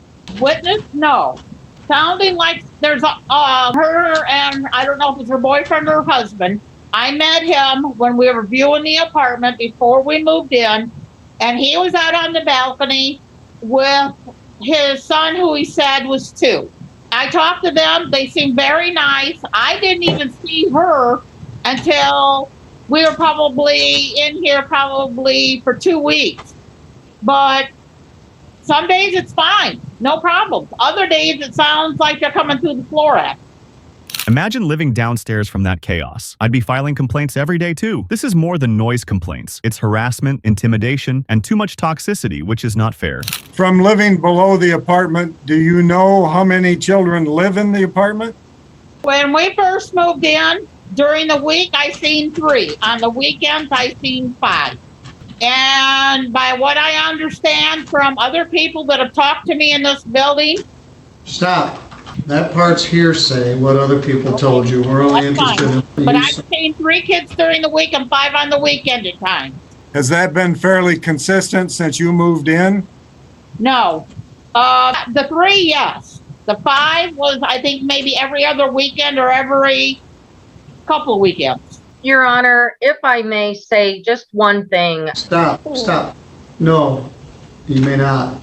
Witness? No. Sounding like there's her and I don't know if it's her boyfriend or her husband. I met him when we were viewing the apartment before we moved in, and he was out on the balcony with his son, who he said was 2. I talked to them. They seemed very nice. I didn't even see her until we were probably in here for 2 weeks. But some days it's fine. No problem. Other days it sounds like they're coming through the floor at. Imagine living downstairs from that chaos. I'd be filing complaints every day too. This is more than noise complaints. It's harassment, intimidation, and too much toxicity, which is not fair. From living below the apartment, do you know how many children live in the apartment? When we first moved in, during the week, I seen 3. On the weekends, I seen 5. And by what I understand from other people that have talked to me in this building. Stop. That part's hearsay, what other people told you. We're only interested in But I've seen 3 kids during the week and 5 on the weekend at times. Has that been fairly consistent since you moved in? No. The 3, yes. The 5 was, I think, maybe every other weekend or every couple of weekends. Your Honor, if I may say just one thing. Stop. No, you may not.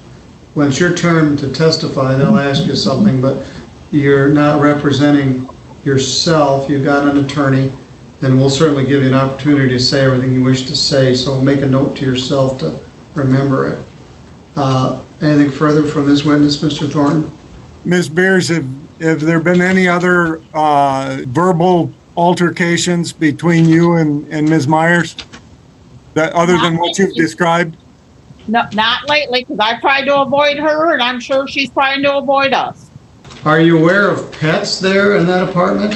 When it's your turn to testify, they'll ask you something, but you're not representing yourself. You've got an attorney, and we'll certainly give you an opportunity to say everything you wish to say, so make a note to yourself to remember it. Anything further from this witness, Mr. Thornton? Ms. Beers, have there been any other verbal altercations between you and Ms. Myers, that other than what you've described? No, not lately, because I've tried to avoid her, and I'm sure she's trying to avoid us. Are you aware of pets there in that apartment?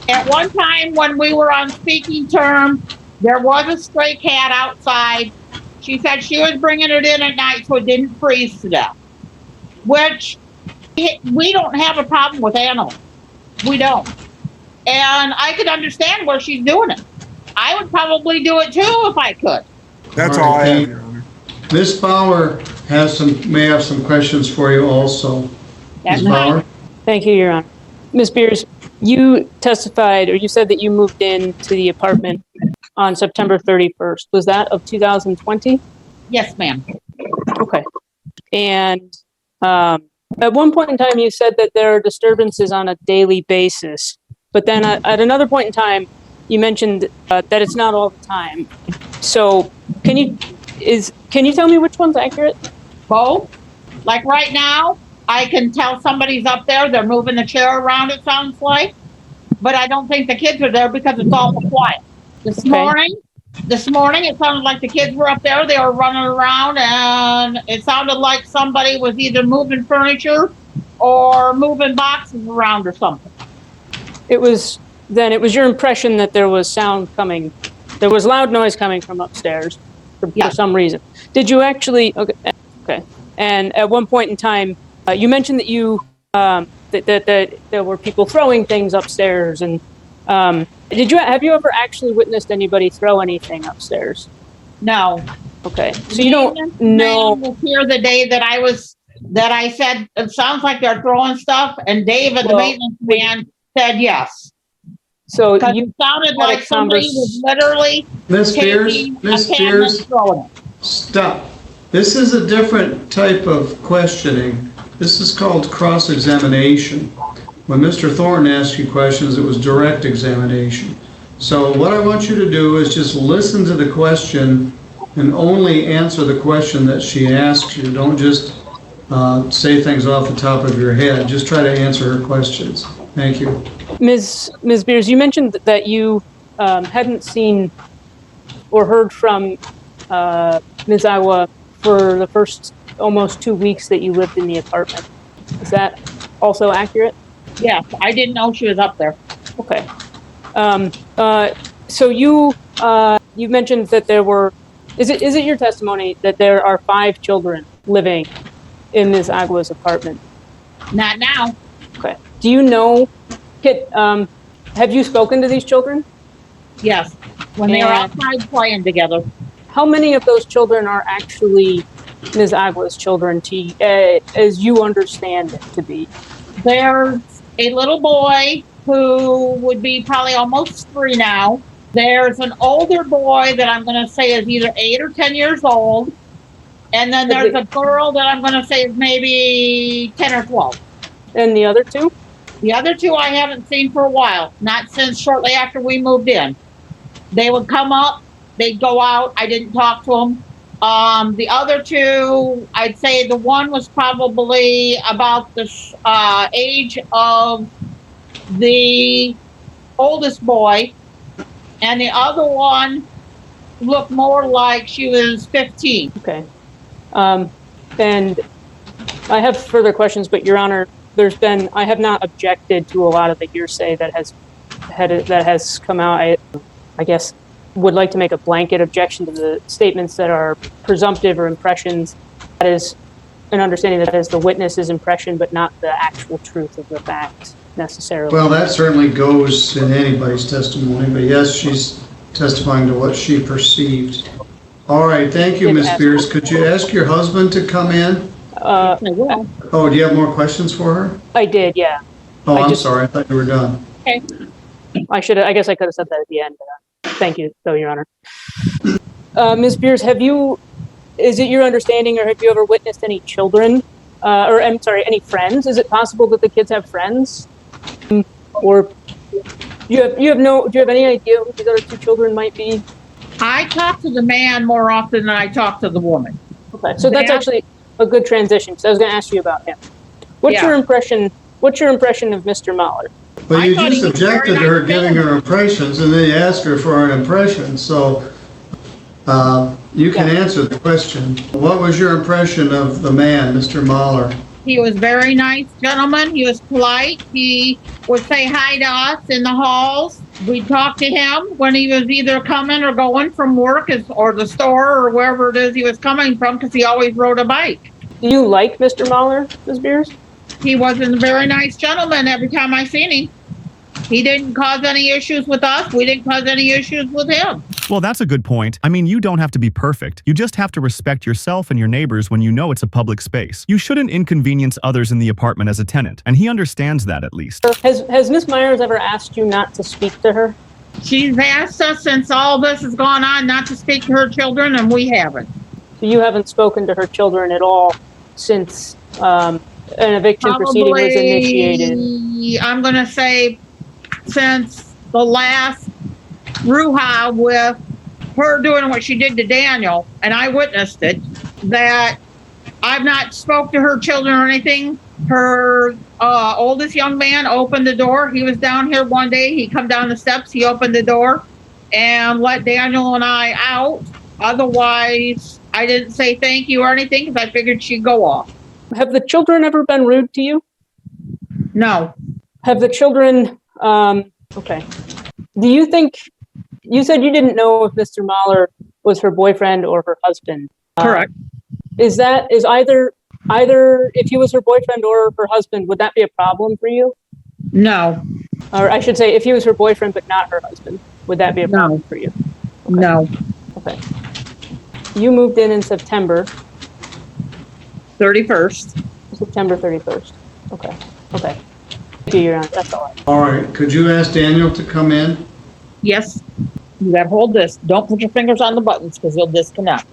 At one time, when we were on speaking terms, there was a stray cat outside. She said she was bringing it in at night so it didn't freeze to death, which we don't have a problem with animals. We don't. And I could understand where she's doing it. I would probably do it too if I could. That's all I have, Your Honor. Ms. Bauer may have some questions for you also. That's Ms. Bauer? Thank you, Your Honor. Ms. Beers, you testified, or you said that you moved into the apartment on September 31st. Was that of 2020? Yes, ma'am. Okay. And at one point in time, you said that there are disturbances on a daily basis. But then at another point in time, you mentioned that it's not all the time. So can you tell me which one's accurate? Both. Like right now, I can tell somebody's up there. They're moving the chair around, it sounds like. But I don't think the kids are there because it's awful quiet. This morning, it sounded like the kids were up there. They were running around, and it sounded like somebody was either moving furniture or moving boxes around or something. It was your impression that there was sound coming. There was loud noise coming from upstairs for some reason. Did you actually? Okay. And at one point in time, you mentioned that you that there were people throwing things upstairs, and have you ever actually witnessed anybody throw anything upstairs? No. Okay. So you don't know. Was here the day that I said it sounds like they're throwing stuff, and David, the maintenance man, said yes. So you sounded like somebody was literally Miss Spears, stop. This is a different type of questioning. This is called cross-examination. When Mr. Thornton asked you questions, it was direct examination. So what I want you to do is just listen to the question and only answer the question that she asks you. Don't just say things off the top of your head. Just try to answer her questions. Thank you. Ms. Beers, you mentioned that you hadn't seen or heard from Ms. Iowa for the first almost 2 weeks that you lived in the apartment. Is that also accurate? Yes, I didn't know she was up there. Okay. So you mentioned that there were. Is it your testimony that there are 5 children living in Ms. Agua's apartment? Not now. Okay. Do you know? Have you spoken to these children? Yes. When they were outside playing together. How many of those children are actually Ms. Agua's children, as you understand it to be? There's a little boy who would be probably almost 3 now. There's an older boy that I'm going to say is either 8 or 10 years old. And then there's a girl that I'm going to say is maybe 10 or 12. And the other 2? The other 2 I haven't seen for a while, not since shortly after we moved in. They would come up, they'd go out, I didn't talk to them. The other 2, I'd say the one was probably about the age of the oldest boy, and the other one looked more like she was 15. Okay. And I have further questions, but Your Honor, I have not objected to a lot of the hearsay that has come out. I guess would like to make a blanket objection to the statements that are presumptive or impressions. That is an understanding that is the witness's impression, but not the actual truth of the fact necessarily. Well, that certainly goes in anybody's testimony, but yes, she's testifying to what she perceived. All right, thank you, Ms. Spears. Could you ask your husband to come in? I will. Oh, do you have more questions for her? I did, yeah. Oh, I'm sorry. I thought you were done. Okay. I guess I could have said that at the end. Thank you, though, Your Honor. Ms. Beers, is it your understanding, or have you ever witnessed any children, any friends? Is it possible that the kids have friends? Or do you have any idea who these other 2 children might be? I talk to the man more often than I talk to the woman. Okay, so that's actually a good transition, because I was going to ask you about him. What's your impression of Mr. Mahler? Well, you just objected to her giving her impressions, and then you asked her for an impression. So you can answer the question. What was your impression of the man, Mr. Mahler? He was very nice gentleman. He was polite. He would say hi to us in the halls. We'd talk to him when he was either coming or going from work or the store or wherever it is he was coming from, because he always rode a bike. Do you like Mr. Mahler, Ms. Beers? He was a very nice gentleman every time I seen him. He didn't cause any issues with us. We didn't cause any issues with him. Well, that's a good point. I mean, you don't have to be perfect. You just have to respect yourself and your neighbors when you know it's a public space. You shouldn't inconvenience others in the apartment as a tenant, and he understands that at least. Has Ms. Myers ever asked you not to speak to her? She's asked us since all this has gone on not to speak to her children, and we haven't. So you haven't spoken to her children at all since an eviction proceeding was initiated? I'm gonna say since the last brouhaha with her doing what she did to Daniel, and I witnessed it, that I've not spoke to her children or anything. Her oldest young man opened the door. He was down here one day. He come down the steps. He opened the door and let Daniel and I out. Otherwise, I didn't say thank you or anything because I figured she'd go off. Have the children ever been rude to you? No. Have the children, okay. Do you think, you said you didn't know if Mr. Mahler was her boyfriend or her husband. Correct. Is either if he was her boyfriend or her husband, would that be a problem for you? No. Or I should say, if he was her boyfriend but not her husband, would that be a problem for you? Okay. No. Okay. You moved in September. 31st. September 31st. Okay. Okay. Thank you, Your Honor. That's all. All right, could you ask Daniel to come in? Yes. You gotta hold this. Don't put your fingers on the buttons because you'll disconnect.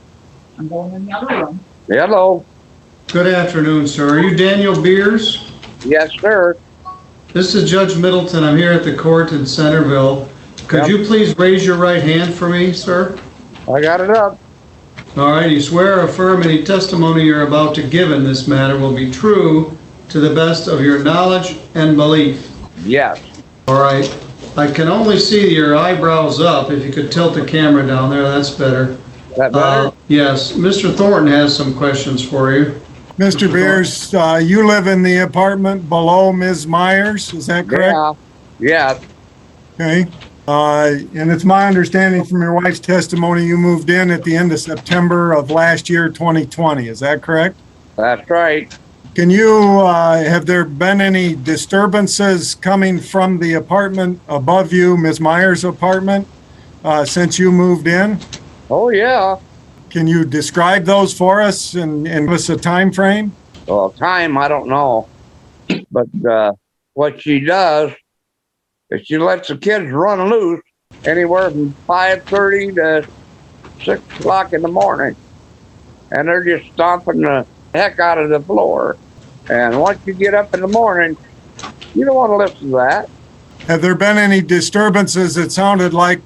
I'm going in the other room. Hello. Good afternoon, sir. Are you Daniel Beers? Yes, sir. This is Judge Middleton. I'm here at the court in Centerville. Could you please raise your right hand for me, sir? I got it up. All right, you swear or affirm any testimony you're about to give in this matter will be true to the best of your knowledge and belief? Yes. All right. I can only see your eyebrows up. If you could tilt the camera down there, that's better. That better? Yes. Mr. Thornton has some questions for you. Mr. Beers, you live in the apartment below Ms. Myers, is that correct? Yeah. Okay. And it's my understanding from your wife's testimony, you moved in at the end of September of last year, 2020. Is that correct? That's right. Can you, have there been any disturbances coming from the apartment above you, Ms. Myers' apartment, since you moved in? Oh, yeah. Can you describe those for us and give us a time frame? Well, time, I don't know. But what she does is she lets the kids run loose anywhere from 5:30 to 6 o'clock in the morning. And they're just stomping the heck out of the floor. And once you get up in the morning, you don't want to listen to that. Have there been any disturbances that sounded like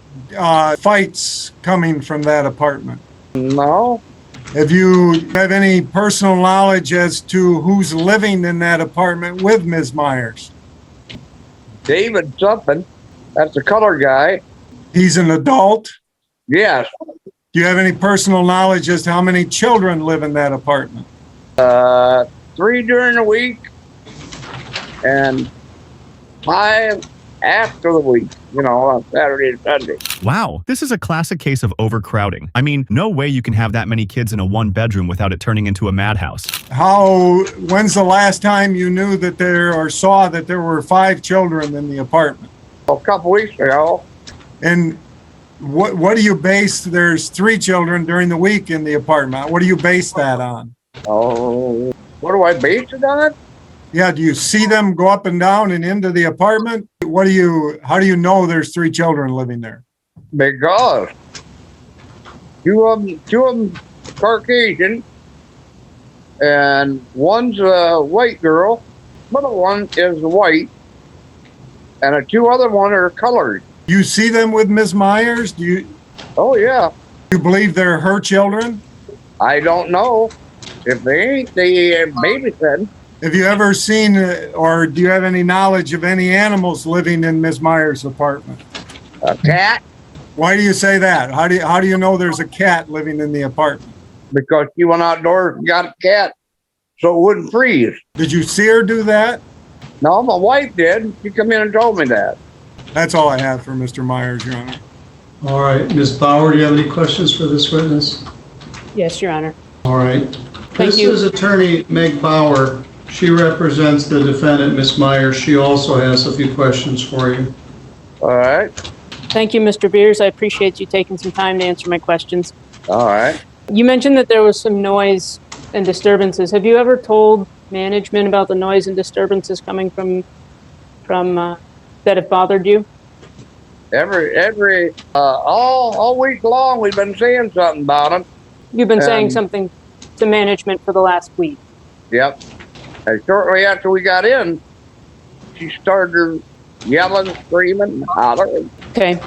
fights coming from that apartment? No. Have you have any personal knowledge as to who's living in that apartment with Ms. Myers? David something. That's the color guy. He's an adult? Yes. Do you have any personal knowledge as to how many children live in that apartment? 3 during the week and 5 after the week, on Saturday and Sunday. Wow, this is a classic case of overcrowding. I mean, no way you can have that many kids in a 1-bedroom without it turning into a madhouse. When's the last time you knew that or saw that there were 5 children in the apartment? A couple weeks ago. And what do you base, there's 3 children during the week in the apartment. What do you base that on? Oh, what do I base it on? Yeah, do you see them go up and down and into the apartment? How do you know there's 3 children living there? Because two of them Caucasian, and one's a white girl, another one is white, and the 2 other ones are colored. You see them with Ms. Myers? Oh, yeah. Do you believe they're her children? I don't know. If they ain't, they babysit. Have you ever seen, or do you have any knowledge of any animals living in Ms. Myers' apartment? A cat. Why do you say that? How do you know there's a cat living in the apartment? Because she went outdoors and got a cat so it wouldn't freeze. Did you see her do that? No, my wife did. She come in and told me that. That's all I have for Mr. Myers, Your Honor. All right, Ms. Bauer, do you have any questions for this witness? Yes, Your Honor. All right. Thank you. This is Attorney Meg Bauer. She represents the defendant, Ms. Myers. She also has a few questions for you. All right. Thank you, Mr. Beers. I appreciate you taking some time to answer my questions. All right. You mentioned that there was some noise and disturbances. Have you ever told management about the noise and disturbances coming from that have bothered you? All week long we've been saying something about them. You've been saying something to management for the last week. Yep. And shortly after we got in, she started yelling, screaming, hollering. Okay.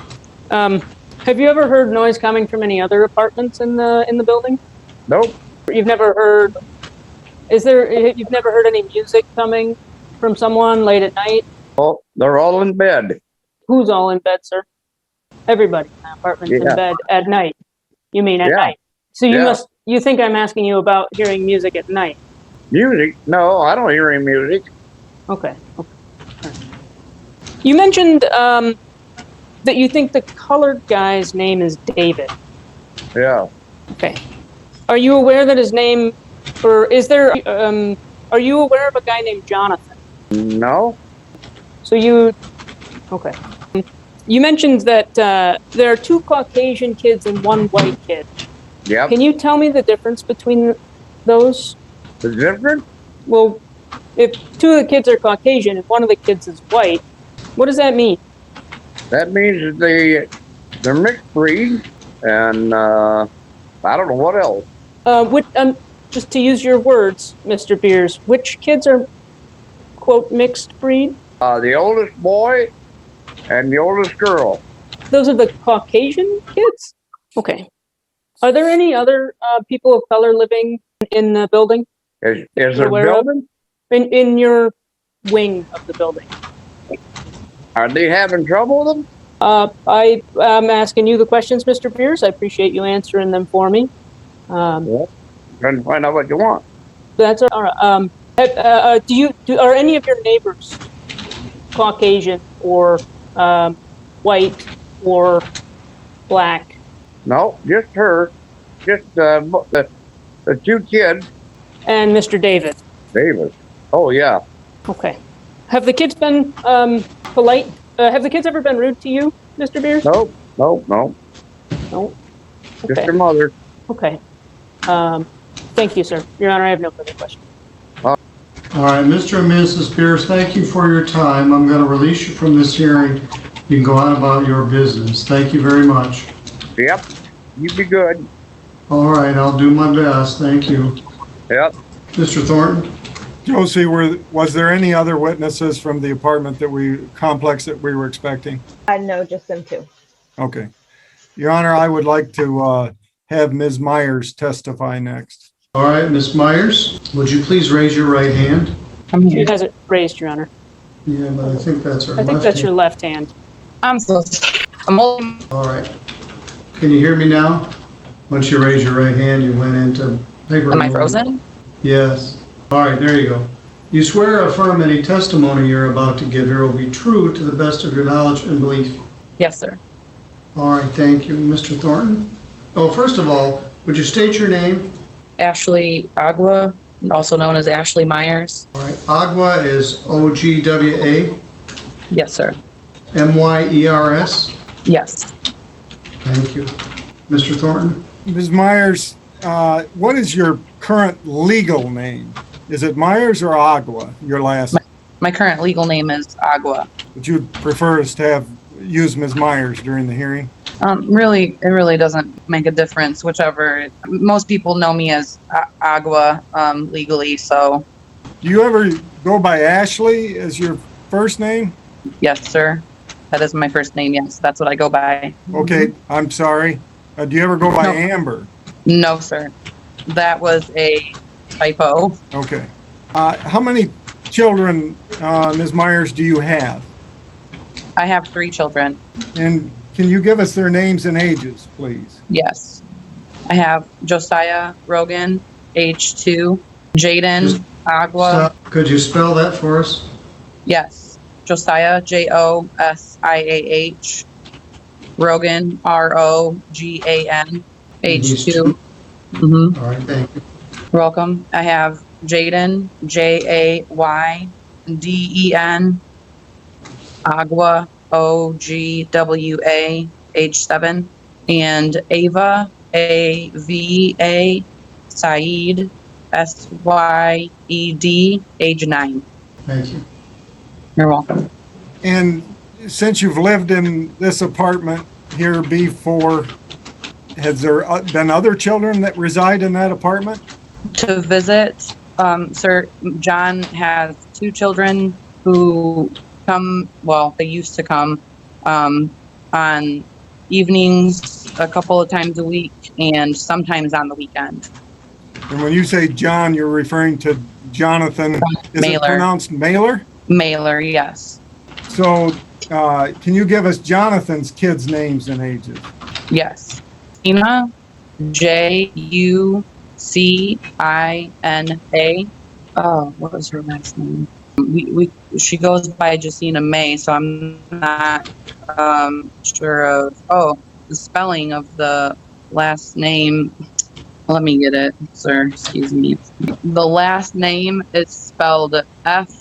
Have you ever heard noise coming from any other apartments in the building? Nope. You've never heard, you've never heard any music coming from someone late at night? Oh, they're all in bed. Who's all in bed, sir? Everybody in the apartment's in Yeah. bed at night. You mean at Yeah. night? So Yeah. you think I'm asking you about hearing music at night? Music? No, I don't hear any music. Okay. You mentioned that you think the colored guy's name is David. Yeah. Okay. Are you aware that his name, or is there, are you aware of a guy named Jonathan? No. So okay. You mentioned that there are 2 Caucasian kids and 1 white kid. Yep. Can you tell me the difference between those? The difference? Well, if 2 of the kids are Caucasian and 1 of the kids is white, what does that mean? That means that they're mixed breed, and I don't know what else. Just to use your words, Mr. Beers, which kids are, quote, mixed breed? The oldest boy and the oldest girl. Those are the Caucasian kids? Okay. Are there any other people of color living in the building? Is there Aware of? building? In your wing of the building? Are they having trouble with them? I'm asking you the questions, Mr. Beers. I appreciate you answering them for me. Trying to find out what you want. That's all right. Are any of your neighbors Caucasian or white or black? No, just her. Just the 2 kids. And Mr. David? David. Oh, yeah. Okay. Have the kids been polite? Have the kids ever been rude to you, Mr. Beers? No. No. Just Okay. your mother. Okay. Thank you, sir. Your Honor, I have no further questions. All right, Mr. and Mrs. Pierce, thank you for your time. I'm going to release you from this hearing. You can go on about your business. Thank you very much. Yep. You be good. All right, I'll do my best. Thank you. Yep. Mr. Thornton? Josie, was there any other witnesses from the apartment complex that we were expecting? No, just them 2. Okay. Your Honor, I would like to have Ms. Myers testify next. All right, Ms. Myers, would you please raise your right hand? She has it raised, Your Honor. Yeah, but I think that's her I think left that's hand. your left hand. All right. Can you hear me now? Once you raise your right hand, you went into paper. Am I frozen? Yes. All right, there you go. You swear or affirm any testimony you're about to give here will be true to the best of your knowledge and belief? Yes, sir. All right, thank you. Mr. Thornton? Oh, first of all, would you state your name? Ashley Agua, also known as Ashley Myers. All right, Agua is O-G-W-A? Yes, sir. M-Y-E-R-S? Yes. Thank you. Mr. Thornton? Ms. Myers, what is your current legal name? Is it Myers or Agua, your last? My current legal name is Agua. Would you prefer us to use Ms. Myers during the hearing? It really doesn't make a difference, whichever. Most people know me as Agua legally, so Do you ever go by Ashley as your first name? yes, sir. That is my first name, yes. That's what I go by. Okay, I'm sorry. Do you ever go by No. Amber? No, sir. That was a typo. Okay. How many children, Ms. Myers, do you have? I have 3 children. And can you give us their names and ages, please? Yes. I have Josiah Rogan, age 2. Jaden Agua. Stop. Could you spell that for us? Yes. Josiah, Josiah. Rogan, Rogan, age He's 2. Mm-hmm. All right, thank you. You're welcome. I have Jaden, Jayden, Agua, Ogwa, age 7, and Ava, Ava, Saeed, Syed, age 9. Thank you. You're welcome. And since you've lived in this apartment here before, has there been other children that reside in that apartment? To visit, Sir, John has 2 children who come, well, they used to come on evenings a couple of times a week and sometimes on the weekend. And when you say John, you're referring to Jonathan, is it Mailer. pronounced Mailer? Mailer, yes. So can you give us Jonathan's kids' names and ages? Yes. Justina, Juscina. What was her last name? She goes by Justina May, so I'm not sure of the spelling of the last name. Let me get it, sir. Excuse me. The last name is spelled Fayette,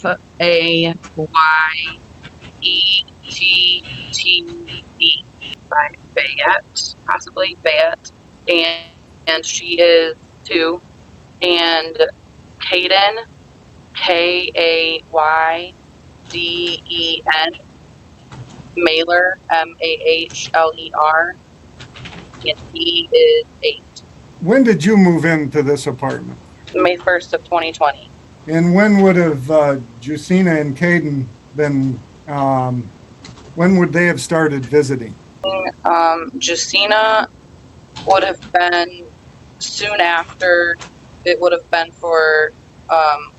by Fayette, possibly Fayette, and she is 2. And Caden, Kayden, Mailer, Mahler, and he is 8. When did you move into this apartment? May 1st of 2020. And when would have Justina and Caden been, when would they have started visiting? Justina would have been soon after. It would have been for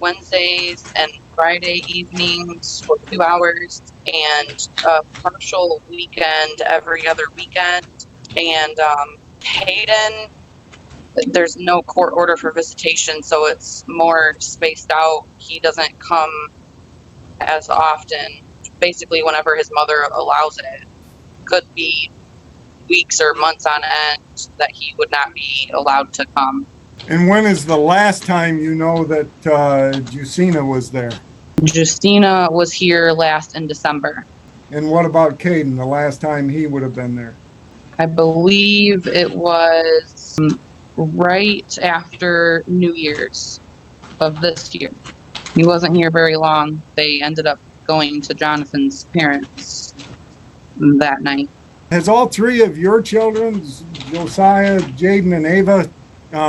Wednesdays and Friday evenings for 2 hours, and a partial weekend every other weekend. And Hayden, there's no court order for visitation, so it's more spaced out. He doesn't come as often. Basically, whenever his mother allows it. Could be weeks or months on end that he would not be allowed to come. And when is the last time you know that Justina was there? Justina was here last in December. And what about Caden, the last time he would have been there? I believe it was right after New Year's of this year. He wasn't here very long. They ended up going to Jonathan's parents that night. Has all 3 of your children, Josiah, Jaden, and Ava,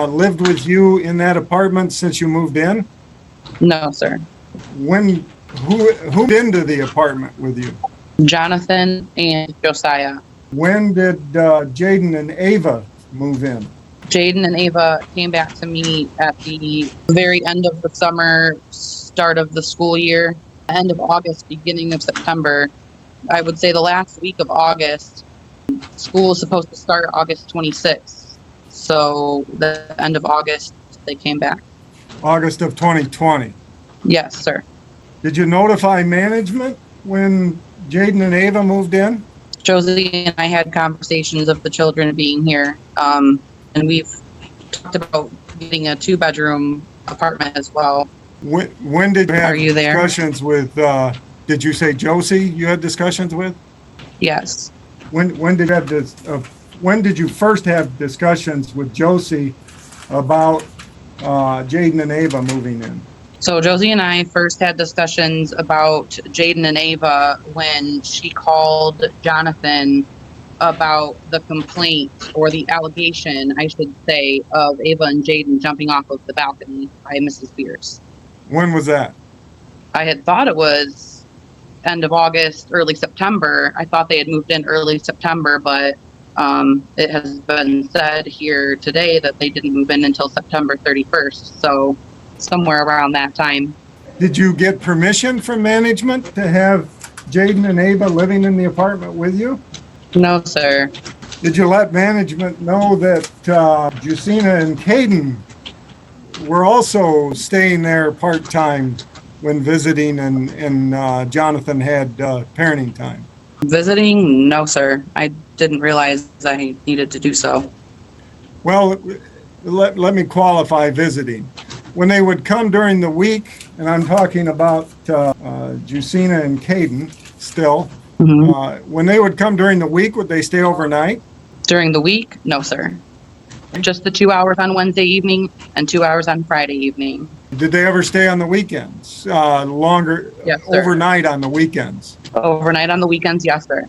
lived with you in that apartment since you moved in? No, sir. Who moved into the apartment with you? Jonathan and Josiah. When did Jaden and Ava move in? Jaden and Ava came back to me at the very end of the summer, start of the school year, end of August, beginning of September. I would say the last week of August. School is supposed to start August 26th. So the end of August, they came back. August of 2020? Yes, sir. Did you notify management when Jaden and Ava moved in? Josie and I had conversations of the children being here. And we've talked about getting a 2-bedroom apartment as well. When did you have Are you there? discussions with, did you say Josie you had discussions with? Yes. When did you first have discussions with Josie about Jaden and Ava moving in? So Josie and I first had discussions about Jaden and Ava when she called Jonathan about the complaint, or the allegation, I should say, of Ava and Jaden jumping off of the balcony by Mrs. Pierce. When was that? I had thought it was end of August, early September. I thought they had moved in early September, but it has been said here today that they didn't move in until September 31st. So somewhere around that time. Did you get permission from management to have Jaden and Ava living in the apartment with you? No, sir. Did you let management know that Justina and Caden were also staying there part-time when visiting, and Jonathan had parenting time? Visiting? No, sir. I didn't realize I needed to do so. Well, let me qualify visiting. When they would come during the week, and I'm talking about Justina and Caden still, when they would come during the week, would they stay overnight? During the week? No, sir. Just the 2 hours on Wednesday evening and 2 hours on Friday evening. Did they ever stay on the weekends? Longer, Yes, sir. overnight on the weekends? Overnight on the weekends? Yes, sir.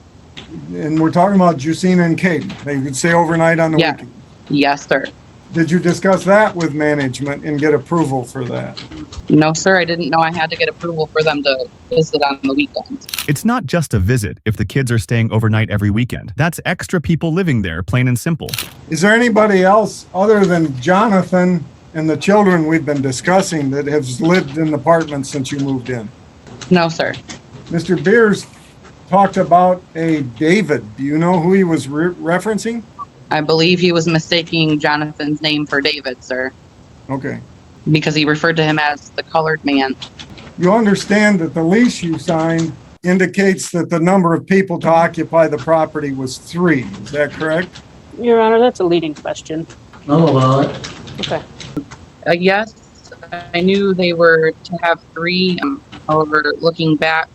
And we're talking about Justina and Caden. They would stay overnight on the Yeah. weekend. Yes, sir. Did you discuss that with management and get approval for that? No, sir, I didn't know I had to get approval for them to visit on the weekends. It's not just a visit if the kids are staying overnight every weekend. That's extra people living there, plain and simple. Is there anybody else other than Jonathan and the children we've been discussing that has lived in the apartment since you moved in? No, sir. Mr. Beers talked about a David. Do you know who he was referencing? I believe he was mistaking Jonathan's name for David, sir, Okay. because he referred to him as the colored man. You understand that the lease you signed indicates that the number of people to occupy the property was 3. Is that correct? Your Honor, that's a leading question. I'll allow it. Okay. Yes, I knew they were to have 3. However, looking back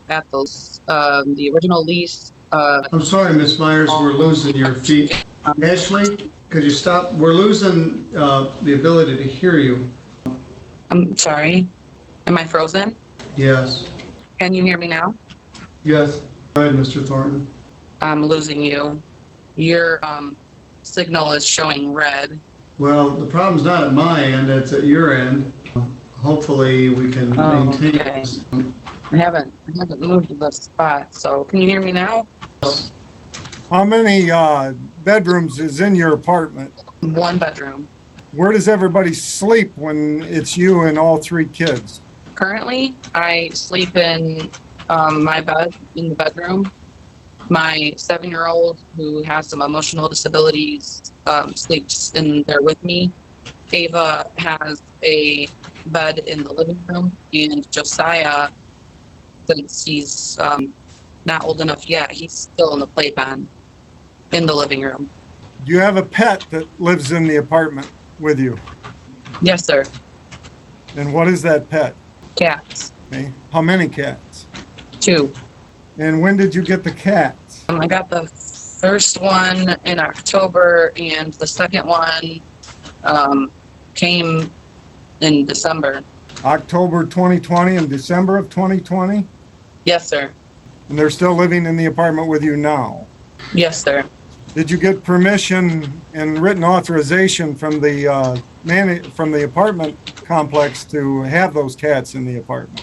at those, the original lease. I'm sorry, Miss Myers, we're losing your feet. Ashley, could you stop? We're losing the ability to hear you. I'm sorry. Am I frozen? Yes. Can you hear me now? Yes. Go ahead, Mr. Thornton. I'm losing you. Your signal is showing red. Well, the problem's not at my end, it's at your end. Hopefully, we can maintain okay. this. I haven't moved to the spot, so can you hear me now? How many bedrooms is in your apartment? 1 bedroom. Where does everybody sleep when it's you and all 3 kids? Currently, I sleep in my bed in the bedroom. My 7-year-old, who has some emotional disabilities, sleeps in there with me. Ava has a bed in the living room, and Josiah, since he's not old enough yet, he's still in the playpen in the living room. Do you have a pet that lives in the apartment with you? Yes, sir. And what is that pet? Cats. Okay. How many cats? 2. And when did you get the cats? I got the first one in October, and the second one came in December. October 2020 and December of 2020? Yes, sir. And they're still living in the apartment with you now? Yes, sir. Did you get permission and written authorization from the apartment complex to have those cats in the apartment?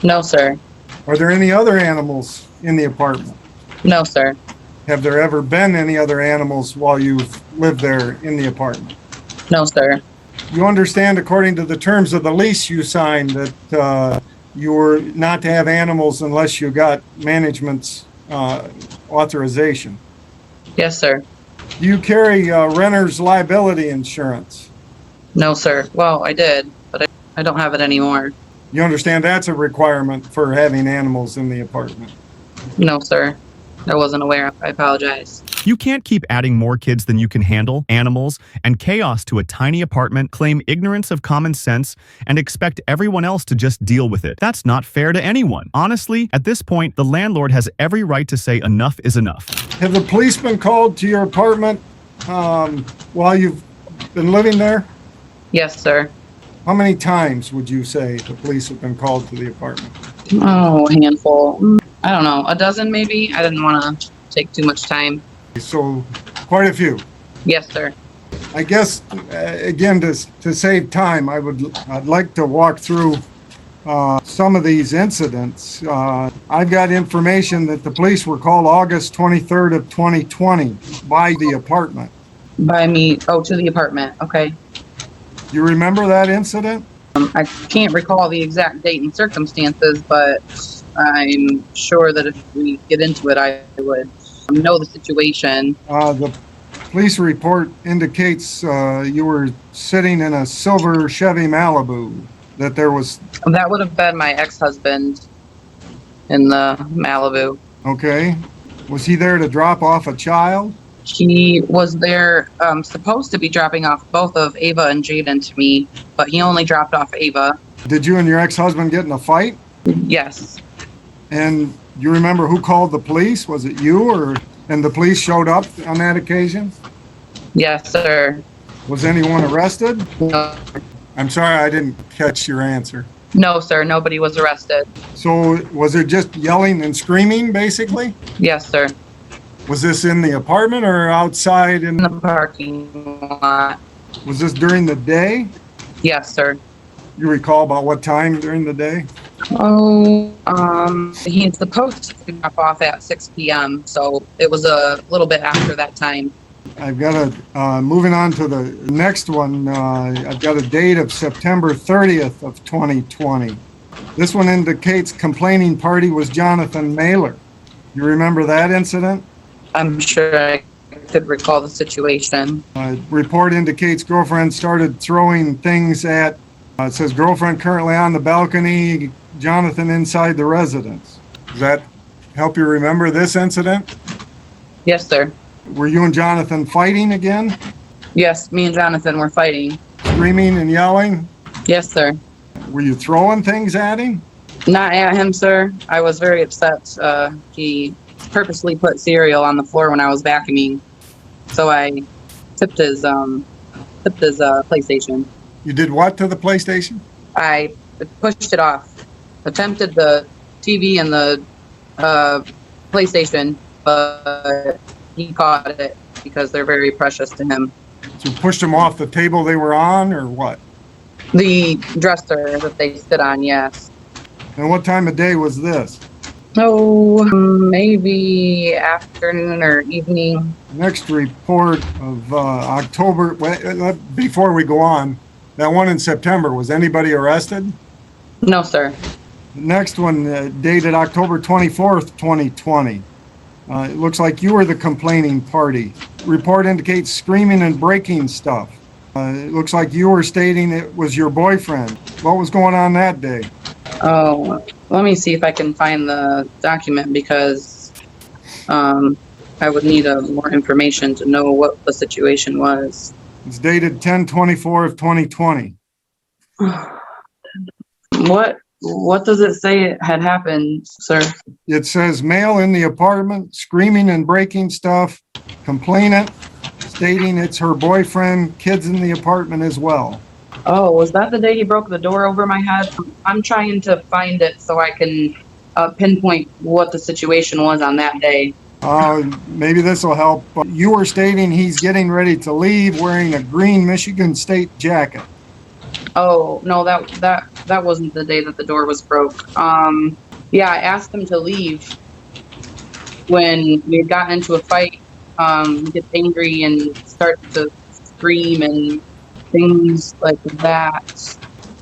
No, sir. Are there any other animals in the apartment? No, sir. Have there ever been any other animals while you've lived there in the apartment? No, sir. You understand, according to the terms of the lease you signed, that you were not to have animals unless you got management's authorization. Yes, sir. Do you carry renter's liability insurance? No, sir. Well, I did, but I don't have it anymore. You understand that's a requirement for having animals in the apartment? No, sir. I wasn't aware. I apologize. You can't keep adding more kids than you can handle, animals, and chaos to a tiny apartment, claim ignorance of common sense, and expect everyone else to just deal with it. That's not fair to anyone. Honestly, at this point, the landlord has every right to say enough is enough. Have the police been called to your apartment while you've been living there? Yes, sir. How many times would you say the police have been called to the apartment? Oh, a handful. I don't know, a dozen maybe? I didn't want to take too much time. So, quite a few. Yes, sir. I guess, again, to save time, I'd like to walk through some of these incidents. I've got information that the police were called August 23rd of 2020 by the apartment. By me, to the apartment, okay. You remember that incident? I can't recall the exact date and circumstances, but I'm sure that if we get into it, I would know the situation. The police report indicates you were sitting in a silver Chevy Malibu, that there was... That would have been my ex-husband in the Malibu. Okay. Was he there to drop off a child? He was there supposed to be dropping off both of Ava and Jaden to me, but he only dropped off Ava. Did you and your ex-husband get in a fight? Yes. And you remember who called the police? Was it you, and the police showed up on that occasion? Yes, sir. Was anyone arrested? No. I'm sorry, I didn't catch your answer. No, sir. Nobody was arrested. So was it just yelling and screaming, basically? Yes, sir. Was this in the apartment or outside? In the parking lot. Was this during the day? Yes, sir. You recall about what time during the day? Oh, he's supposed to drop off at 6 p.m., so it was a little bit after that time. I've got moving on to the next one, I've got a date of September 30th of 2020. This one indicates complaining party was Jonathan Mailer. You remember that incident? I'm sure I could recall the situation. Report indicates girlfriend started throwing things at, it says girlfriend currently on the balcony, Jonathan inside the residence. Does that help you remember this incident? Yes, sir. Were you and Jonathan fighting again? Yes, me and Jonathan were fighting. Screaming and yelling? Yes, sir. Were you throwing things at him? Not at him, sir. I was very upset. He purposely put cereal on the floor when I was vacuuming, so I tipped his PlayStation. You did what to the PlayStation? I pushed it off. Attempted the TV and the PlayStation, but he caught it because they're very precious to him. So you pushed them off the table they were on, or what? The dresser that they sit on, yes. And what time of day was this? Oh, maybe afternoon or evening. Next report of October, before we go on, that one in September, was anybody arrested? No, sir. The next one dated October 24th, 2020. It looks like you were the complaining party. Report indicates screaming and breaking stuff. It looks like you were stating it was your boyfriend. What was going on that day? Oh, let me see if I can find the document because I would need more information to know what the situation was. It's dated 10/24 of 2020. What does it say it had happened, sir? It says male in the apartment, screaming and breaking stuff, complainant, stating it's her boyfriend, kids in the apartment as well. Oh, was that the day he broke the door over my head? I'm trying to find it so I can pinpoint what the situation was on that day. Maybe this will help. You were stating he's getting ready to leave wearing a green Michigan State jacket. Oh, no, that wasn't the day that the door was broke. Yeah, I asked him to leave when we had gotten into a fight. He gets angry and starts to scream and things like that.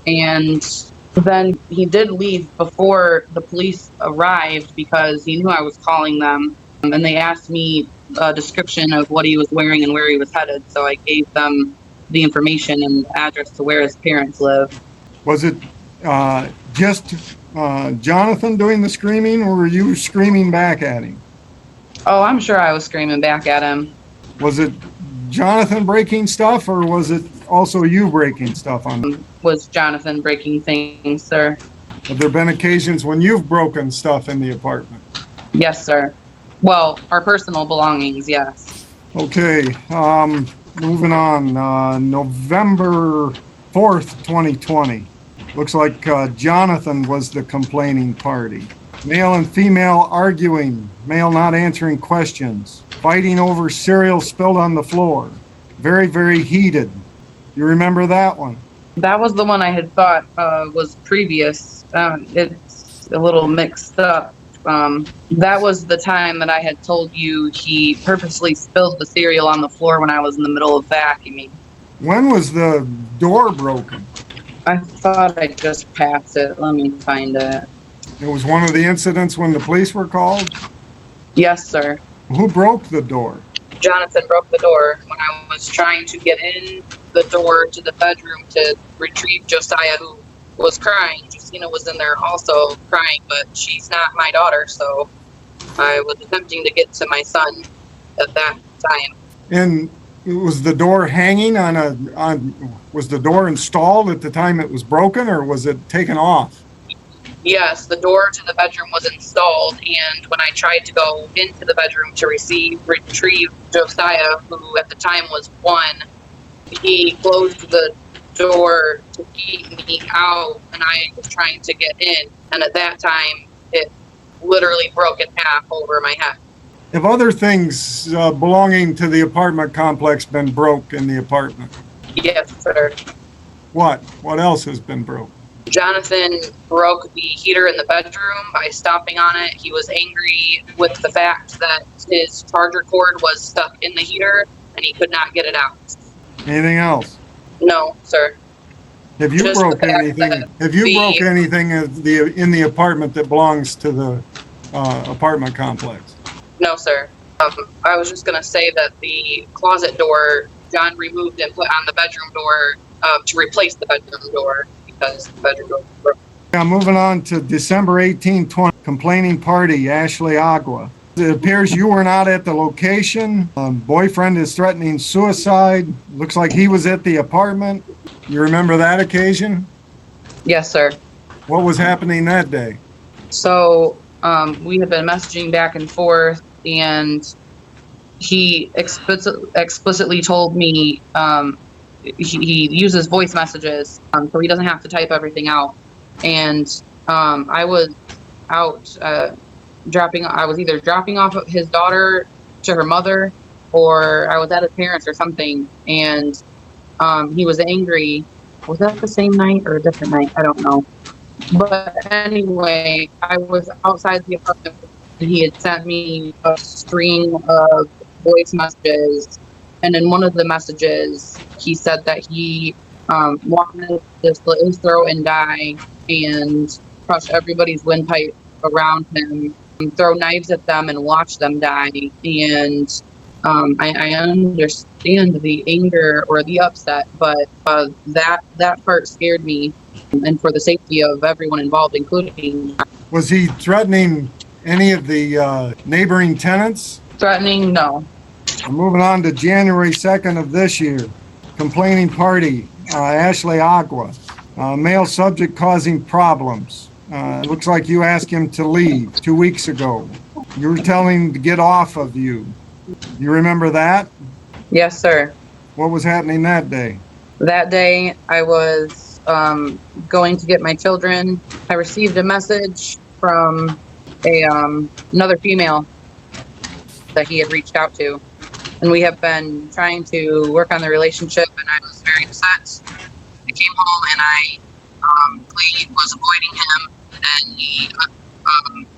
And then he did leave before the police arrived because he knew I was calling them. And they asked me a description of what he was wearing and where he was headed. So I gave them the information and the address to where his parents live. Was it just Jonathan doing the screaming, or were you screaming back at him? Oh, I'm sure I was screaming back at him. Was it Jonathan breaking stuff, or was it also you breaking stuff on him? Was Jonathan breaking things, sir? Have there been occasions when you've broken stuff in the apartment? Yes, sir. Well, our personal belongings, yes. Okay, moving on. November 4th, 2020. Looks like Jonathan was the complaining party. Male and female arguing, male not answering questions, fighting over cereal spilled on the floor. Very, very heated. You remember that one? That was the one I had thought was previous. It's a little mixed up. That was the time that I had told you he purposely spilled the cereal on the floor when I was in the middle of vacuuming. When was the door broken? I thought I just passed it. Let me find it. It was one of the incidents when the police were called? Yes, sir. Who broke the door? Jonathan broke the door when I was trying to get in the door to the bedroom to retrieve Josiah, who was crying. Justina was in there also crying, but she's not my daughter, so I was attempting to get to my son at that time. And was the door hanging was the door installed at the time it was broken, or was it taken off? Yes, the door to the bedroom was installed, and when I tried to go into the bedroom to retrieve Josiah, who at the time was 1, he closed the door to keep me out, and I was trying to get in, and at that time, it literally broke in half over my head. Have other things belonging to the apartment complex been broke in the apartment? Yes, sir. What? What else has been broke? Jonathan broke the heater in the bedroom by stomping on it. He was angry with the fact that his charger cord was stuck in the heater and he could not get it out. Anything else? No, sir. Have you Just broke the fact anything? that Have you the- broke anything in the apartment that belongs to the apartment complex? No, sir. I was just going to say that the closet door, John removed and put on the bedroom door to replace the bedroom door because the bedroom door was broken. Now, moving on to December 18, 20, complaining party, Ashley Agua. It appears you were not at the location. Boyfriend is threatening suicide. Looks like he was at the apartment. You remember that occasion? Yes, sir. What was happening that day? So we had been messaging back and forth, and he explicitly told me he uses voice messages, so he doesn't have to type everything out. And I was out I was either dropping off his daughter to her mother, or I was at his parents or something, and he was angry. Was that the same night or a different night? I don't know. But anyway, I was outside the apartment and he had sent me a string of voice messages. And in one of the messages, he said that he wanted to slit his throat and die and crush everybody's windpipe around him, and throw knives at them and watch them die. And I understand the anger or the upset, but that part scared me, and for the safety of everyone involved, including. Was he threatening any of the neighboring tenants? Threatening? No. We're moving on to January 2nd of this year. Complaining party, Ashley Agua. Male subject causing problems. Looks like you asked him to leave 2 weeks ago. You were telling him to get off of you. You remember that? Yes, sir. What was happening that day? That day, I was going to get my children. I received a message from another female that he had reached out to. And we have been trying to work on the relationship, and I was very upset. I came home and I was avoiding him, and he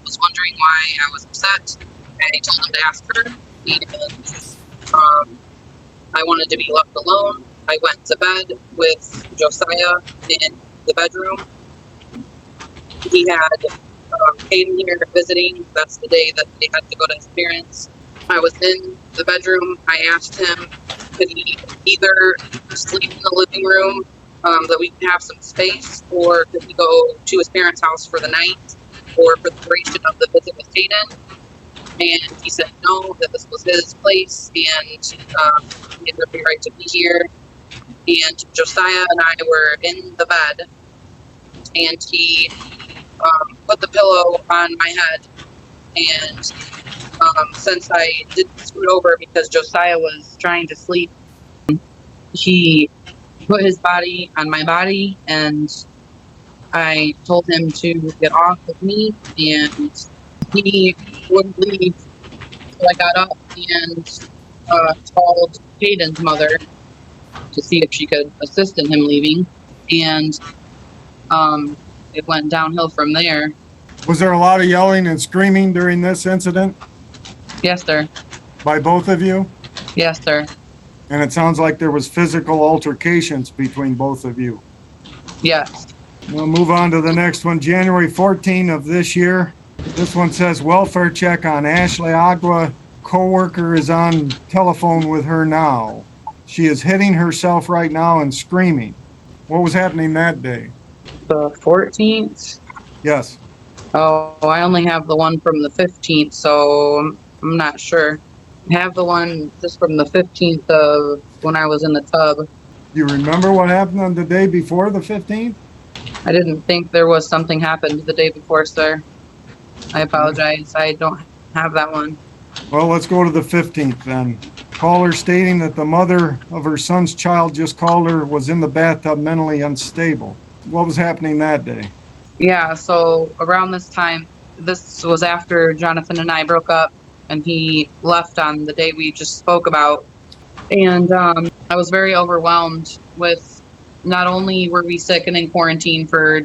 was wondering why I was upset. I told him to ask her, and I wanted to be left alone. I went to bed with Josiah in the bedroom. He had came here visiting. That's the day that they had to go to his parents. I was in the bedroom. I asked him, could he either sleep in the living room that we can have some space, or could he go to his parents' house for the night or for the duration of the visit with Tenant? And he said no, that this was his place, and he had every right to be here. And Josiah and I were in the bed, and he put the pillow on my head, and since I didn't scoot over because Josiah was trying to sleep, he put his body on my body, and I told him to get off of me, and he wouldn't leave. So I got up and called Hayden's mother to see if she could assist in him leaving, and it went downhill from there. Was there a lot of yelling and screaming during this incident? Yes, sir. By both of you? Yes, sir. And it sounds like there was physical altercations between both of you. Yes. We'll move on to the next one. January 14 of this year. This one says welfare check on Ashley Agua. Coworker is on telephone with her now. She is hitting herself right now and screaming. What was happening that day? The 14th? Yes. Oh, I only have the one from the 15th, so I'm not sure. I have the one just from the 15th of when I was in the tub. You remember what happened on the day before the 15th? I didn't think there was something happened the day before, sir. I apologize. I don't have that one. Well, let's go to the 15th then. Caller stating that the mother of her son's child just called her, was in the bathtub mentally unstable. What was happening that day? Yeah, so around this time, this was after Jonathan and I broke up. and he left on the day we just spoke about. And I was very overwhelmed with, not only were we sick and in quarantine for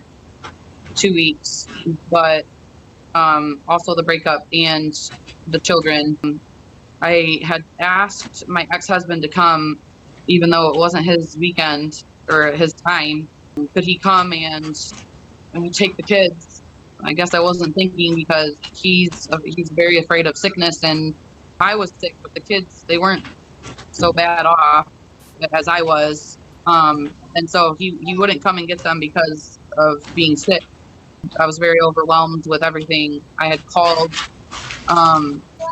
2 weeks, but also the breakup and the children. I had asked my ex-husband to come, even though it wasn't his weekend or his time. Could he come and take the kids? I guess I wasn't thinking, because he's very afraid of sickness, and I was sick, but the kids, they weren't so bad off as I was. And so he wouldn't come and get them because of being sick. I was very overwhelmed with everything. I had called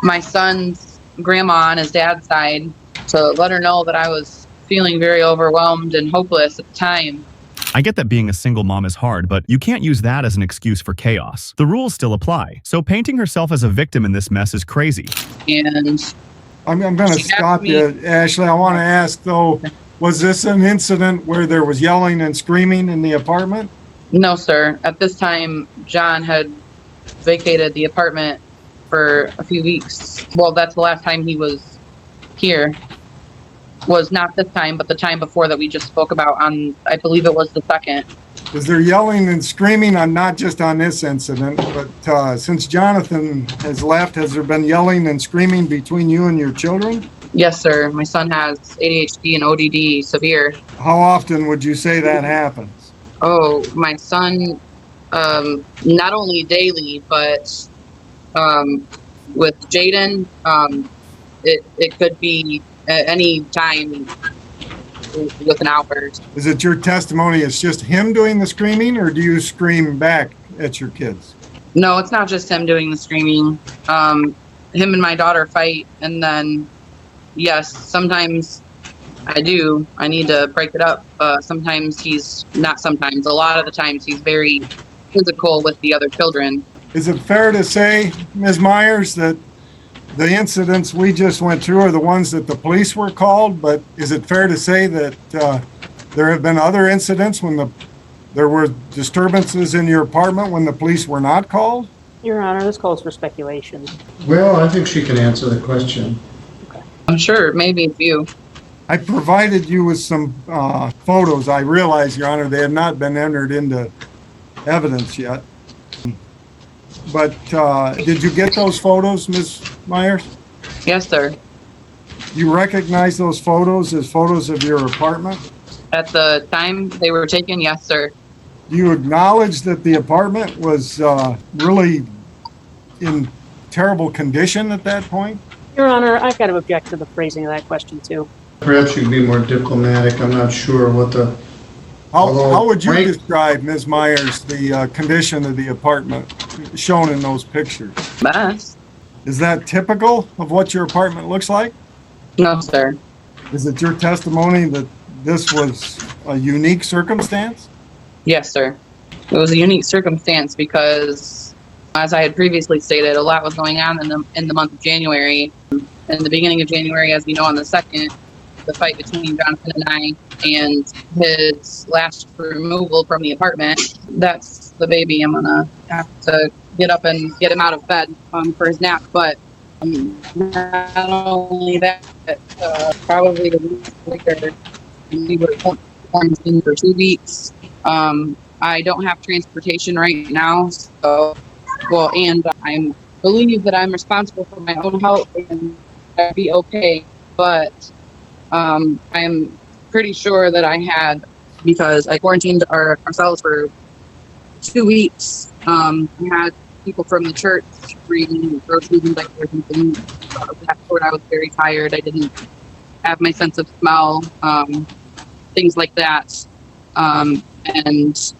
my son's grandma on his dad's side to let her know that I was feeling very overwhelmed and hopeless at the time. I get that being a single mom is hard, but you can't use that as an excuse for chaos. The rules still apply. So painting herself as a victim in this mess is crazy. And I'm going to stop you, Ashley. I want to ask, though, was this an incident where there was yelling and screaming in the apartment? No, sir. At this time, John had vacated the apartment for a few weeks. Well, that's the last time he was here. Was not this time, but the time before that we just spoke about on, I believe it was the 2nd. Is there yelling and screaming on, not just on this incident, but since Jonathan has left, has there been yelling and screaming between you and your children? Yes, sir. My son has ADHD and ODD severe. How often would you say that happens? Oh, my son, not only daily, but with Jaden, it could be at any time with an outburst. Is it your testimony it's just him doing the screaming, or do you scream back at your kids? No, it's not just him doing the screaming. Him and my daughter fight, and then, yes, sometimes I do. I need to break it up. Sometimes a lot of the times he's very physical with the other children. Is it fair to say, Ms. Myers, that the incidents we just went through are the ones that the police were called, but is it fair to say that there have been other incidents when there were disturbances in your apartment when the police were not called? Your Honor, this calls for speculation. Well, I think she can answer the question. I'm sure, maybe a few. I provided you with some photos. I realize, Your Honor, they have not been entered into evidence yet. But did you get those photos, Ms. Myers? Yes, sir. You recognize those photos as photos of your apartment? At the time they were taken, yes, sir. Do you acknowledge that the apartment was really in terrible condition at that point? Your Honor, I've got to object to the phrasing of that question, too. Perhaps you could be more diplomatic. I'm not sure what the... How would you describe, Ms. Myers, the condition of the apartment shown in those pictures? Best. Is that typical of what your apartment looks like? No, sir. Is it your testimony that this was a unique circumstance? Yes, sir. It was a unique circumstance because, as I had previously stated, a lot was going on in the month of January. In the beginning of January, as we know, on the 2nd, the fight between Jonathan and I and his last removal from the apartment. That's the baby. I'm gonna have to get up and get him out of bed for his nap. But not only that, probably a week later, we were quarantined for 2 weeks. I don't have transportation right now, and I believe that I'm responsible for my own health and I'd be okay. But I'm pretty sure that I had, because I quarantined ourselves for 2 weeks. We had people from the church bringing groceries and diapers and things of that sort. I was very tired. I didn't have my sense of smell, things like that. And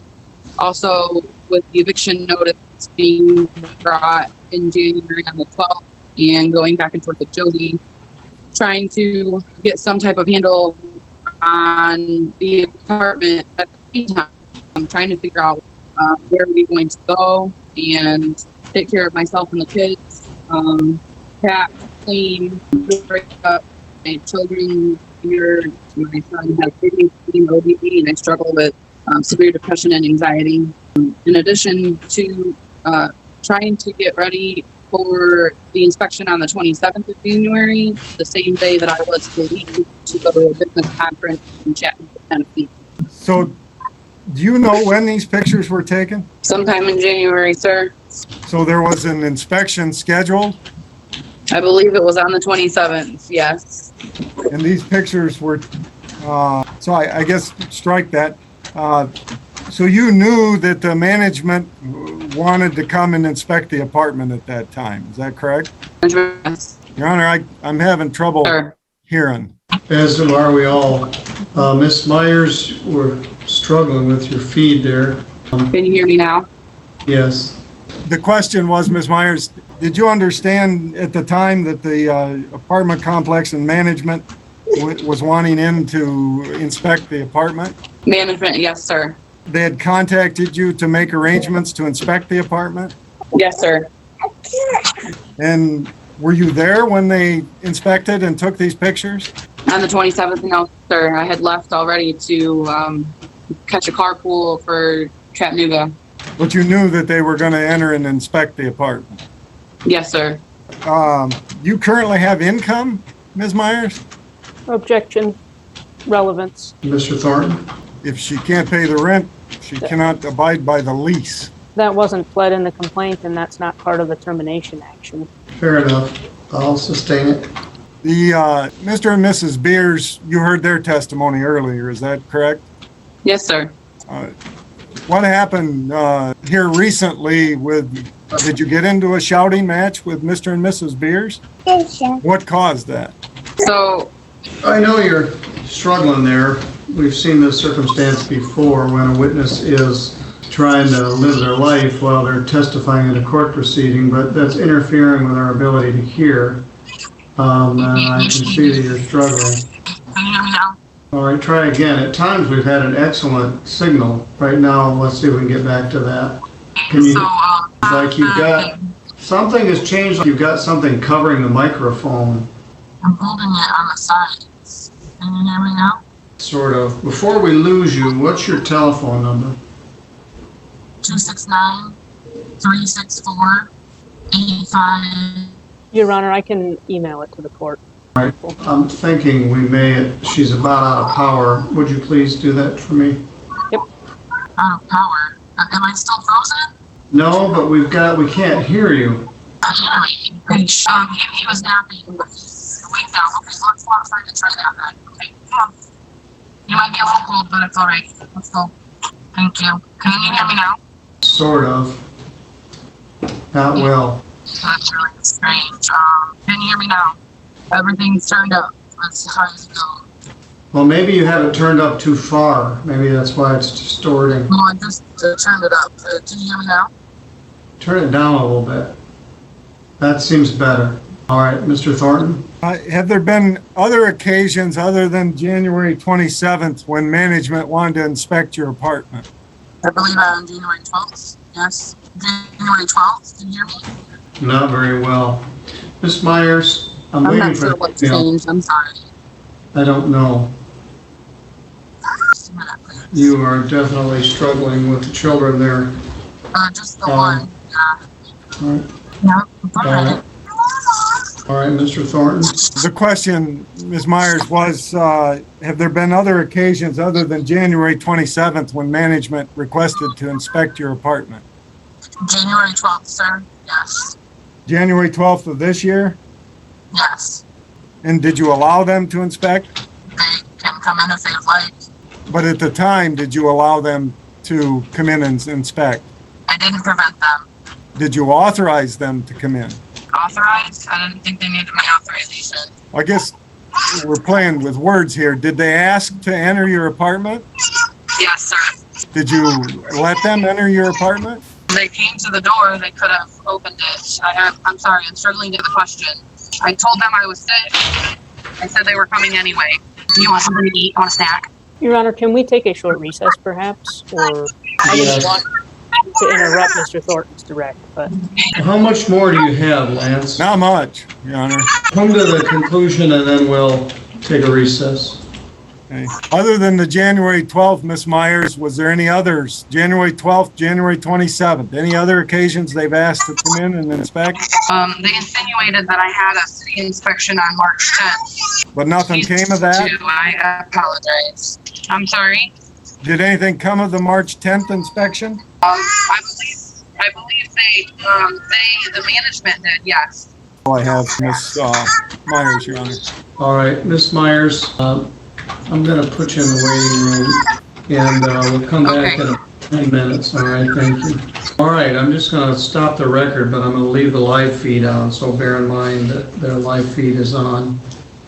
also with the eviction notice being brought in January on the 12th and going back and forth with Jody, trying to get some type of handle on the apartment at the same time. I'm trying to figure out where we're going to go and take care of myself and the kids. Pack, clean, break up my children here. My son has ADHD, ODD, and I struggle with severe depression and anxiety. In addition to trying to get ready for the inspection on the 27th of January, the same day that I was to leave to go to a business conference in Chattanooga, Tennessee. So do you know when these pictures were taken? Sometime in January, sir. So there was an inspection scheduled, I believe it was on the 27th, yes. and these pictures were, so I guess strike that. So you knew that the management wanted to come and inspect the apartment at that time, is that correct? Yes. Your Honor, I'm having trouble Sure. hearing. As are we all. Ms. Myers, we're struggling with your feed there. Can you hear me now? Yes. The question was, Ms. Myers, did you understand at the time that the apartment complex and management was wanting in to inspect the apartment? Management, yes, sir. They had contacted you to make arrangements to inspect the apartment? Yes, sir. And were you there when they inspected and took these pictures? On the 27th, no, sir. I had left already to catch a carpool for Chattanooga. But you knew that they were going to enter and inspect the apartment? Yes, sir. You currently have income, Ms. Myers? Objection, relevance. Mr. Thornton? If she can't pay the rent, she cannot abide by the lease. That wasn't pled in the complaint, and that's not part of the termination action. Fair enough. I'll sustain it. The Mr. and Mrs. Beers, you heard their testimony earlier, is that correct? Yes, sir. What happened here recently did you get into a shouting match with Mr. and Mrs. Beers? What caused that? So, I know you're struggling there. We've seen this circumstance before when a witness is trying to live their life while they're testifying in a court proceeding, but that's interfering with our ability to hear. And I can see that you're struggling. can you hear me now? All right, try again. At times we've had an excellent signal. Right now, let's see if we can get back to that. Can you, like you've got, something has changed. You've got something covering the microphone. I'm holding it on the side. Can you hear me now? Sort of. Before we lose you, what's your telephone number? 269-364-85. Your Honor, I can email it to the court. All right. I'm thinking we may, she's about out of power. Would you please do that for me? Yep. Out of power. Am I still frozen? No, but we can't hear you. He was napping. Wait now. Okay, so let's go outside and try that then. Okay, come on. You might be a little cold, but it's alright. Let's go. Thank you. Can you hear me now? Sort of. Not well. That's really strange. Can you hear me now? Everything's turned up as high as it goes. Well, maybe you have it turned up too far. Maybe that's why it's distorting. No, I just turned it up. Can you hear me now? Turn it down a little bit. That seems better. All right, Mr. Thornton? Have there been other occasions other than January 27th when management wanted to inspect your apartment? I believe on January 12th. Yes. January 12th. Can you hear me? Not very well. Ms. Myers, I'm waiting not for sure what changed. I'm sorry. I don't know. Just a minute, please. You are definitely struggling with the children there. Just the one. Yeah. All right. Yeah. All right. All right, Mr. Thornton? The question, Ms. Myers, was have there been other occasions other than January 27th when management requested to inspect your apartment? January 12th, sir. Yes. January 12th of this year? Yes. And did you allow them to inspect? They can come in if they'd like. But at the time, did you allow them to come in and inspect? I didn't prevent them. Did you authorize them to come in? Authorized? I didn't think they needed my authorization. I guess we're playing with words here. Did they ask to enter your apartment? Yes, sir. Did you let them enter your apartment? They came to the door. They could have opened it. I'm sorry. I'm struggling to get the question. I told them I was sick. I said they were coming anyway. Do you want something to eat? Want a snack? Your Honor, can we take a short recess perhaps? Or I didn't want to interrupt Mr. Thornton's direct, but How much more do you have, Lance? Not much, Your Honor. Come to the conclusion and then we'll take a recess. Okay. Other than the January 12th, Ms. Myers, was there any others? January 12th, January 27th, any other occasions they've asked to come in and inspect? They insinuated that I had a city inspection on March 10th. But nothing came of that? I apologize. I'm sorry. Did anything come of the March 10th inspection? I believe the management did, yes. All I have, Ms. Myers, Your Honor. All right, Ms. Myers, I'm gonna put you in the waiting room, and we'll come back in 10 minutes. All right, thank you. All right, I'm just gonna stop the record, but I'm gonna leave the live feed on, so bear in mind that the live feed is on.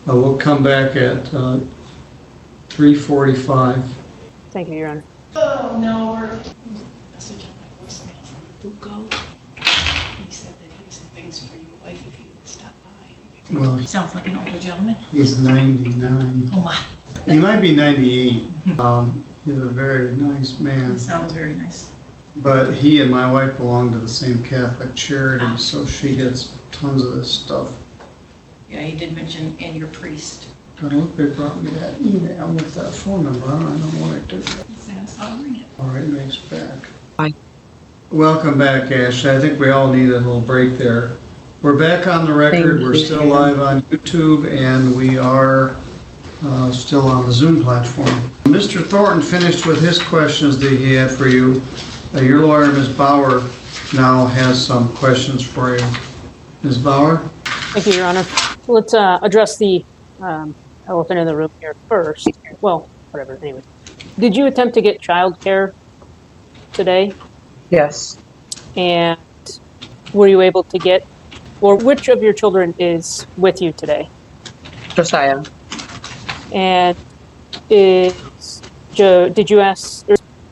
We'll come back at 3:45. Thank you, Your Honor. Oh, no, we're, message on my voicemail from Hugo. He said that he had things for your wife if you would stop by. Well, Sounds like an older gentleman. he's 99. Oh, my. He might be 98. He's a very nice man. Sounds very nice. But he and my wife belong to the same Catholic charity, so she gets tons of this stuff. Yeah, he did mention, and your priest. God, look, they brought me that email with that phone number. I don't know what I did. He said, I'll ring it. All right, Meg's back. Hi. Welcome back, Ashley. I think we all need a little break there. We're back on the record. We're still live on YouTube, and we are still on the Zoom platform. Mr. Thornton finished with his questions that he had for you. Your lawyer, Ms. Bauer, now has some questions for you. Ms. Bauer? Thank you, Your Honor. Let's address the elephant in the room here first. Well, whatever, anyway. Did you attempt to get childcare today? Yes. And were you able to get, or which of your children is with you today? Josiah. And did you ask,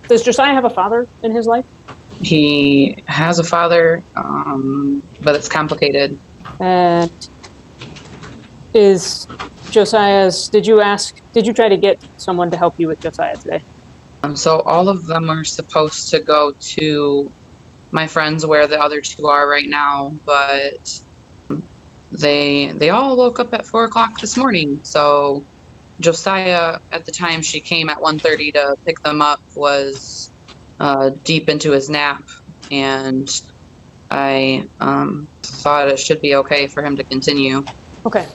does Josiah have a father in his life? He has a father, but it's complicated. And is Josiah's, did you try to get someone to help you with Josiah today? So all of them are supposed to go to my friends where the other two are right now, but they all woke up at 4 o'clock this morning. So Josiah, at the time she came at 1:30 to pick them up, was deep into his nap, and I thought it should be okay for him to continue. Okay.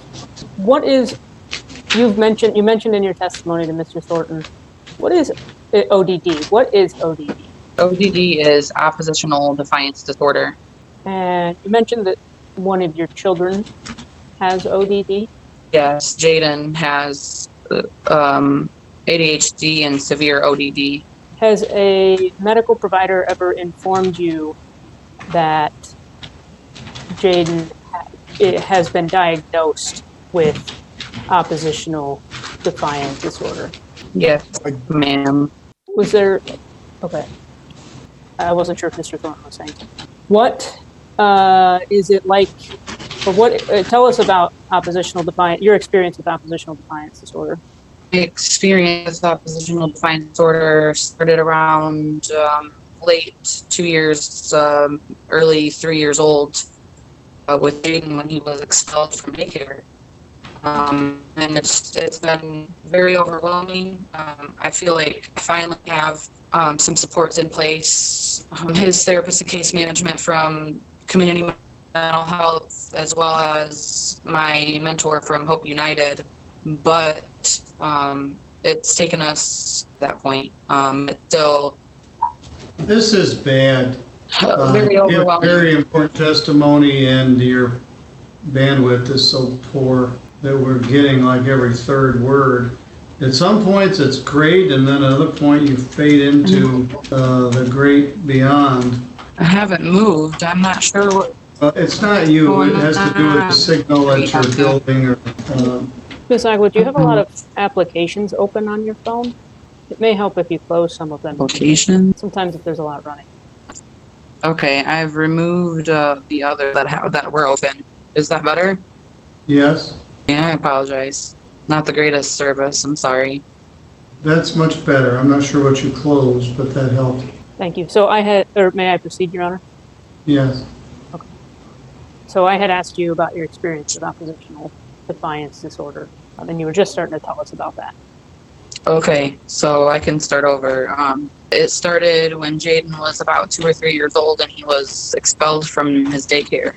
You mentioned in your testimony to Mr. Thornton, what is ODD? What is ODD? ODD is oppositional defiance disorder. And you mentioned that one of your children has ODD? Yes, Jaden has ADHD and severe ODD. Has a medical provider ever informed you that Jaden has been diagnosed with oppositional defiance disorder? Yes, ma'am. Was there, okay. I wasn't sure if Mr. Thornton was saying. What is it like, or what, tell us about your experience with oppositional defiance disorder. My experience with oppositional defiance disorder started around late 2 years, early 3 years old, with Jaden when he was expelled from daycare. And it's been very overwhelming. I feel like I finally have some supports in place. His therapist and case management from community mental health, as well as my mentor from Hope United. But it's taken us to that point. It's still This is bad. very overwhelming. Very important testimony, and your bandwidth is so poor that we're getting like every third word. At some points it's great, and then at another point you fade into the great beyond. I haven't moved. I'm not sure what. It's not you. It has to do with the signal that you're building. Or Ms. Agwood, do you have a lot of applications open on your phone? It may help if you close some of them. Application? Sometimes if there's a lot running. Okay, I've removed the other that were open. Is that better? Yes, Yeah, I apologize. Not the greatest service. I'm sorry. that's much better. I'm not sure what you closed, but that helped. Thank you. So may I proceed, Your Honor? Yes. So I had asked you about your experience with oppositional defiance disorder, and you were just starting to tell us about that. Okay, so I can start over. It started when Jaden was about 2 or 3 years old and he was expelled from his daycare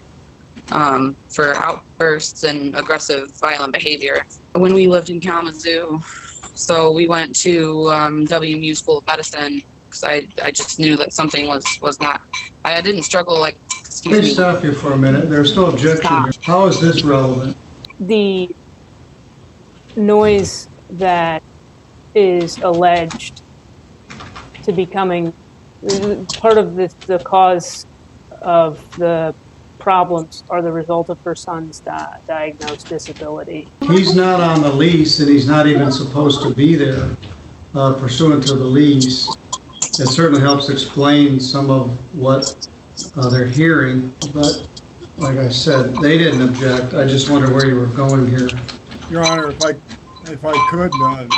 for outbursts and aggressive, violent behavior. When we lived in Kalamazoo, so we went to WMU School of Medicine because I just knew that something was not. I didn't struggle like. Let me stop you for a minute. There's no objection here. How is this relevant? The noise that is alleged to be coming part of the cause of the problems are the result of her son's diagnosed disability. He's not on the lease and he's not even supposed to be there pursuant to the lease. It certainly helps explain some of what they're hearing, but like I said, they didn't object. I just wonder where you were going here. Your Honor, if I could,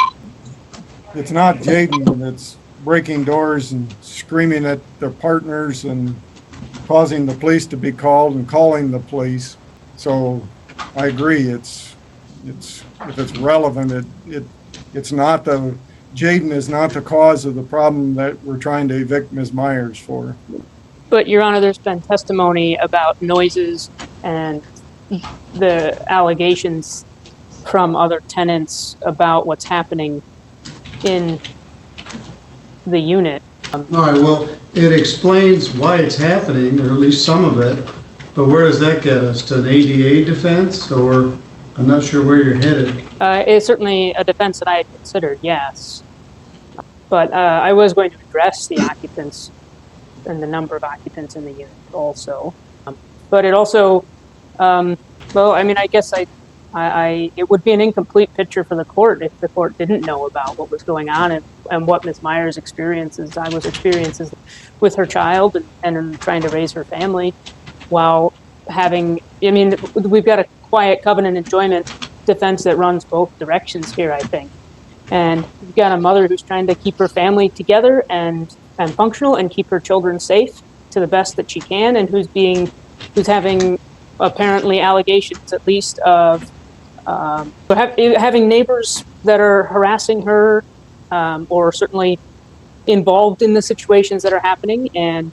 it's not Jaden that's breaking doors and screaming at their partners and causing the police to be called and calling the police. So I agree. It's if it's relevant, it's not Jaden is not the cause of the problem that we're trying to evict Ms. Myers for. But Your Honor, there's been testimony about noises and the allegations from other tenants about what's happening in the unit. All right, well, it explains why it's happening, or at least some of it, but where does that get us? To an ADA defense, or I'm not sure where you're headed. It's certainly a defense that I had considered, yes. But I was going to address the occupants and the number of occupants in the unit also. But it also, well, I mean, I guess it would be an incomplete picture for the court if the court didn't know about what was going on and what Ms. Myers' experiences with her child and trying to raise her family while having, I mean, we've got a quiet covenant enjoyment defense that runs both directions here, I think. And you've got a mother who's trying to keep her family together and functional and keep her children safe to the best that she can, and who's having apparently allegations at least of having neighbors that are harassing her or certainly involved in the situations that are happening. And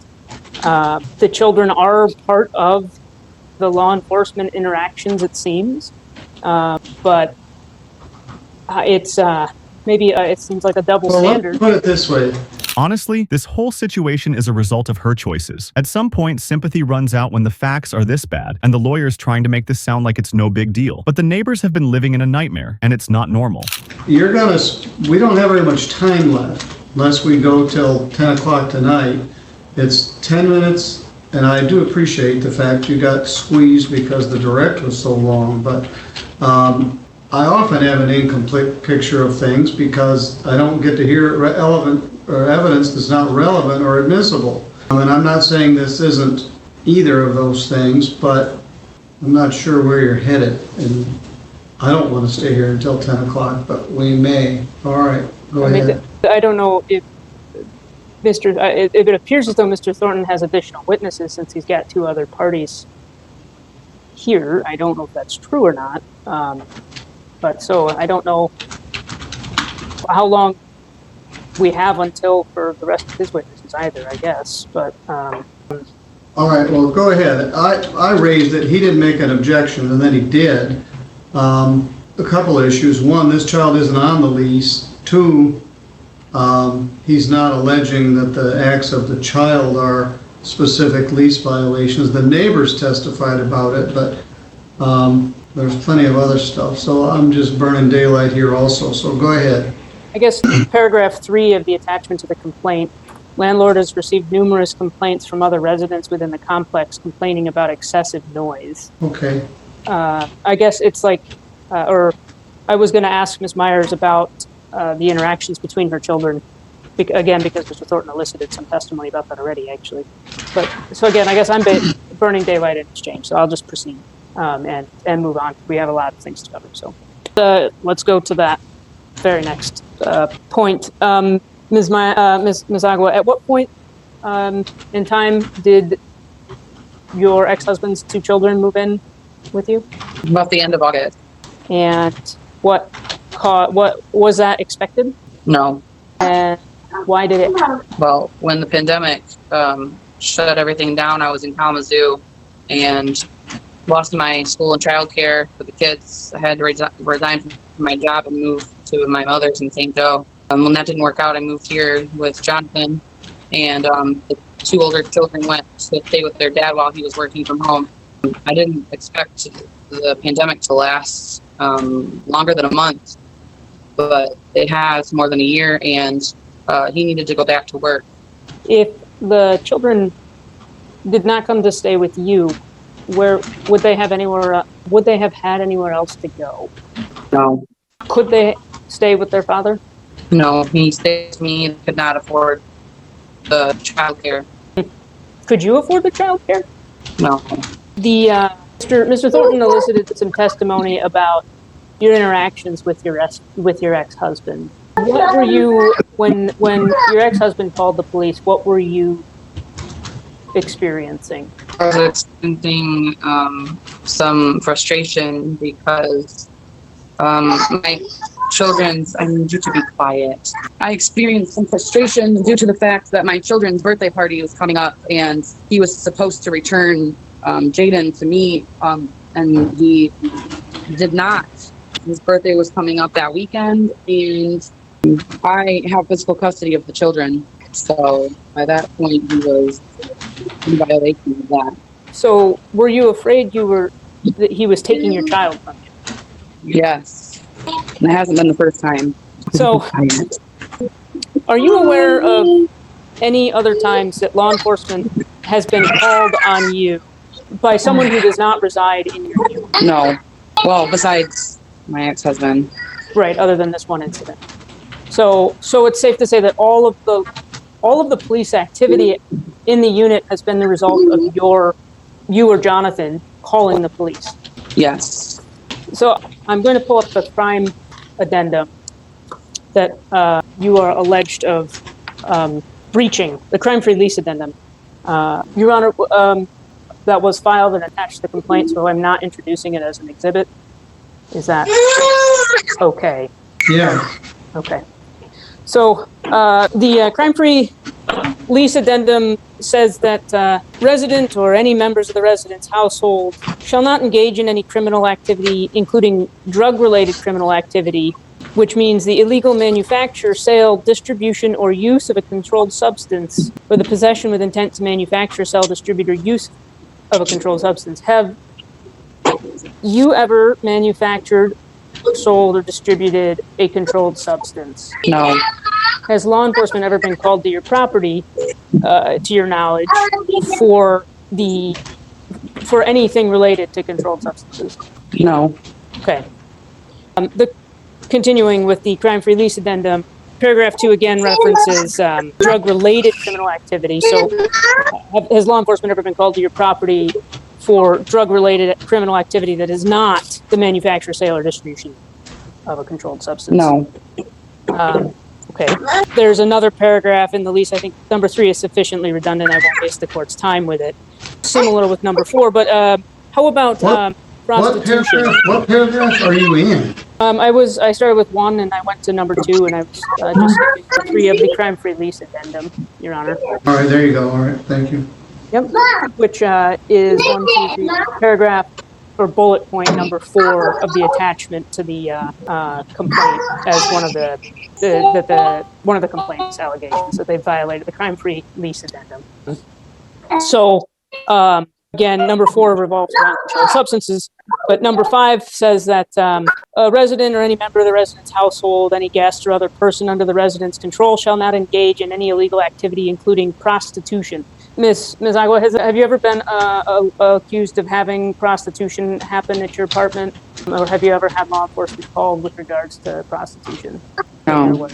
the children are part of the law enforcement interactions, it seems. But it's maybe it seems like a double standard. Let's put it this way. Honestly, this whole situation is a result of her choices. At some point, sympathy runs out when the facts are this bad, and the lawyer's trying to make this sound like it's no big deal. But the neighbors have been living in a nightmare, and it's not normal. We don't have very much time left, unless we go till 10 o'clock tonight. It's 10 minutes, and I do appreciate the fact you got squeezed because the direct was so long, but I often have an incomplete picture of things because I don't get to hear relevant or evidence that's not relevant or admissible. And I'm not saying this isn't either of those things, but I'm not sure where you're headed. And I don't want to stay here until 10 o'clock, but we may. All right, go ahead. I don't know if if it appears as though Mr. Thornton has additional witnesses since he's got 2 other parties here. I don't know if that's true or not. But so I don't know how long we have until for the rest of his witnesses either, I guess. But all right, well, go ahead. I raised it. He didn't make an objection, and then he did. A couple of issues. One, this child isn't on the lease. 2, he's not alleging that the acts of the child are specific lease violations. The neighbors testified about it, but there's plenty of other stuff. So I'm just burning daylight here also. So go ahead. I guess paragraph 3 of the attachment to the complaint, landlord has received numerous complaints from other residents within the complex complaining about excessive noise. Okay. I guess it's like, or I was going to ask Ms. Myers about the interactions between her children, again, because Mr. Thornton elicited some testimony about that already, actually. But so again, I guess I'm burning daylight in exchange, so I'll just proceed and move on. We have a lot of things to cover, so let's go to that very next point. Ms. Agua, at what point in time did your ex-husband's 2 children move in with you? About the end of August. And what was that expected? No. And why did it? Well, when the pandemic shut everything down, I was in Kalamazoo and lost my school and childcare for the kids. I had to resign from my job and move to my mother's in St. Joe. When that didn't work out, I moved here with Jonathan, and the 2 older children went to stay with their dad while he was working from home. I didn't expect the pandemic to last longer than a month, but it has more than a year, and he needed to go back to work. If the children did not come to stay with you, where would they have anywhere? Would they have had anywhere else to go? No. Could they stay with their father? No, he stayed with me and could not afford the childcare. Could you afford the childcare? No. The Mr. Thornton elicited some testimony about your interactions with your ex-husband. What were you when your ex-husband called the police? What were you experiencing? I was experiencing some frustration because my children's, I need you to be quiet. I experienced some frustration due to the fact that my children's birthday party was coming up and he was supposed to return Jaden to me, and he did not. His birthday was coming up that weekend, and I have physical custody of the children. So by that point, he was in violation of that. So were you afraid that he was taking your child from you? Yes. And it hasn't been the first time. So are you aware of any other times that law enforcement has been called on you by someone who does not reside in your unit? No. Well, besides my ex-husband. Right, other than this one incident. So it's safe to say that all of the police activity in the unit has been the result of you or Jonathan calling the police. Yes. So I'm going to pull up the crime addendum that you are alleged of breaching, the crime-free lease addendum. Your Honor, that was filed and attached to the complaint, so I'm not introducing it as an exhibit. Is that okay? Yeah. Okay. So the crime-free lease addendum says that resident or any members of the resident's household shall not engage in any criminal activity, including drug-related criminal activity, which means the illegal manufacture, sale, distribution, or use of a controlled substance, or the possession with intent to manufacture, sell, distribute, or use of a controlled substance. Have you ever manufactured, sold, or distributed a controlled substance? No. Has law enforcement ever been called to your property, to your knowledge, for anything related to controlled substances? No. Okay. Continuing with the crime-free lease addendum, paragraph 2 again references drug-related criminal activity. So, has law enforcement ever been called to your property for drug-related criminal activity that is not the manufacture, sale, or distribution of a controlled substance? No. Okay. There's another paragraph in the lease. I think number 3 is sufficiently redundant. I won't waste the court's time with it. Similar with number 4, but how about prostitution? What paragraph are you in? I started with 1 and I went to number 2, and I was just skipping 3 of the crime-free lease addendum, Your Honor. All right, there you go. All right, thank you. Yep. Which is 1, 2, 3, paragraph or bullet point number 4 of the attachment to the complaint as one of the complaints allegations that they violated the crime-free lease addendum. So again, number 4 revolves around controlled substances, but number 5 says that a resident or any member of the resident's household, any guest or other person under the resident's control shall not engage in any illegal activity, including prostitution. Ms. Agua, have you ever been accused of having prostitution happen at your apartment? Or have you ever had law enforcement called with regards to prostitution? No.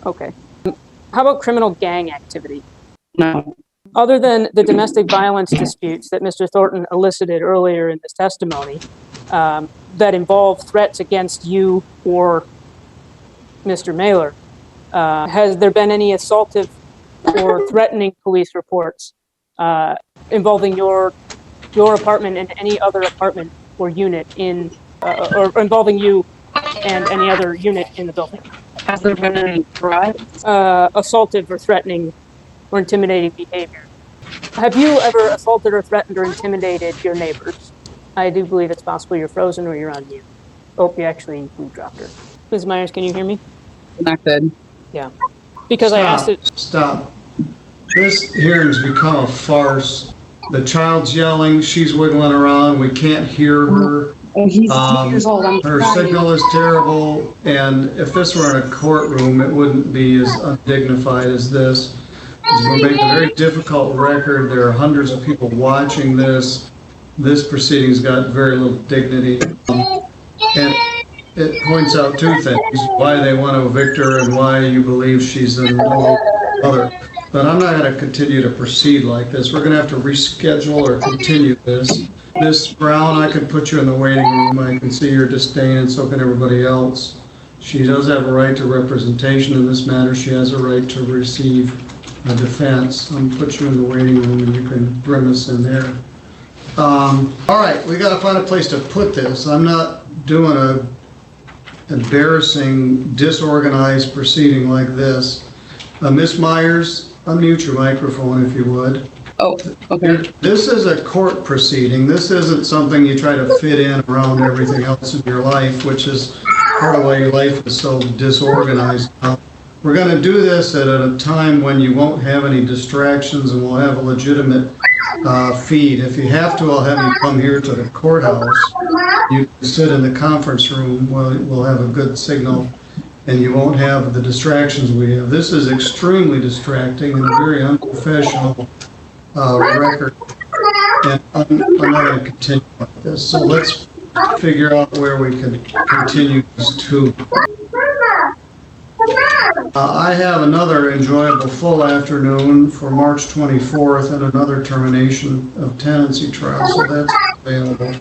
Okay. How about criminal gang activity? No. Other than the domestic violence disputes that Mr. Thornton elicited earlier in this testimony, that involve threats against you or Mr. Mailer, has there been any assaultive or threatening police reports involving your apartment and any other apartment or unit or involving you and any other unit in the building? Has there been any threats? Assaultive or threatening or intimidating behavior. Have you ever assaulted or threatened or intimidated your neighbors? I do believe it's possible you're frozen or you're on mute. Oh, we dropped her. Ms. Myers, can you hear me? Connected. Yeah. Because I asked it. Stop. This hearing's become a farce. The child's yelling, she's wiggling around, we can't hear her. Oh, he's 2 years old. I'm Her sorry. signal is terrible, and if this were in a courtroom, it wouldn't be as undignified as this. We're making a very difficult record. There are hundreds of people watching this. This proceeding's got very little dignity. And it points out two things, why they want to evict her and why you believe she's an mother. But I'm not going to continue to proceed like this. We're going to have to reschedule or continue this. Miss Brown, I could put you in the waiting room. I can see your disdain, and so can everybody else. She does have a right to representation in this matter. She has a right to receive a defense. I'm going to put you in the waiting room, and you can bring us in there. All right, we got to find a place to put this. I'm not doing a embarrassing, disorganized proceeding like this. Miss Myers, unmute your microphone if you would. Oh, okay. This is a court proceeding. This isn't something you try to fit in around everything else in your life, which is part of why your life is so disorganized. We're going to do this at a time when you won't have any distractions and we'll have a legitimate feed. If you have to, I'll have you come here to the courthouse. You can sit in the conference room. We'll have a good signal and you won't have the distractions we have. This is extremely distracting and a very unprofessional record. And I'm not going to continue like this. So let's figure out where we can continue this to. I have another enjoyable full afternoon for March 24th and another termination of tenancy trial, so that's available.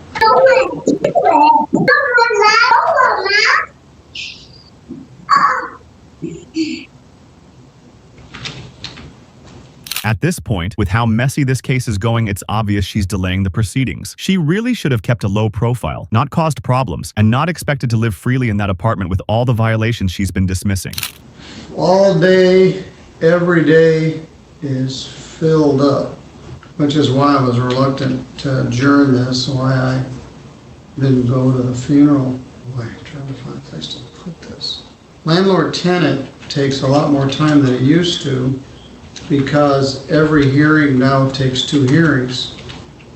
At this point, with how messy this case is going, it's obvious she's delaying the proceedings. She really should have kept a low profile, not caused problems, and not expected to live freely in that apartment with all the violations she's been dismissing. All day, every day is filled up, which is why I was reluctant to adjourn this, why I didn't go to the funeral. Boy, I'm trying to find a place to put this. Landlord tenant takes a lot more time than it used to, because every hearing now takes 2 hearings,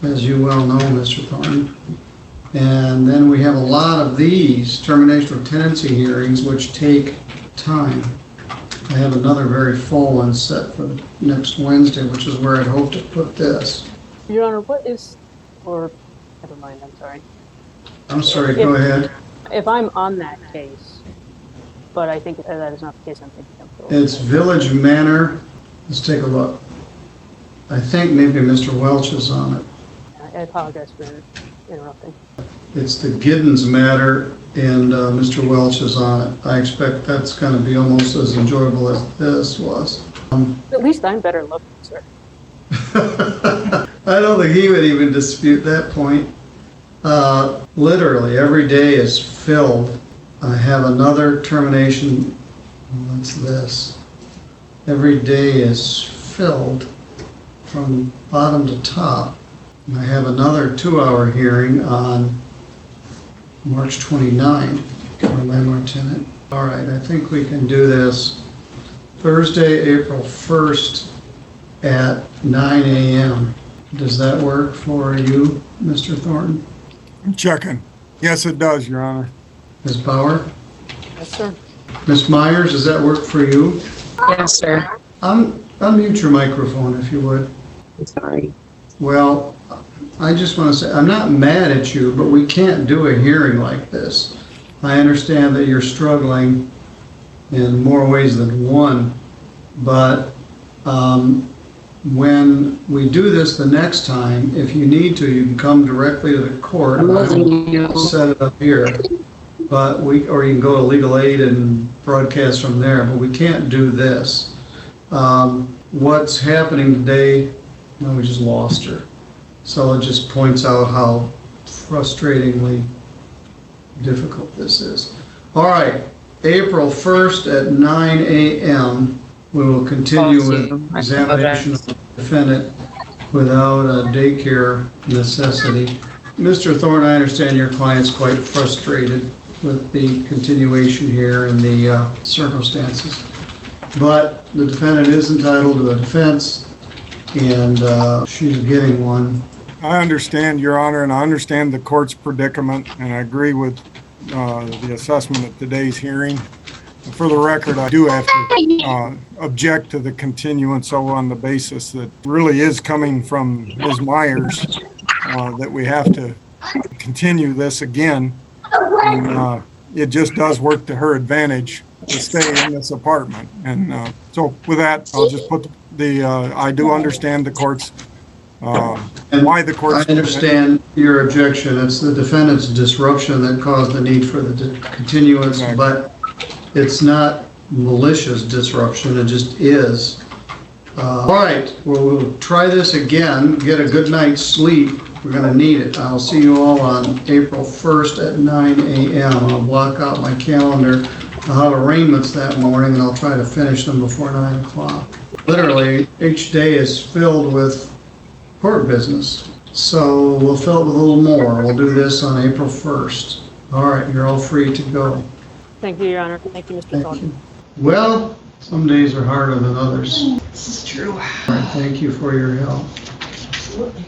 as you well know, Mr. Thornton. And then we have a lot of these termination of tenancy hearings, which take time. I have another very full one set for next Wednesday, which is where I'd hope to put this. Your Honor, never mind, I'm sorry. I'm sorry, go ahead. If I'm on that case, but I think that is not the case I'm thinking of. It's Village Manor. Let's take a look. I think maybe Mr. Welch is on it. I apologize for interrupting. It's the Giddens matter, and Mr. Welch is on it. I expect that's going to be almost as enjoyable as this was. At least I'm better looking, sir. I don't think he would even dispute that point. Literally, every day is filled. I have another termination. What's this? Every day is filled from bottom to top. I have another 2-hour hearing on March 29 for landlord tenant. All right, I think we can do this Thursday, April 1st at 9 a.m. Does that work for you, Mr. Thornton? I'm checking. Yes, it does, Your Honor. Ms. Bauer? Yes, sir. Ms. Myers, does that work for you? Yes, sir. Unmute your microphone if you would. I'm sorry. Well, I just want to say, I'm not mad at you, but we can't do a hearing like this. I understand that you're struggling in more ways than one, but when we do this the next time, if you need to, you can come directly to the court. I'll set it up here. But or you can go to legal aid and broadcast from there, but we can't do this. What's happening today, we just lost her. So it just points out how frustratingly difficult this is. All right, April 1st at 9 a.m. We will continue with examination of the defendant without a daycare necessity. Mr. Thorne, I understand your client's quite frustrated with the continuation here and the circumstances. But the defendant is entitled to a defense, and she's getting one. I understand, Your Honor, and I understand the court's predicament, and I agree with the assessment at today's hearing. For the record, I do have to object to the continuance on the basis that really is coming from Ms. Myers, that we have to continue this again. And it just does work to her advantage to stay in this apartment. And so with that, I'll just put I do understand the court's, why the court's. I understand your objection. It's the defendant's disruption that caused the need for the continuance, exactly. But it's not malicious disruption, it just is. All right, well, we'll try this again, get a good night's sleep. We're gonna need it. I'll see you all on April 1st at 9 a.m. I'll block out my calendar. I'll have arraignments that morning, and I'll try to finish them before 9 o'clock. Literally, each day is filled with court business. So we'll fill it with a little more. We'll do this on April 1st. All right, you're all free to go. Thank you, Your Honor. Thank you, Mr. Thank Thornton. you. Well, some days are harder than others. This is true. All right, thank you for your help. Absolutely.